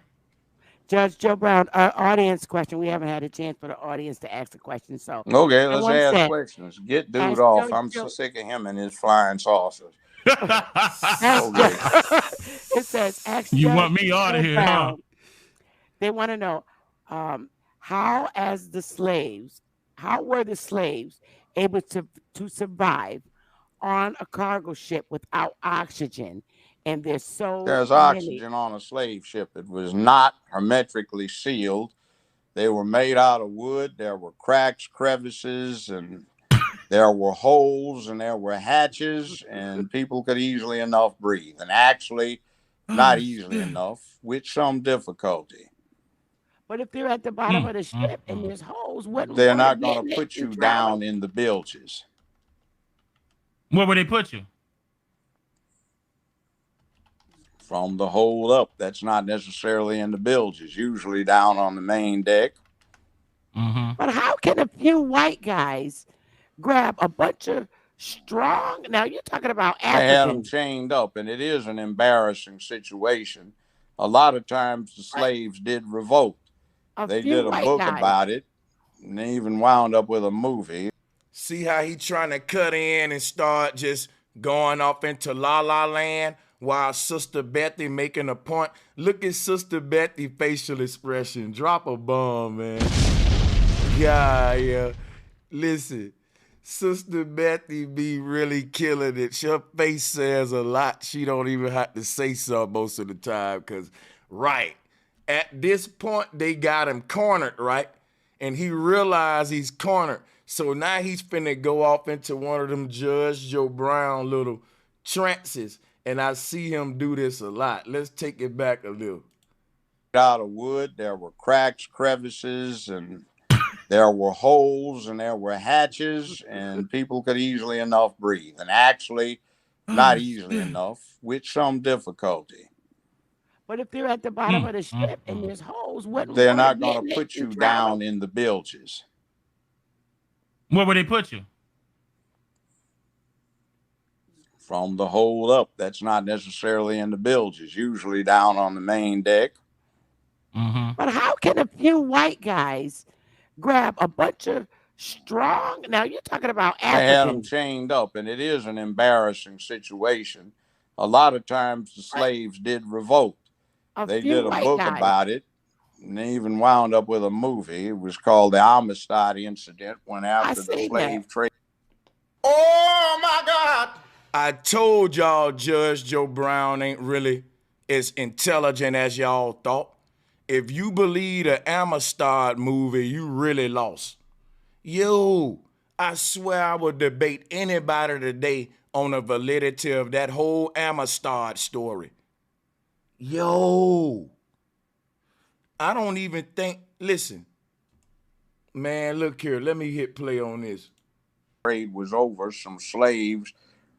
Judge Joe Brown, audience question. We haven't had a chance for the audience to ask the question. So okay, let's ask questions. Get dude off. I'm so sick of him and his flying saucers. Okay. It says, ask you Judge want me out of Joe here, Brown. huh? They want to know how were the slaves able to survive on a cargo ship without oxygen and there's There's so many. oxygen on a slave ship. It was not hermetically sealed. They were made out of wood. There were cracks, crevices, and there were holes, and there were hatches, and people could easily enough breathe. And actually, not easily enough, with some difficulty. But if they're at the bottom of the ship and there's holes, wouldn't They're water not get going in to it put and you drown down them? in the bilges. Where would they put you? From the hold up. That's not necessarily in the bilges. Usually down on the main deck. But how can a few white guys grab a bunch of strong? Now you're talking about They had them Africans. chained up, and it is an embarrassing situation. A lot of times the slaves did revolt. They did a book about it, and they even wound up with a movie. See how he trying to cut in and start just going off into La La Land while Sister Bethy making a point. Look at Sister Bethy facial expression. Drop a bomb, man. Yeah. Listen, Sister Bethy be really killing it. Her face says a lot. She don't even have to say something most of the time because, right, at this point, they got him cornered, right? And he realized he's cornered. So now he's finna go off into one of them Judge Joe Brown little trances. And I see him do this a lot. Let's take it back a little. Out of wood, there were cracks, crevices, and there were holes, and there were hatches, and people could easily enough breathe. And actually, not easily enough, with some difficulty. But if they're at the bottom of the ship and there's holes, wouldn't they're water not get going in to it put and you drown down them? in the bilges. Where would they put you? From the hold up. That's not necessarily in the bilges. Usually down on the main deck. But how can a few white guys grab a bunch of strong? Now you're talking about Africans. They had them chained up, and it is an embarrassing situation. A lot of times the slaves did revolt. They did a book about it, and they even wound up with a movie. It was called the Amistad Incident, when after the slave trade. Oh my God! I told y'all Judge Joe Brown ain't really as intelligent as y'all thought. If you believe the Amistad movie, you really lost. Yo, I swear I would debate anybody today on the validity of that whole Amistad story. Yo, I don't even think, listen, man, look here, let me hit play on this. Trade was over, some slaves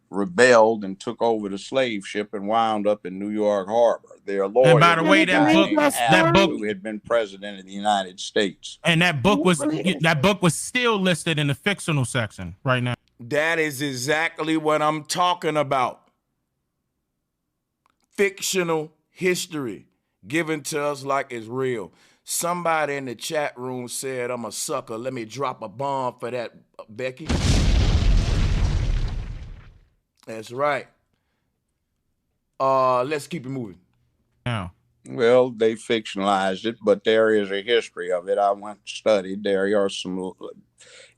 rebelled and took over the slave ship and wound up in New York Harbor. Their lawyer, and by the way, that book who had been president of the United States, and that book was still listed in the fictional section right now. That is exactly what I'm talking about. Fictional history given to us like it's real. Somebody in the chat room said I'm a sucker. Let me drop a bomb for that, Becky. That's right. Let's keep it moving. Now, well, they fictionalized it, but there is a history of it. I went and studied. There are some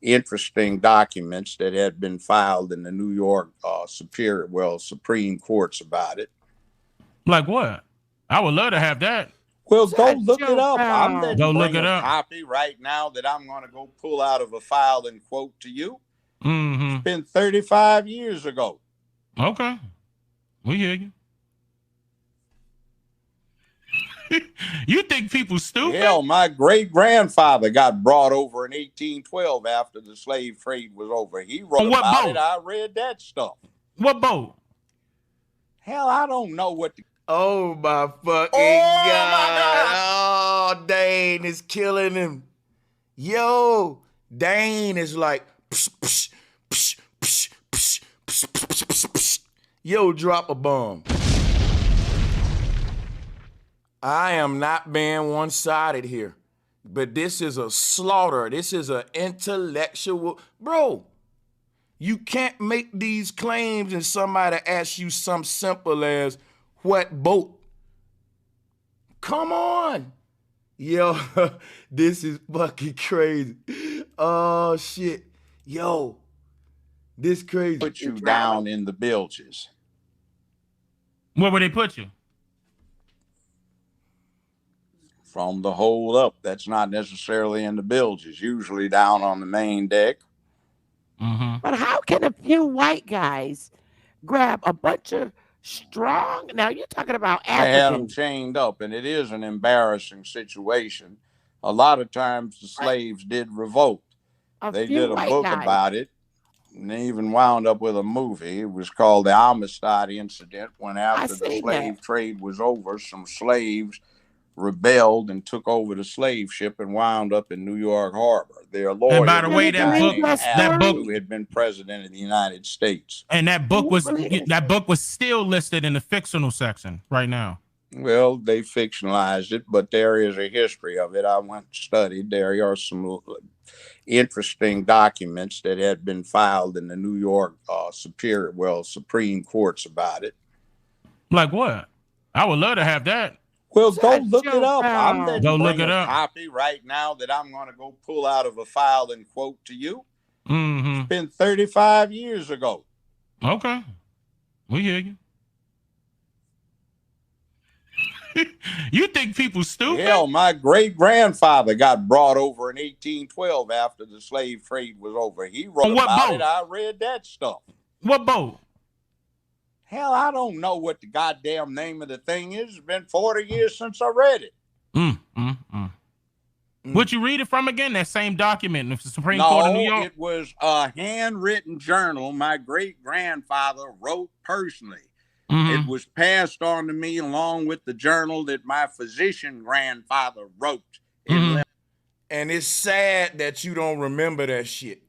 interesting documents that had been filed in the New York Supreme Courts about it. Like what? I would love to have that. Well, go look it up. I'm going to look it up. Copy right now that I'm going to go pull out of a file and quote to you. It's been 35 years ago. Okay. We hear you. You think people stupid? Hell, my great-grandfather got brought over in 1812 after the slave trade was over. He wrote about it. I read that stuff. What boat? Hell, I don't know what the... Oh, my fucking God. Oh, Dane is killing him. Yo, Dane is like, psh, psh, psh, psh, psh, psh, psh, psh, psh. Yo, drop a bomb. I am not being one-sided here, but this is a slaughter. This is an intellectual... Bro, you can't make these claims and somebody asks you something simple as, what boat? Come on. Yo, this is fucking crazy. Oh, shit. Yo, this crazy. Put you down in the bilges. Where would they put you? From the hold up. That's not necessarily in the bilges. Usually down on the main deck. Mm-hmm. But how can a few white guys grab a bunch of strong? Now you're talking about Africans. They had them chained up, and it is an embarrassing situation. A lot of times the slaves did revolt. They did a book about it, and they even wound up with a movie. It was called the Amistad Incident, when after the slave trade was over, some slaves rebelled and took over the slave ship and wound up in New York Harbor. Their lawyer, and by the way, that book who had been president of the United States, and that book was still listed in the fictional section right now. Well, they fictionalized it, but there is a history of it. I went and studied. There are some interesting documents that had been filed in the New York Supreme Courts about it. Like what? I would love to have that. Well, go look it up. I'm going to bring a copy right now that I'm going to go pull out of a file and quote to you. Mm-hmm. It's been 35 years ago. Okay. We hear you. You think people stupid? Hell, my great-grandfather got brought over in 1812 after the slave trade was over. He wrote about it. I read that stuff. What boat? Hell, I don't know what the goddamn name of the thing is. It's been 40 years since I read it. What'd you read it from again? That same document in the Supreme Court of New York? It was a handwritten journal my great-grandfather wrote personally. It was passed on to me along with the journal that my physician grandfather wrote. And it's sad that you don't remember that shit.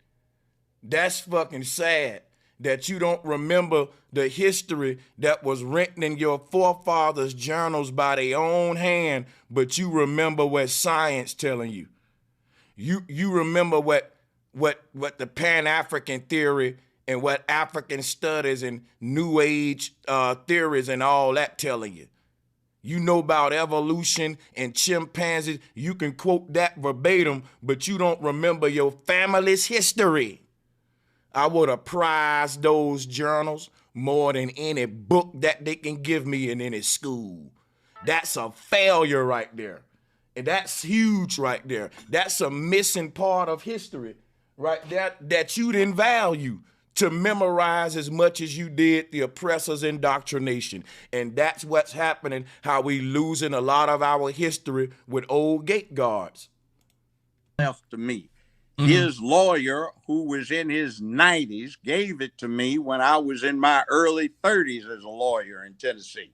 That's fucking sad that you don't remember the history that was written in your forefathers' journals by their own hand, but you remember what science telling you. You remember what the Pan-African theory and what African studies and New Age theories and all that telling you. You know about evolution and chimpanzees. You can quote that verbatim, but you don't remember your family's history. I would have prized those journals more than any book that they can give me in any school. That's a failure right there. And that's huge right there. That's a missing part of history right there that you didn't value to memorize as much as you did the oppressor's indoctrination. And that's what's happening, how we losing a lot of our history with old gate guards. Left to me. His lawyer, who was in his 90s, gave it to me when I was in my early 30s as a lawyer in Tennessee.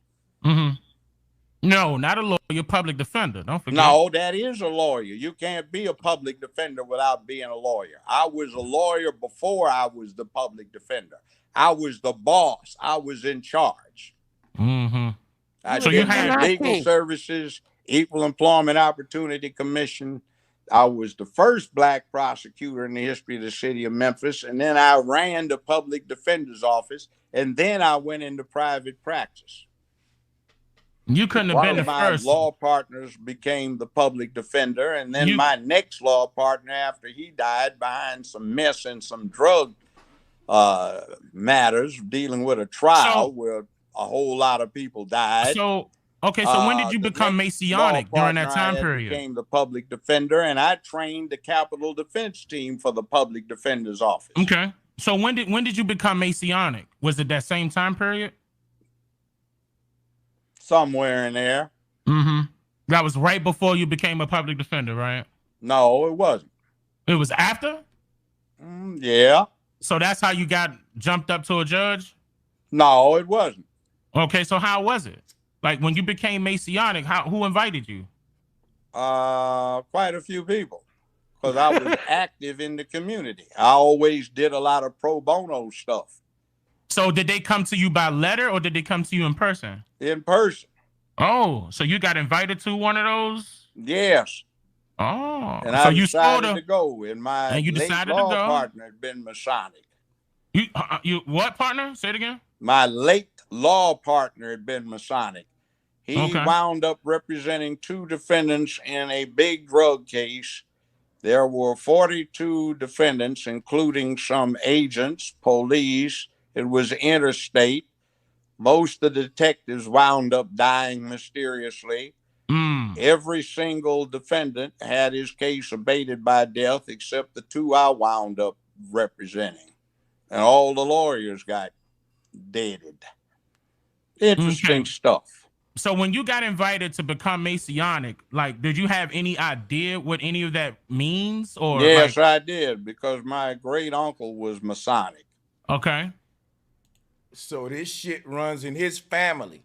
No, not a lawyer, public defender. Don't forget. No, that is a lawyer. You can't be a public defender without being a lawyer. I was a lawyer before I was the public defender. I was the boss. I was in charge. I did legal services, Equal Employment Opportunity Commission. I was the first black prosecutor in the history of the city of Memphis. And then I ran the public defender's office. And then I went into private practice. You couldn't have been the first. My law partners became the public defender. And then my next law partner, after he died behind some mess and some drug matters, dealing with a trial where a whole lot of people died. Okay, so when did you become Masonic during that time period? I became the public defender, and I trained the Capitol Defense Team for the public defender's office. Okay, so when did you become Masonic? Was it that same time period? Somewhere in there. That was right before you became a public defender, right? No, it wasn't. It was after? Yeah. So that's how you got jumped up to a judge? No, it wasn't. Okay, so how was it? Like when you became Masonic, who invited you? Quite a few people, because I was active in the community. I always did a lot of pro bono stuff. So did they come to you by letter or did they come to you in person? In person. Oh, so you got invited to one of those? Yes. Oh, and I decided to go. And my late law partner had been Masonic. You what partner? Say it again. My late law partner had been Masonic. He wound up representing 2 defendants in a big drug case. There were 42 defendants, including some agents, police. It was interstate. Most of the detectives wound up dying mysteriously. Every single defendant had his case abated by death except the 2 I wound up representing. And all the lawyers got deaded. Interesting stuff. So when you got invited to become Masonic, like, did you have any idea what any of that means? Or yes, I did, because my great uncle was Masonic. Okay. So this shit runs in his family.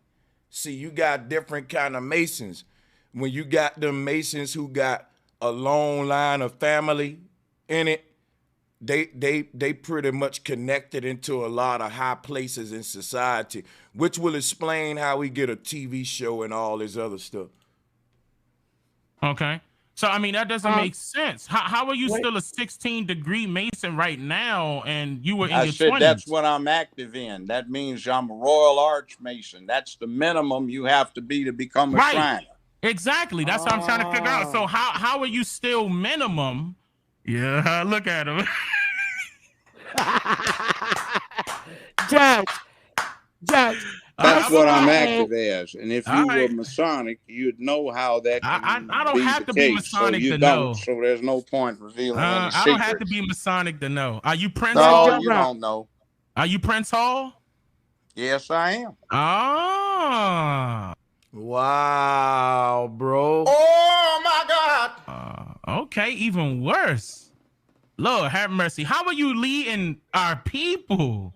See, you got different kind of Masons. When you got them Masons who got a long line of family in it, they pretty much connected into a lot of high places in society, which will explain how we get a TV show and all this other stuff. Okay. So, I mean, that doesn't make sense. How are you still a 16-degree Mason right now and you were in your 20s? That's what I'm active in. That means I'm a Royal Arch Mason. That's the minimum you have to be to become a Shriner. Exactly. That's what I'm trying to figure out. So how are you still minimum? Yeah, look at him. Judge. That's what I'm active as. And if you were Masonic, you'd know how that can I don't have to be Masonic to know. So there's no point revealing any secrets. I don't have to be Masonic to know. Are you Prince Hall? No, you don't know. Are you Prince Hall? Yes, I am. Wow, bro. Oh, my God. Okay, even worse. Lord have mercy. How are you leading our people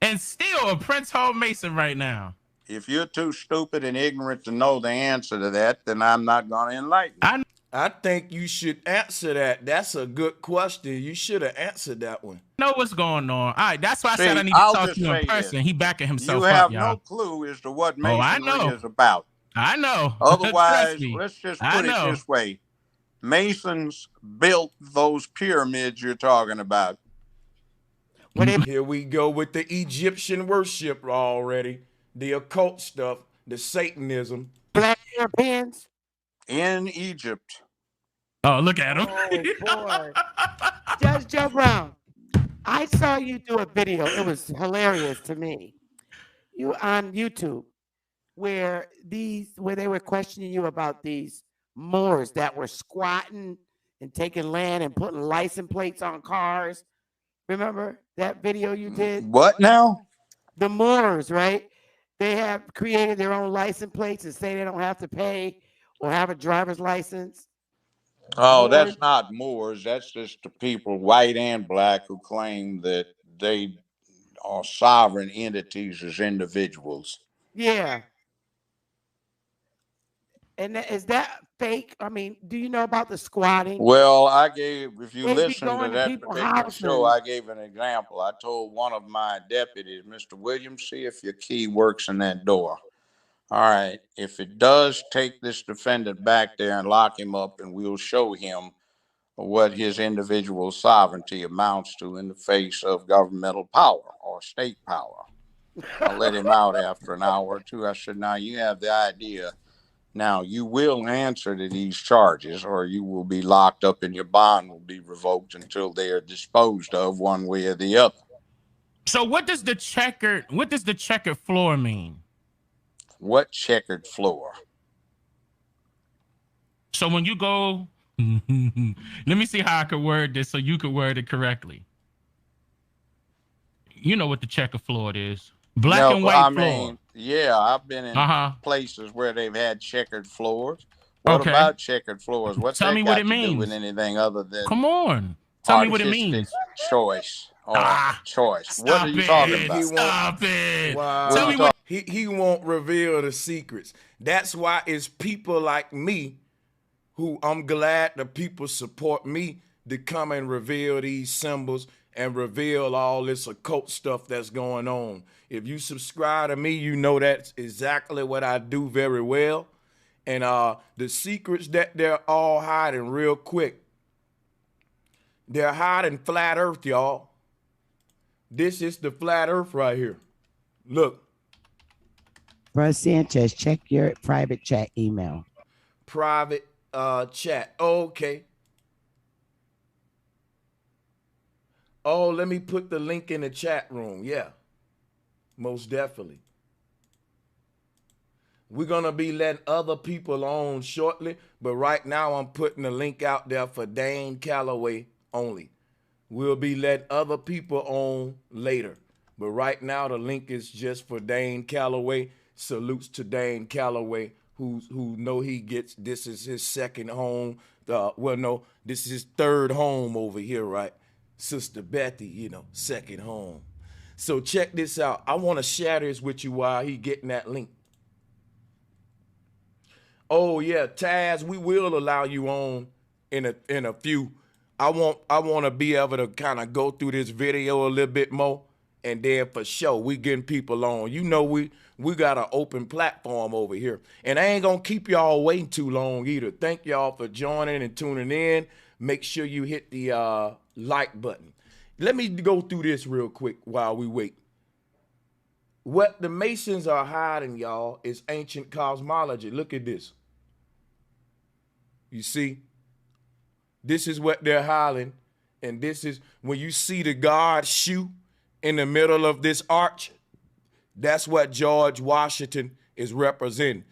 and still a Prince Hall Mason right now? If you're too stupid and ignorant to know the answer to that, then I'm not going to enlighten you. I think you should answer that. That's a good question. You should have answered that one. Know what's going on. All right, that's why I said I need to talk to you in person. He backing himself up, y'all. You have no clue as to what Masonry is about. I know. Otherwise, let's just put it this way. Masons built those pyramids you're talking about. Here we go with the Egyptian worship already. The occult stuff, the Satanism. Black Europeans? In Egypt. Oh, look at him. Oh, boy. Judge Joe Brown, I saw you do a video. It was hilarious to me. You on YouTube where they were questioning you about these Moors that were squatting and taking land and putting license plates on cars. Remember that video you did? What now? The Moors, right? They have created their own license plates and say they don't have to pay or have a driver's license. Oh, that's not Moors. That's just the people, white and black, who claim that they are sovereign entities as individuals. Yeah. And is that fake? I mean, do you know about the squatting? Well, if you listen to that particular show, I gave an example. I told one of my deputies, Mr. Williams, see if your key works in that door. All right. If it does, take this defendant back there and lock him up, and we'll show him what his individual sovereignty amounts to in the face of governmental power or state power. I let him out after an hour or two. I said, now you have the idea. Now, you will answer to these charges, or you will be locked up and your bond will be revoked until they are disposed of one way or the other. So what does the checkered floor mean? What checkered floor? So when you go, let me see how I could word this so you could word it correctly. You know what the checkered floor is. Black and white floor. Yeah, I've been in places where they've had checkered floors. What about checkered floors? What's Tell that me got what it to means. do with anything other than come on? Tell me what it means. Choice. Choice. What are you talking about? Stop it. Wow. Tell me what he won't reveal the secrets. That's why it's people like me who I'm glad the people support me to come and reveal these symbols and reveal all this occult stuff that's going on. If you subscribe to me, you know that's exactly what I do very well. And the secrets that they're all hiding real quick. They're hiding flat earth, y'all. This is the flat earth right here. Look. BRO.SANCHEZ, check your private chat email. Private chat. Okay. Oh, let me put the link in the chat room. Yeah. Most definitely. We're going to be letting other people on shortly, but right now I'm putting the link out there for DANE CALLOWAY only. We'll be letting other people on later, but right now the link is just for DANE CALLOWAY. Salutes to DANE CALLOWAY, who know he gets, this is his second home. Well, no, this is his third home over here, right? Sister Bethy, you know, second home. So check this out. I want to share this with you while he getting that link. Oh yeah, Taz, we will allow you on in a few. I want to be able to kind of go through this video a little bit more, and then for sure we getting people on. You know we got an open platform over here, and I ain't gonna keep y'all waiting too long either. Thank y'all for joining and tuning in. Make sure you hit the like button. Let me go through this real quick while we wait. What the Masons are hiding, y'all, is ancient cosmology. Look at this. You see, this is what they're hiding, and this is when you see the God's shoe in the middle of this arch. That's what George Washington is representing.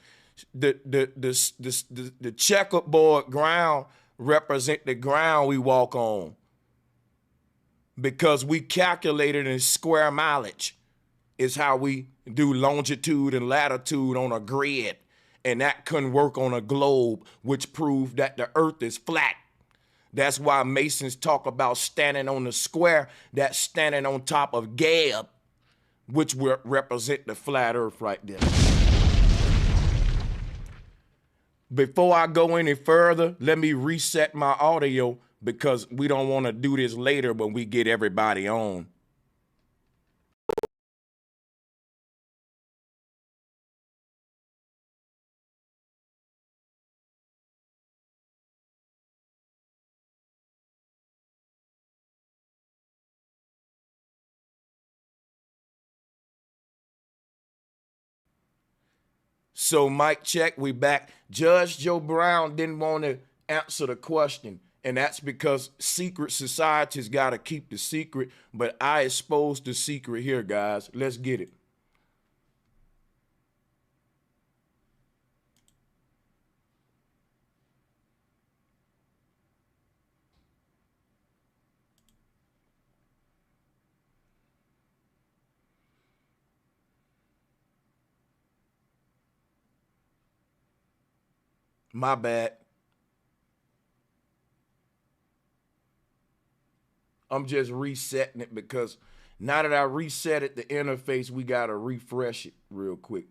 The checkerboard ground represent the ground we walk on, because we calculated in square mileage is how we do longitude and latitude on a grid. And that couldn't work on a globe, which proved that the earth is flat. That's why Masons talk about standing on the square, that's standing on top of Gab, which will represent the flat earth right there. Before I go any further, let me reset my audio, because we don't want to do this later when we get everybody on. So mic check, we back. Judge Joe Brown didn't want to answer the question, and that's because secret societies got to keep the secret, but I exposed the secret here, guys. Let's get it. My bad. I'm just resetting it, because now that I reset it, the interface, we got to refresh it real quick.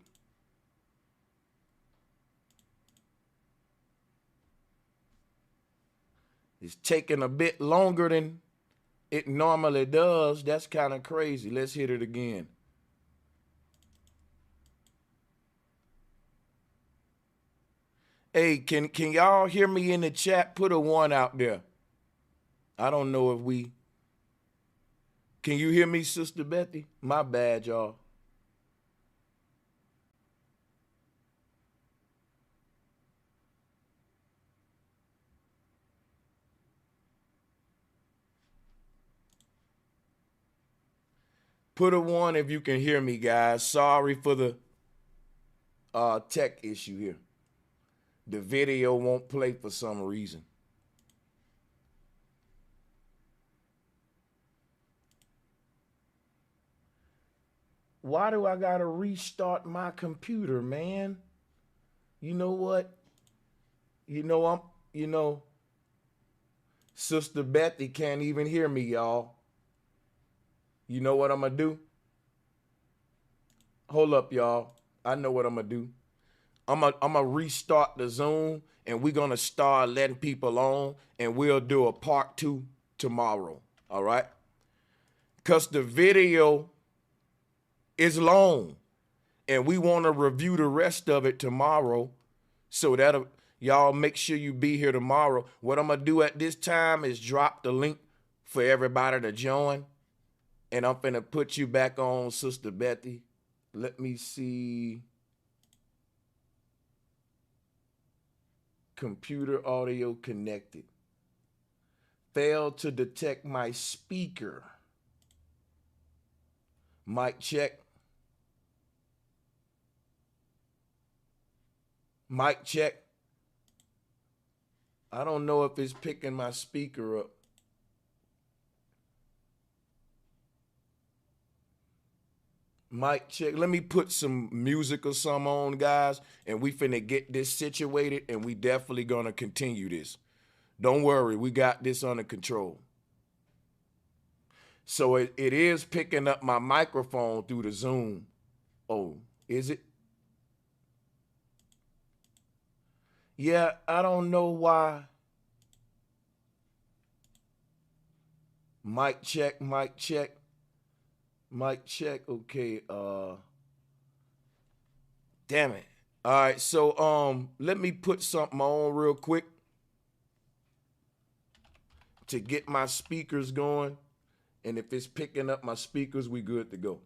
It's taking a bit longer than it normally does. That's kind of crazy. Let's hit it again. Hey, can y'all hear me in the chat? Put a 1 out there. I don't know if we... Can you hear me, Sister Bethy? My bad, y'all. Put a 1 if you can hear me, guys. Sorry for the tech issue here. The video won't play for some reason. Why do I gotta restart my computer, man? You know what? Sister Bethy can't even hear me, y'all. You know what I'm gonna do? Hold up, y'all. I know what I'm gonna do. I'm gonna restart the Zoom, and we're gonna start letting people on, and we'll do a part 2 tomorrow. All right? Because the video is long, and we want to review the rest of it tomorrow. So that'll, y'all make sure you be here tomorrow. What I'm gonna do at this time is drop the link for everybody to join, and I'm finna put you back on, Sister Bethy. Let me see. Computer audio connected. Failed to detect my speaker. Mic check. Mic check. I don't know if it's picking my speaker up. Mic check. Let me put some music or some on, guys, and we finna get this situated, and we definitely gonna continue this. Don't worry, we got this under control. So it is picking up my microphone through the Zoom. Oh, is it? Yeah, I don't know why. Mic check, mic check. Mic check. Okay, damn it. All right, so let me put something on real quick to get my speakers going. And if it's picking up my speakers, we good to go.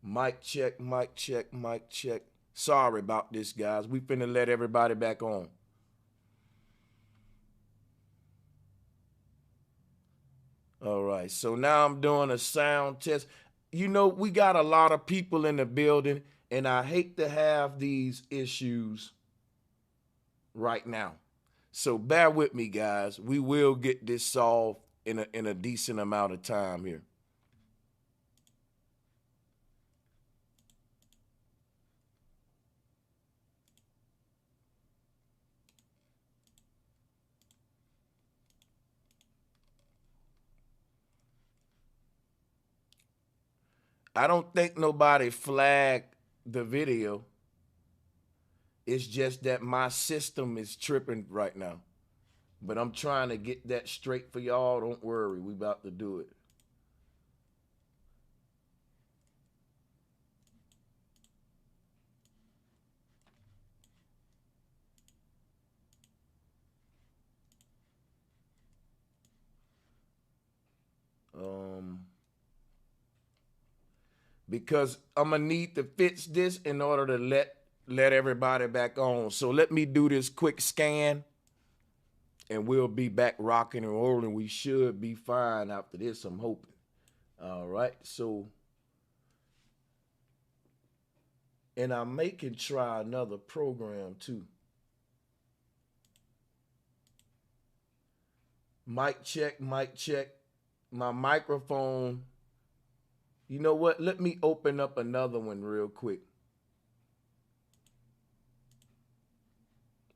Mic check, mic check, mic check. Sorry about this, guys. We finna let everybody back on. All right, so now I'm doing a sound test. You know, we got a lot of people in the building, and I hate to have these issues right now. So bear with me, guys. We will get this solved in a decent amount of time here. I don't think nobody flagged the video. It's just that my system is tripping right now. But I'm trying to get that straight for y'all. Don't worry, we about to do it. Because I'm gonna need to fix this in order to let everybody back on. So let me do this quick scan, and we'll be back rocking and rolling. We should be fine after this, I'm hoping. All right, so, and I may can try another program too. Mic check, mic check. My microphone. You know what? Let me open up another one real quick.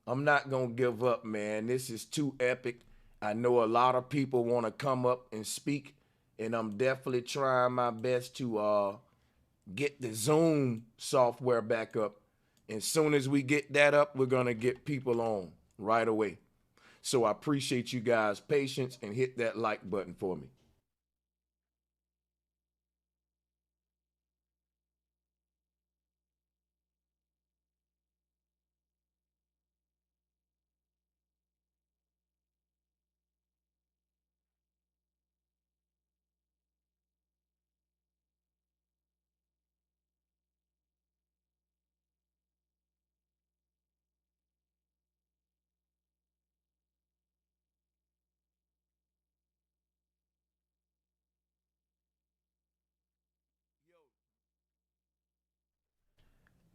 I'm not going to give up, man. This is too epic. I know a lot of people want to come up and speak, and I'm definitely trying my best to get the Zoom software back up. As soon as we get that up, we're going to get people on right away. So I appreciate you guys' patience, and hit that like button for me.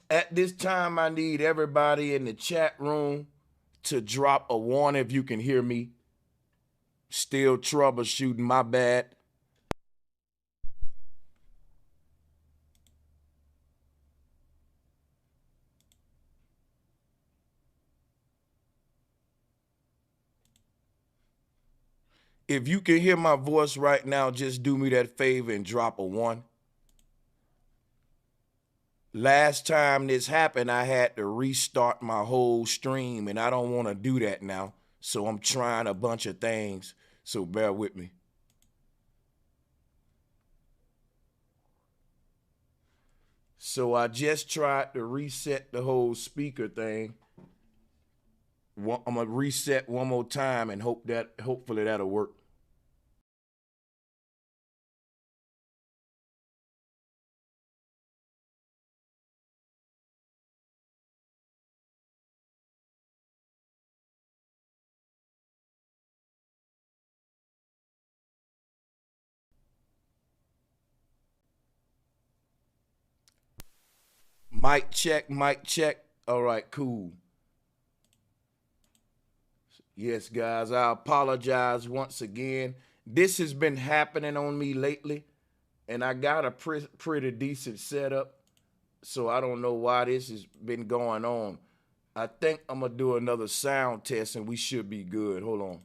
At this time, I need everybody in the chat room to drop a one if you can hear me. Still troubleshooting, my bad. If you can hear my voice right now, just do me that favor and drop a one. Last time this happened, I had to restart my whole stream, and I don't want to do that now. So I'm trying a bunch of things. So bear with me. So I just tried to reset the whole speaker thing. I'm gonna reset one more time and hopefully that'll work. Mic check, mic check. All right, cool. Yes, guys, I apologize once again. This has been happening on me lately, and I got a pretty decent setup, so I don't know why this has been going on. I think I'm going to do another sound test, and we should be good. Hold on.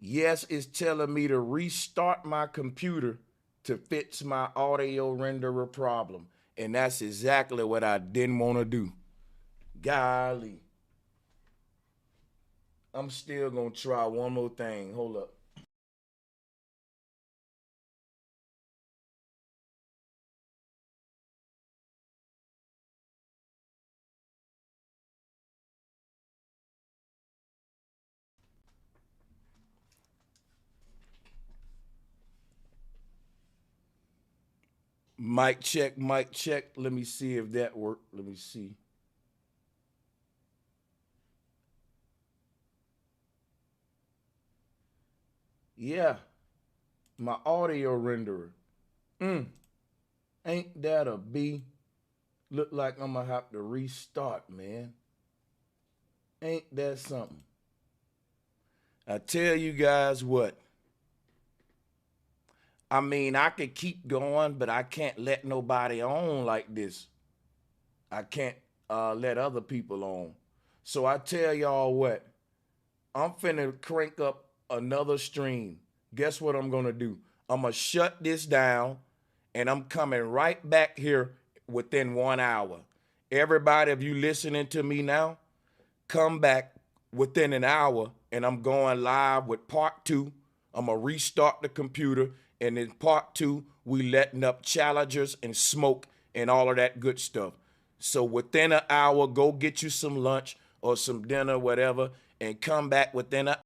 Yes, it's telling me to restart my computer to fix my audio renderer problem. And that's exactly what I didn't want to do. Golly. I'm still going to try one more thing. Hold up. Mic check, mic check. Let me see if that worked. Let me see. Yeah, my audio renderer. Ain't that a B? Look like I'm gonna have to restart, man. Ain't that something? I tell you guys what. I mean, I could keep going, but I can't let nobody on like this. I can't let other people on. So I tell y'all what, I'm finna crank up another stream. Guess what I'm gonna do? I'm gonna shut this down, and I'm coming right back here within 1 hour. Everybody, if you listening to me now, come back within an hour, and I'm going live with part 2. I'm gonna restart the computer, and in part 2, we letting up challengers and smoke and all of that good stuff. So within an hour, go get you some lunch or some dinner, whatever, and come back within an